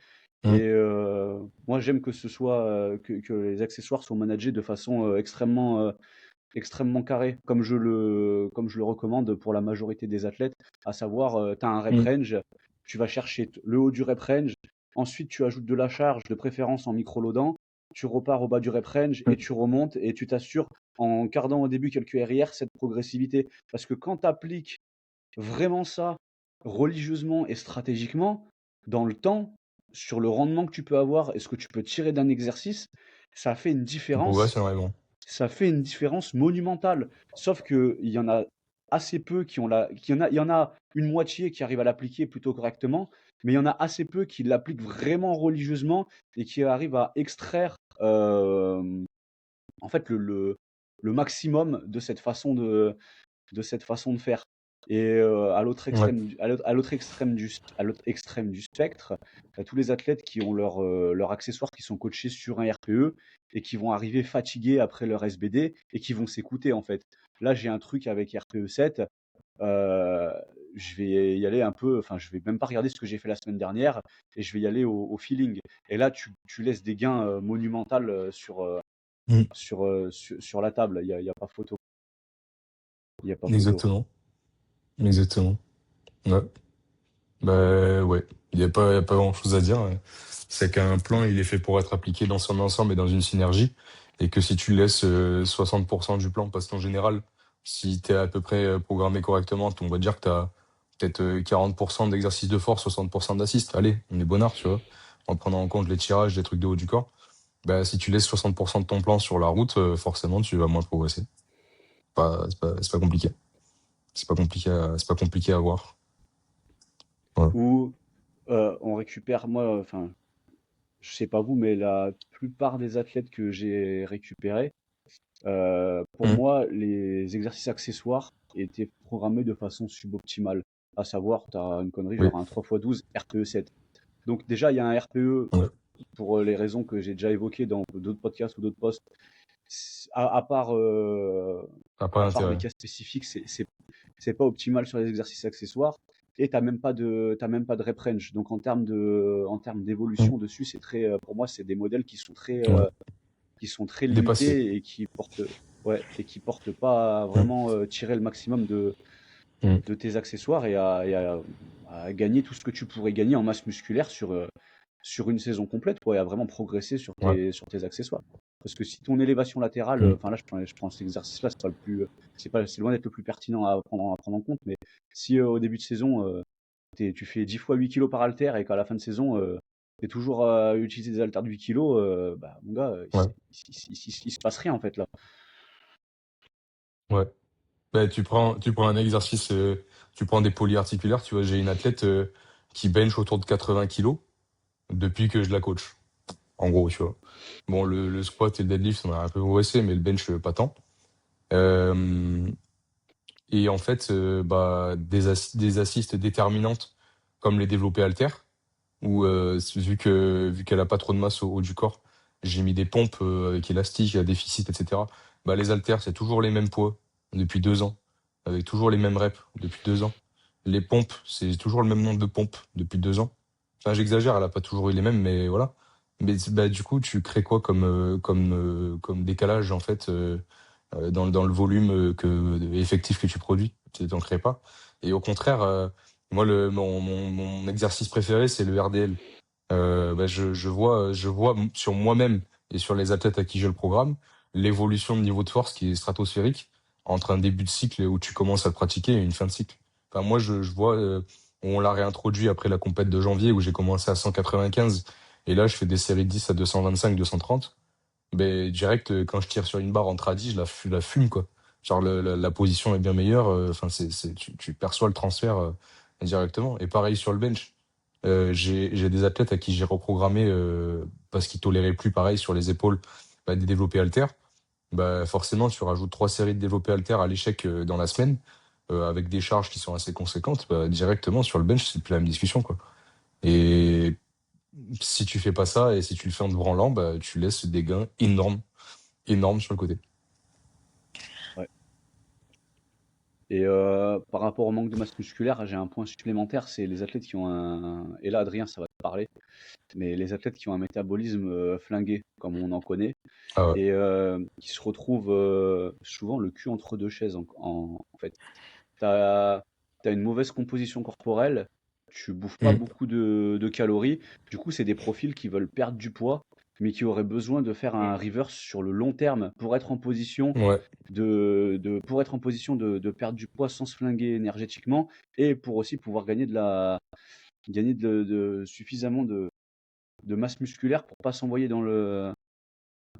Et Mm. moi, j'aime que ce soit, que les accessoires soient managés de façon extrêmement carré, comme je le recommande pour la majorité des athlètes, à savoir, tu as un rep Mm. range, tu vas chercher le haut du rep range, ensuite tu ajoutes de la charge, de préférence en micro-loadant, tu repars au bas du rep range et Mm. tu remontes et tu t'assures en gardant au début quelques RIR, cette progressivité. Parce que quand tu appliques vraiment ça religieusement et stratégiquement, dans le temps, sur le rendement que tu peux avoir et ce que tu peux tirer d'un exercice, ça fait une Tu différence progresses énormément. ça fait une différence monumentale. Sauf qu'il y en a assez peu qui ont il y en a une moitié qui arrivent à l'appliquer plutôt correctement, mais il y en a assez peu qui l'appliquent vraiment religieusement et qui arrivent à extraire en fait le maximum de cette façon de faire. Et Ouais, à l'autre extrême du spectre, tu as tous les athlètes qui ont leurs accessoires qui sont coachés sur un RPE et qui vont arriver fatigués après leur SBD et qui vont s'écouter en fait. Là, j'ai un truc avec RPE 7. euh, je vais y aller un peu, enfin, je vais même pas regarder ce que j'ai fait la semaine dernière et je vais y aller au feeling. Et là, tu laisses des gains monumentaux Mm. sur la table. Il y a pas photo. Il y a pas photo. Exactement. Exactement. Ouais. Bah ouais, y a pas grand-chose à dire. C'est qu'un plan, il est fait pour être appliqué dans son ensemble et dans une synergie. Et que si tu laisses 60% du plan, parce qu'en général, si tu es à peu près programmé correctement, on va dire que tu as peut-être 40% d'exercice de force, 60% d'assist. Allez, on est bonnard, tu vois, en prenant en compte les tirages, les trucs de haut du corps. Bah, si tu laisses 60% de ton plan sur la route, forcément, tu vas moins progresser. C'est pas compliqué. C'est pas compliqué à voir. Ouais. Ou on récupère, moi, enfin, je sais pas vous, mais la plupart des athlètes que j'ai récupérés, pour Mm. moi, les exercices accessoires étaient programmés de façon suboptimale. À savoir, tu as une connerie, Oui. genre un 3x12 RPE 7. Donc déjà, il y a un RPE Ouais. pour les raisons que j'ai déjà évoquées dans d'autres podcasts ou d'autres posts. À part, Ça n'a pas à part des d'intérêt. cas spécifiques, c'est pas optimal sur les exercices accessoires. Et t'as même pas de rep range. Donc en termes Mm. d'évolution dessus, c'est très, pour moi, c'est des modèles Ouais. qui sont très Dépassé. limités et ouais, et qui portent pas à Mm. vraiment tirer le maximum Mm. de tes accessoires à gagner tout ce que tu pourrais gagner en masse musculaire sur une saison complète, quoi, et à vraiment progresser Ouais. sur tes accessoires. Parce que si ton élévation latérale, Mm. enfin là je prends cet exercice-là, c'est pas le plus, c'est loin d'être le plus pertinent à prendre en compte, mais si au début de saison, tu fais 10 fois 8 kilos par haltère et qu'à la fin de saison, tu es toujours à utiliser des haltères de 8 kilos, bah mon gars, Ouais. il se passe rien en fait là. Ouais. Bah, tu prends un exercice, tu prends des polyarticulaires, tu vois, j'ai une athlète qui bench autour de 80 kilos depuis que je la coach. En gros, tu vois. Bon, le squat et le deadlift, on a un peu progressé, mais le bench, pas tant. Euh, et en fait, bah, des assists déterminantes, comme les développés haltères, où vu qu'elle a pas trop de masse au haut du corps, j'ai mis des pompes avec élastique, à déficit, etc. Bah, les haltères, c'est toujours les mêmes poids depuis 2 ans, avec toujours les mêmes reps depuis 2 ans. Les pompes, c'est toujours le même nombre de pompes depuis 2 ans. Enfin, j'exagère, elle a pas toujours eu les mêmes, mais voilà. Mais bah, du coup, tu crées quoi comme décalage en fait dans le volume effectif que tu produis? Tu n'en crées pas. Et au contraire, moi, mon exercice préféré, c'est le RDL. Bah, je vois sur moi-même et sur les athlètes à qui je le programme, l'évolution de niveau de force qui est stratosphérique entre un début de cycle où tu commences à le pratiquer et une fin de cycle. Enfin, moi, je vois, on l'a réintroduit après la compète de janvier où j'ai commencé à 195 et là, je fais des séries de 10 à 225, 230. Ben, direct, quand je tire sur une barre en tradi, je la fume, quoi. Genre, la position est bien meilleure. Enfin, tu perçois le transfert directement. Et pareil sur le bench. J'ai des athlètes à qui j'ai reprogrammé parce qu'ils toléraient plus, pareil, sur les épaules, bah, des développés haltères. Bah, forcément, tu rajoutes 3 séries de développés haltères à l'échec dans la semaine, avec des charges qui sont assez conséquentes. Bah, directement, sur le bench, c'est plus la même discussion, quoi. Et si tu fais pas ça et si tu le fais en te branlant, bah, tu laisses des gains énormes sur le côté. Ouais. Et par rapport au manque de masse musculaire, j'ai un point supplémentaire, c'est les athlètes qui ont et là Adrien, ça va te parler, mais les athlètes qui ont un métabolisme flingué, comme on en connaît, Ah ouais. et qui se retrouvent souvent le cul entre deux chaises en fait. T'as, t'as une mauvaise composition corporelle, tu bouffes pas Mm. beaucoup de calories, du coup c'est des profils qui veulent perdre du poids mais qui auraient besoin de faire un reverse sur le long terme pour être en position Ouais. pour être en position de perdre du poids sans se flinguer énergétiquement et pour aussi pouvoir gagner suffisamment de masse musculaire pour pas s'envoyer dans le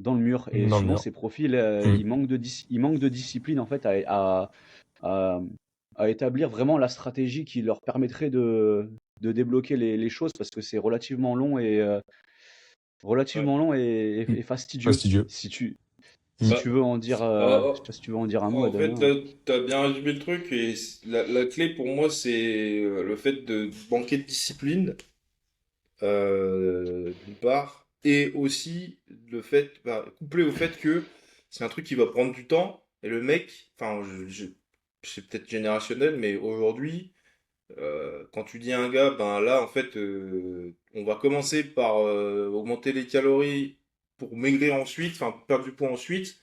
mur. Et Dans le souvent, mur. ces profils, Mm. ils manquent de discipline en fait à, à établir vraiment la stratégie qui leur permettrait de débloquer les choses parce que c'est Ouais. relativement long et fastidieux. Fastidieux. Si Mm. Bah, tu veux en dire, je sais oh, pas si tu veux en dire un mot, en fait, Adrien. là, t'as bien résumé le truc et la clé pour moi, c'est le fait de manquer de discipline, d'une part, et aussi le fait, bah, couplé au fait que c'est un truc qui va prendre du temps et le mec, enfin, c'est peut-être générationnel, mais aujourd'hui, quand tu dis à un gars, ben là, en fait, on va commencer par augmenter les calories pour maigrir ensuite, enfin, pour perdre du poids ensuite.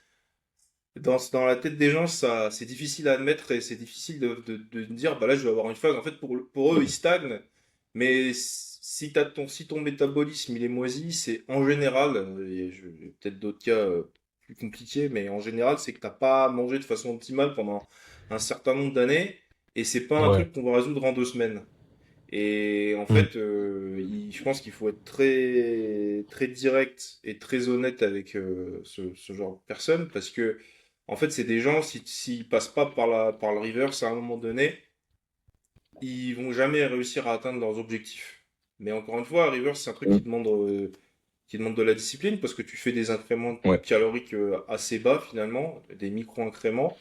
Dans la tête des gens, ça, c'est difficile à admettre et c'est difficile de dire, bah là, je vais avoir une phase. En fait, pour eux, ils stagnent. Mais si ton métabolisme, il est moisi, c'est en général, il y a peut-être d'autres cas plus compliqués, mais en général, c'est que t'as pas mangé de façon optimale pendant un certain nombre d'années et c'est pas un Ouais. truc qu'on va résoudre en 2 semaines. Et en Mm. fait, je pense qu'il faut être très, très direct et très honnête avec ce genre de personnes parce que, en fait, c'est des gens, s'ils passent pas par le reverse à un moment donné, ils vont jamais réussir à atteindre leurs objectifs. Mais encore une fois, reverse, c'est un truc qui demande de la discipline parce que tu fais des incréments Ouais. caloriques assez bas finalement, des micro-incréments.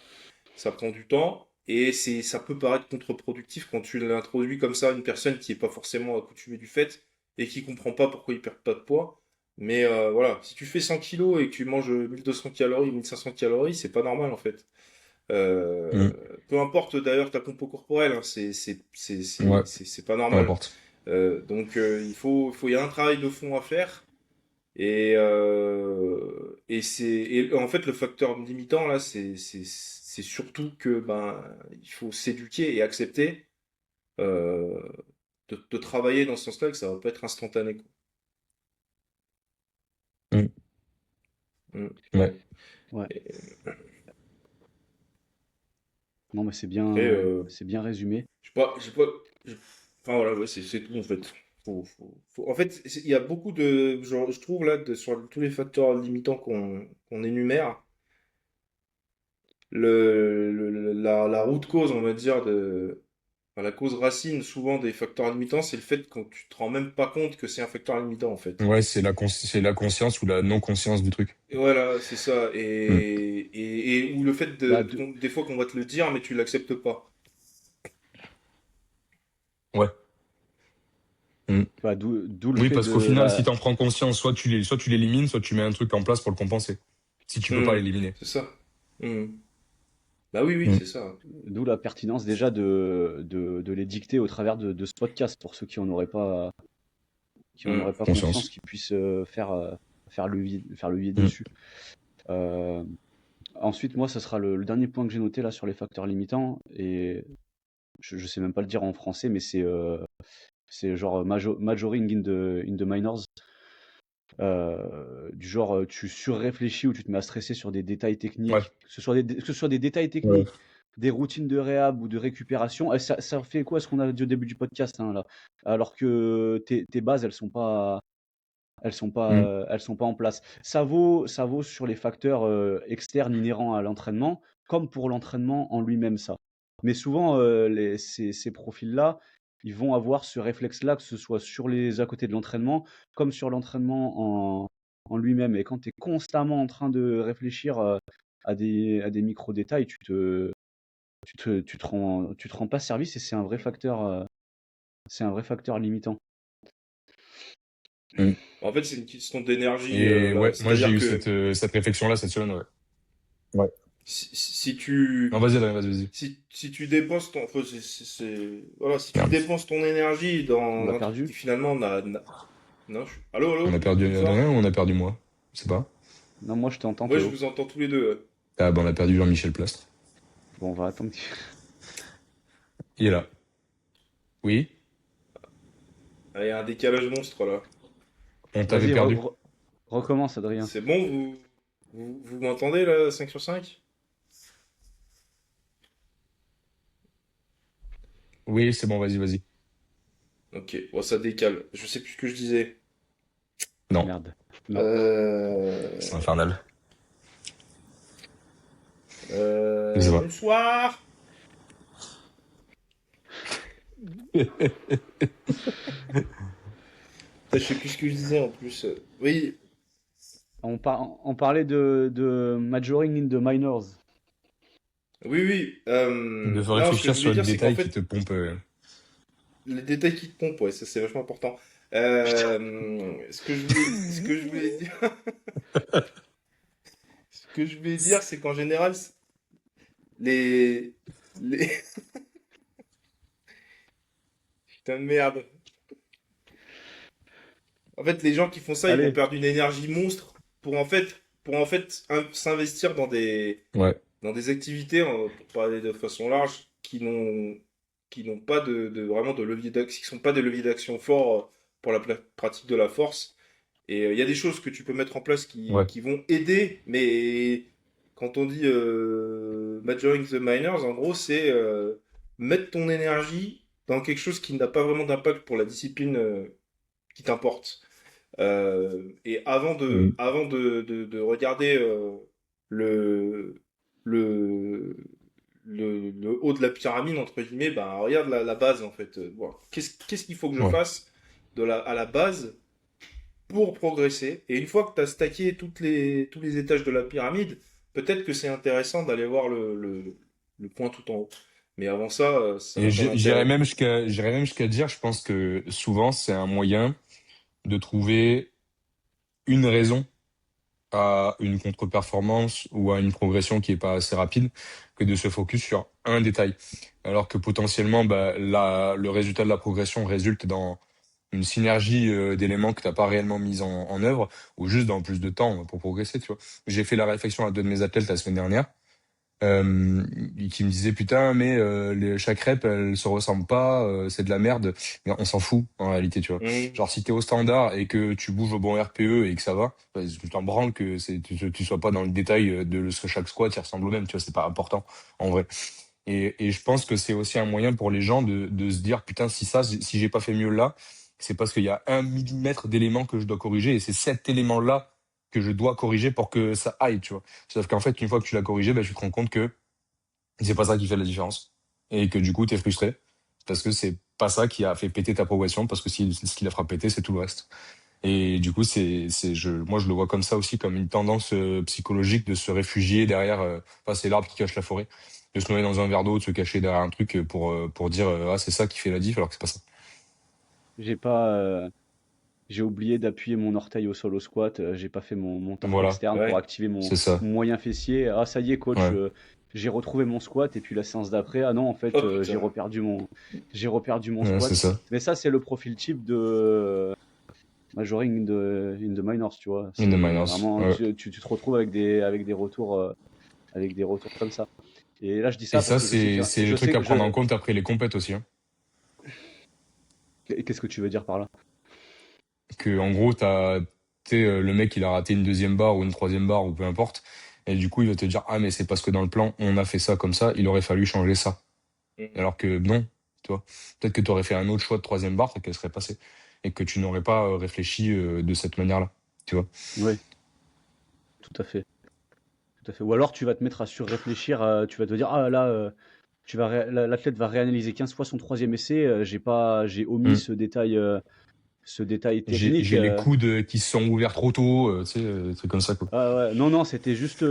Ça prend du temps et ça peut paraître contre-productif quand tu l'introduis comme ça à une personne qui est pas forcément accoutumée du fait et qui comprend pas pourquoi il perd pas de poids. Mais voilà, si tu fais 100 kilos et que tu manges 1200 calories, 1500 calories, c'est pas normal en fait. Mm. Peu importe d'ailleurs ta compo corporelle, hein, Ouais. c'est pas Peu normal. importe. Donc il y a un travail de fond à faire. Et en fait le facteur limitant là, c'est surtout que ben il faut s'éduquer et accepter euh, de travailler dans ce sens-là et que ça va pas être instantané, quoi. Mm. Mm. Ouais. Ouais. Et Non, mais après, c'est bien résumé. j'ai pas, j'ai- enfin voilà, ouais, c'est tout en fait. En fait, il y a beaucoup de, genre, je trouve là, sur tous les facteurs limitants qu'on énumère, la route cause, on va dire, enfin, la cause racine souvent des facteurs limitants, c'est le fait que tu te rends même pas compte que c'est un facteur limitant en fait. Ouais, c'est la conscience ou la non-conscience du truc. Et voilà, c'est ça. Mm. Ou le fait Bah, des fois qu'on va te le dire, mais tu l'acceptes pas. Ouais. Mm. d'où le Oui, fait parce qu'au de final, si la. t'en prends conscience, soit tu l'élimines, soit tu mets un truc en place pour le compenser. Si tu peux pas Hmm, l'éliminer. c'est ça. Hmm. Bah oui, oui, Mm. c'est ça. D'où la pertinence déjà de les dicter au travers de ce podcast pour ceux qui en Hmm. auraient pas conscience, Conscience. qui puissent faire levier Mm. dessus. Euh, Ensuite, moi, ça sera le dernier point que j'ai noté là sur les facteurs limitants et je sais même pas le dire en français, mais c'est genre majoring in the minors. Du genre, tu surréfléchis ou tu te mets à stresser sur des détails Ouais. techniques, que ce soit des détails Ouais. techniques, des routines de réhab ou de récupération. Ça fait quoi ce qu'on a dit au début du podcast, hein, là? Alors que tes bases, Mm. elles sont pas en place. Ça vaut sur les facteurs externes inhérents à l'entraînement, comme pour l'entraînement en lui-même, ça. Mais souvent, ces profils-là, ils vont avoir ce réflexe-là, que ce soit sur les à côté de l'entraînement, comme sur l'entraînement en lui-même. Et quand tu es constamment en train de réfléchir à des micro-détails, tu te rends pas service et c'est un vrai facteur limitant. Mm. En fait, c'est une question d'énergie, Et là. ouais, moi j'ai C'est-à-dire eu que cette réflexion-là cette semaine, ouais. Ouais. si tu Non, vas-y, Adrien, vas-y. si tu dépenses enfin, voilà, si tu Merde. dépenses ton énergie On dans l'a un truc perdu? qui finalement non, allô, On a allô, perdu bonsoir. Adrien ou on a perdu moi? Je sais pas. Non, moi je t'entends, Moi, je Théo. vous entends tous les deux. Ah, bah, on a perdu Jean-Michel Plastre. Bon, on va attendre. Il est là. Oui, Ah, il y a un décalage monstre là. on t'avait Vas-y, perdu. Recommence, Adrien. C'est bon, vous m'entendez là, 5 sur 5? Oui, c'est bon, vas-y. Ok, bon, ça décale. Je sais plus ce que je disais. Non, Merde. Non. c'est infernal. Je sais pas. Bonsoir. Putain, je sais plus ce que je disais en plus. Oui, On parlait de majoring in the minors. oui. Il devrait Non, ce que réfléchir je sur voulais le dire, c'est qu'en détail qui fait, te pompe. les détails qui te pompent, ouais, ça c'est vachement important. Putain. Ce que je voulais dire, ce que je voulais dire, c'est qu'en général, les, les, putain de merde. En fait, les gens qui font ça, ils vont Allez. perdre une énergie monstre pour en fait s'investir Ouais, dans des activités, pour parler de façon large, qui n'ont pas vraiment de levier d'action, qui sont pas des leviers d'action forts pour la pratique de la force. Et il y a des choses que tu peux mettre en place qui, ouais. qui vont aider, mais quand on dit majoring the minors, en gros, c'est mettre ton énergie dans quelque chose qui n'a pas vraiment d'impact pour la discipline qui t'importe. Et Mm. avant de regarder le, le, le haut de la pyramide, entre guillemets, ben, regarde la base, en fait. Voilà. Qu'est-ce qu'il faut que je Ouais. fasse à la base pour progresser? Et une fois que tu as stacké tous les étages de la pyramide, peut-être que c'est intéressant d'aller voir le point tout en haut. Mais avant ça, ça Et n'a pas d'intérêt. j'irais même jusqu'à dire, je pense que souvent, c'est un moyen de trouver une raison à une contre-performance ou à une progression qui est pas assez rapide que de se focus sur un détail. Alors que potentiellement, bah, le résultat de la progression résulte dans une synergie d'éléments que t'as pas réellement mis en œuvre ou juste dans plus de temps pour progresser, tu vois. J'ai fait la réflexion à deux de mes athlètes la semaine dernière euh, qui me disait putain mais chaque rep elle se ressemble pas c'est de la merde mais on s'en fout en réalité tu vois Mmh. genre si t'es au standard et que tu bouges au bon RPE et que ça va bah, tu t'en branles que tu sois pas dans le détail de ce que chaque squat il ressemble au même tu vois c'est pas important en vrai et je pense que c'est aussi un moyen pour les gens de se dire putain si j'ai pas fait mieux là c'est parce qu'il y a 1 millimètre d'éléments que je dois corriger et c'est cet élément là que je dois corriger pour que ça aille tu vois sauf qu'en fait, une fois que tu l'as corrigé, bah, tu te rends compte que c'est pas ça qui fait la différence. Et que du coup, t'es frustré. Parce que c'est pas ça qui a fait péter ta progression, parce que si, ce qui la fera péter, c'est tout le reste. Et du coup, moi, je le vois comme ça aussi, comme une tendance psychologique de se réfugier derrière, enfin, c'est l'arbre qui cache la forêt, de se noyer dans un verre d'eau, de se cacher derrière un truc pour dire, ah, c'est ça qui fait la diff, alors que c'est pas ça. J'ai pas. J'ai oublié d'appuyer mon orteil au sol au squat. J'ai pas fait mon torque Voilà, externe pour Ouais. activer c'est mon ça. moyen fessier. Ah, ça y est, coach. Ouais. J'ai retrouvé mon squat. Et puis la séance d'après, ah non, en fait, Oh putain. j'ai reperdu mon Ouais, c'est squat. ça. Mais ça, c'est le profil type de majoring in the minors, tu vois. In the C'est minors. vraiment, Ouais. tu te retrouves avec des retours comme ça. Et là, je dis Et ça parce ça, que je sais c'est je le truc sais à que prendre en compte après les compètes aussi, hein. qu'est-ce que tu veux dire par là? Que en gros le mec il a raté une deuxième barre ou une troisième barre ou peu importe et du coup il va te dire ah mais c'est parce que dans le plan on a fait ça comme ça il aurait fallu changer ça Mhm. alors que non tu vois peut-être que tu aurais fait un autre choix de troisième barre et qu'elle serait passée et que tu n'aurais pas réfléchi de cette manière-là tu vois. Oui, tout à fait. Tout à fait. Ou alors tu vas te mettre à surréfléchir, tu vas te dire ah là, l'athlète va réanalyser 15 fois son troisième essai, j'ai omis Mm. ce détail j'ai technique. j'ai les coudes qui se sont ouverts trop tôt tu sais des trucs comme ça quoi. Ah ouais, non non, c'était juste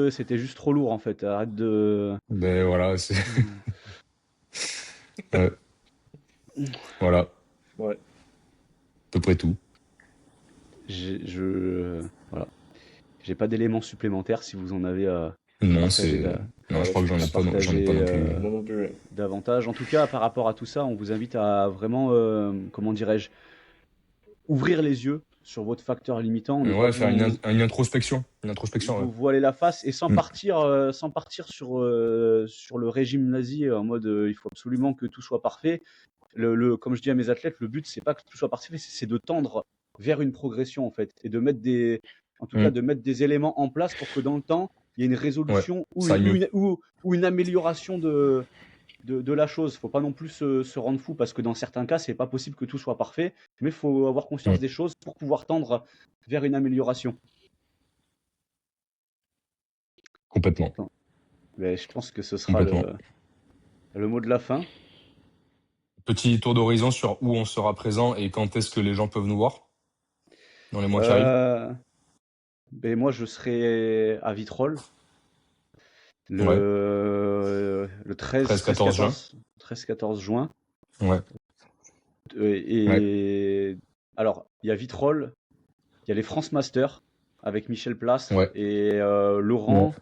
trop lourd en fait. Arrête de. Ben voilà c'est ouais, voilà à Ouais. peu près tout. Voilà. J'ai pas d'éléments supplémentaires si vous en avez à Non partager, c'est non je Ouais, crois je que pense. j'en ai pas non plus. Moi non plus. davantage. En tout cas, par rapport à tout ça, on vous invite à vraiment, comment dirais-je, ouvrir les yeux sur votre facteur limitant, ne pas Ouais, faire vous une introspection. Une introspection, ouais. vous voiler la face et Mm. sans partir sur le régime nazi en mode il faut absolument que tout soit parfait. Comme je dis à mes athlètes, le but c'est pas que tout soit parfait, c'est de tendre vers une progression en fait et de mettre en tout cas de mettre des éléments en place pour que dans le temps, il y ait une résolution ou une amélioration de la chose. Faut pas non plus se rendre fou parce que dans certains cas, c'est pas possible que tout soit parfait, mais il faut avoir conscience des choses pour pouvoir tendre vers une amélioration. Complètement. Mais je pense que ce sera le mot de la fin. Petit tour d'horizon sur où on sera présent et quand est-ce que les gens peuvent nous voir dans les mois qui arrivent. Ben moi, je serai à Vitrolles le 13-14 juin. 13-14 juin. Ouais. Alors, il y a Vitrolles, il y a les France Masters avec Michel Plastre et Laurent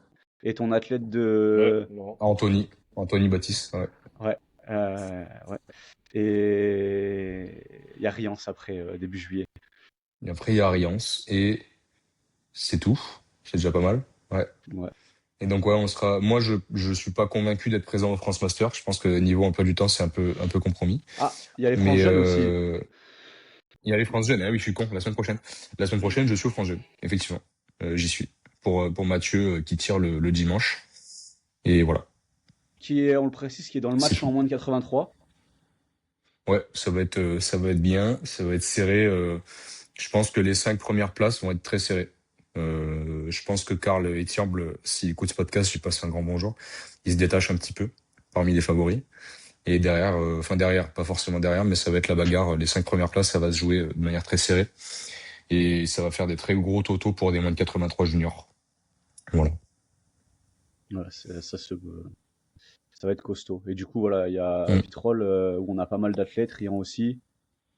et ton athlète de... Anthony Baptiste. Ouais. Et il y a Riance après, début juillet. Et après, il y a Riance et c'est tout. C'est déjà pas mal. Ouais. Et donc on sera. Moi, je suis pas convaincu d'être présent au France Master. Je pense que niveau emploi du temps, c'est un peu compromis. Ah, il y a les France Jeunes aussi. Il y a les France Jeunes. Ah oui, je suis con. La semaine prochaine, je suis au France Jeunes. Effectivement, j'y suis pour Mathieu qui tire le dimanche. Et voilà. Qui est, on le précise, qui est dans le match en moins de 83. Ouais, ça va être bien. Ça va être serré. Je pense que les 5 premières places vont être très serrées. Je pense que Karl Etiamble, s'il écoute ce podcast, je passe un grand bonjour. Il se détache un petit peu parmi les favoris. Et derrière, pas forcément derrière, mais ça va être la bagarre. Les 5 premières places, ça va se jouer de manière très serrée. Et ça va faire des très gros totaux pour des moins de 83 juniors. Voilà. Ouais, ça va être costaud. Et du coup, voilà, il y a Vitrolles où on a pas mal d'athlètes, Riant aussi.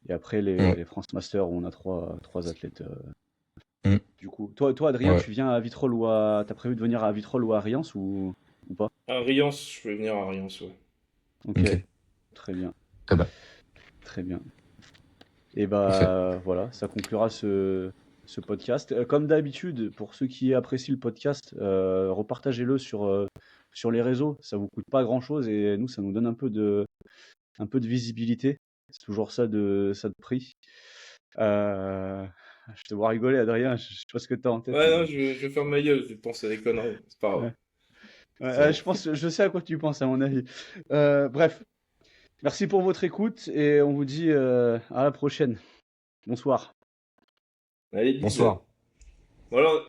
Et après, les France Masters où on a trois athlètes. Du coup, toi, Adrien, tu viens à Vitrolles ou t'as prévu de venir à Vitrolles ou à Riance ou pas? À Riance, je vais venir à Riance, ouais. Ok. Très bien. Très bien. Et voilà, ça conclura ce podcast. Comme d'habitude, pour ceux qui apprécient le podcast, repartagez-le sur les réseaux. Ça vous coûte pas grand-chose et nous, ça nous donne un peu de visibilité. C'est toujours ça de prix. Je te vois rigoler, Adrien. Je sais pas ce que tu as en tête. Ouais, non, je vais faire ma gueule. Je pense à des conneries. C'est pas grave. Je sais à quoi tu penses, à mon avis. Bref, merci pour votre écoute et on vous dit à la prochaine. Bonsoir. Allez, bonsoir. Voilà.